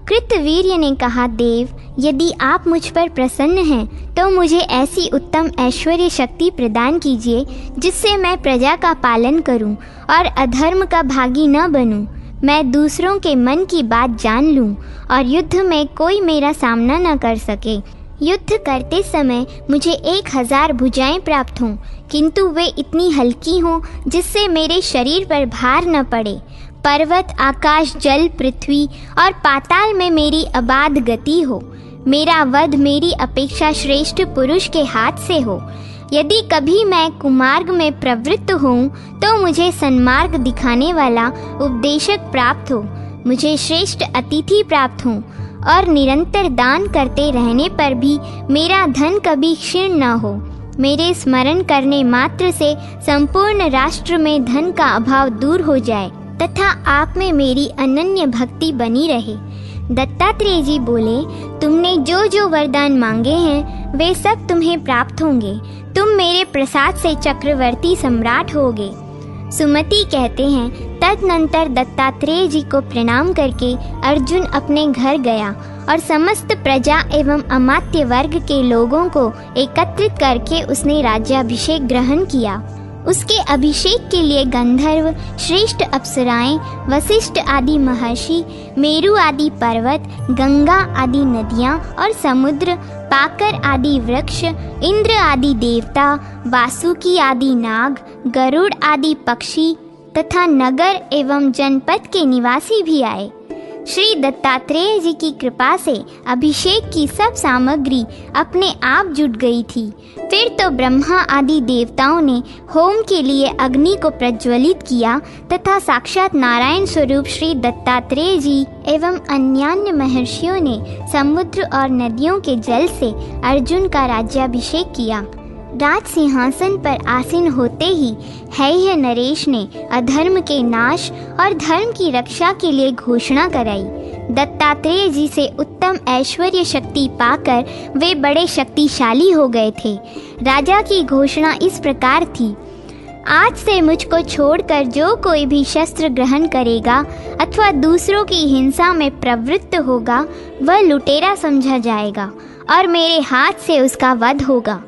Speaker 1: कृतवीर्य ने कहा, देव, यदि आप मुझ पर प्रसन्न हैं तो मुझे ऐसी उत्तम ऐश्वर्य शक्ति प्रदान कीजिए जिससे मैं प्रजा का पालन करूं और अधर्म का भागी न बनूं। मैं दूसरों के मन की बात जान लूं और युद्ध में कोई मेरा सामना न कर सके। युद्ध करते समय मुझे 1000 भुजाएं प्राप्त हों, किंतु वे इतनी हल्की हों जिससे मेरे शरीर पर भार न पड़े। पर्वत, आकाश, जल, पृथ्वी और पाताल में मेरी अबाध गति हो। मेरा वध मेरी अपेक्षा श्रेष्ठ पुरुष के हाथ से हो। यदि कभी मैं कुमार्ग में प्रवृत्त हूँ तो मुझे सन्मार्ग दिखाने वाला उपदेशक प्राप्त हो। मुझे श्रेष्ठ अतिथि प्राप्त हो और निरंतर दान करते रहने पर भी मेरा धन कभी क्षीण न हो। मेरे स्मरण करने मात्र से संपूर्ण राष्ट्र में धन का अभाव दूर हो जाए तथा आप में मेरी अनन्य भक्ति बनी रहे। दत्तात्रेय जी बोले, तुमने जो जो वरदान मांगे हैं वे सब तुम्हें प्राप्त होंगे। तुम मेरे प्रसाद से चक्रवर्ती सम्राट होगे। सुमति कहते हैं, तदनंतर दत्तात्रेय जी को प्रणाम करके अर्जुन अपने घर गया और समस्त प्रजा एवं अमात्य वर्ग के लोगों को एकत्रित करके उसने राज्याभिषेक ग्रहण किया। उसके अभिषेक के लिए गंधर्व, श्रेष्ठ अप्सराएं, वशिष्ठ आदि महर्षि, मेरु आदि पर्वत, गंगा आदि नदियां और समुद्र, पाकर आदि वृक्ष, इंद्र आदि देवता, वासुकी आदि नाग, गरुड़ आदि पक्षी तथा नगर एवं जनपद के निवासी भी आए। श्री दत्तात्रेय जी की कृपा से अभिषेक की सब सामग्री अपने आप जुट गई थी। फिर तो ब्रह्मा आदि देवताओं ने होम के लिए अग्नि को प्रज्वलित किया तथा साक्षात नारायण स्वरूप श्री दत्तात्रेय जी एवं अन्यान्य महर्षियों ने समुद्र और नदियों के जल से अर्जुन का राज्याभिषेक किया। राज सिंहासन पर आसीन होते ही हैय नरेश ने अधर्म के नाश और धर्म की रक्षा के लिए घोषणा कराई। दत्तात्रेय जी से उत्तम ऐश्वर्य शक्ति पाकर वे बड़े शक्तिशाली हो गए थे। राजा की घोषणा इस प्रकार थी, आज से मुझको छोड़कर जो कोई भी शस्त्र ग्रहण करेगा अथवा दूसरों की हिंसा में प्रवृत्त होगा वह लुटेरा समझा जाएगा और मेरे हाथ से उसका वध होगा।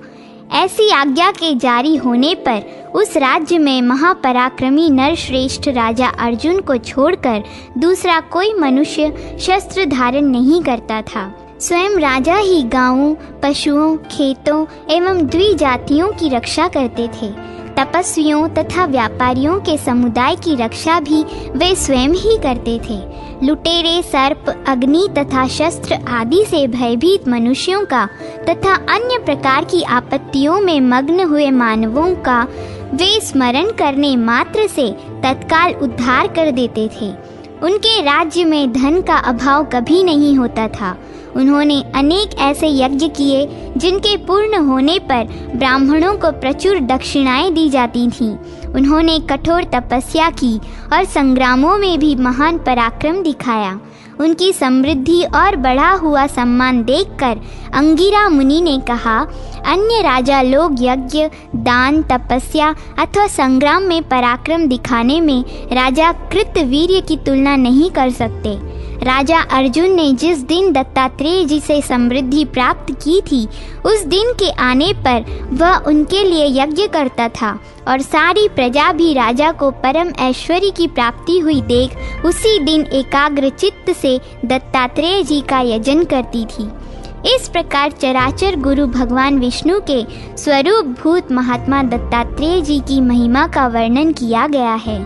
Speaker 1: ऐसी आज्ञा के जारी होने पर उस राज्य में महापराक्रमी नरश्रेष्ठ राजा अर्जुन को छोड़कर दूसरा कोई मनुष्य शस्त्र धारण नहीं करता था। स्वयं राजा ही गांवों, पशुओं, खेतों एवं द्विजातियों की रक्षा करते थे। तपस्वियों तथा व्यापारियों के समुदाय की रक्षा भी वे स्वयं ही करते थे। लुटेरे, सर्प, अग्नि तथा शस्त्र आदि से भयभीत मनुष्यों का तथा अन्य प्रकार की आपत्तियों में मग्न हुए मानवों का वे स्मरण करने मात्र से तत्काल उद्धार कर देते थे। उनके राज्य में धन का अभाव कभी नहीं होता था। उन्होंने अनेक ऐसे यज्ञ किए जिनके पूर्ण होने पर ब्राह्मणों को प्रचुर दक्षिणाएं दी जाती थीं। उन्होंने कठोर तपस्या की और संग्रामों में भी महान पराक्रम दिखाया। उनकी समृद्धि और बढ़ा हुआ सम्मान देखकर अंगिरा मुनि ने कहा, अन्य राजा लोग यज्ञ, दान, तपस्या अथवा संग्राम में पराक्रम दिखाने में राजा कृतवीर्य की तुलना नहीं कर सकते। राजा अर्जुन ने जिस दिन दत्तात्रेय जी से समृद्धि प्राप्त की थी, उस दिन के आने पर वह उनके लिए यज्ञ करता था और सारी प्रजा भी राजा को परम ऐश्वर्य की प्राप्ति हुई देख उसी दिन एकाग्र चित्त से दत्तात्रेय जी का यजन करती थी। इस प्रकार चराचर गुरु भगवान विष्णु के स्वरूप भूत महात्मा दत्तात्रेय जी की महिमा का वर्णन किया गया है।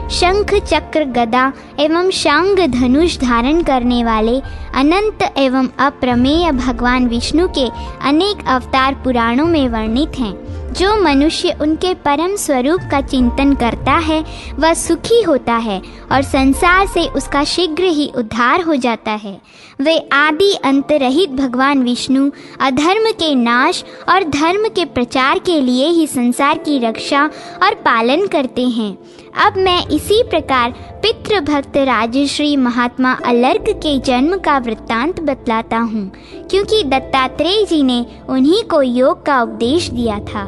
Speaker 1: शंख, चक्र, गदा एवं शांग धनुष धारण करने वाले अनंत एवं अप्रमेय भगवान विष्णु के अनेक अवतार पुराणों में वर्णित हैं। जो मनुष्य उनके परम स्वरूप का चिंतन करता है वह सुखी होता है और संसार से उसका शीघ्र ही उद्धार हो जाता है। वे आदि अंत रहित भगवान विष्णु अधर्म के नाश और धर्म के प्रचार के लिए ही संसार की रक्षा और पालन करते हैं। अब मैं इसी प्रकार पितृभक्त राजश्री महात्मा अलर्क के जन्म का वृत्तांत बतलाता हूँ, क्योंकि दत्तात्रेय जी ने उन्हीं को योग का उपदेश दिया था।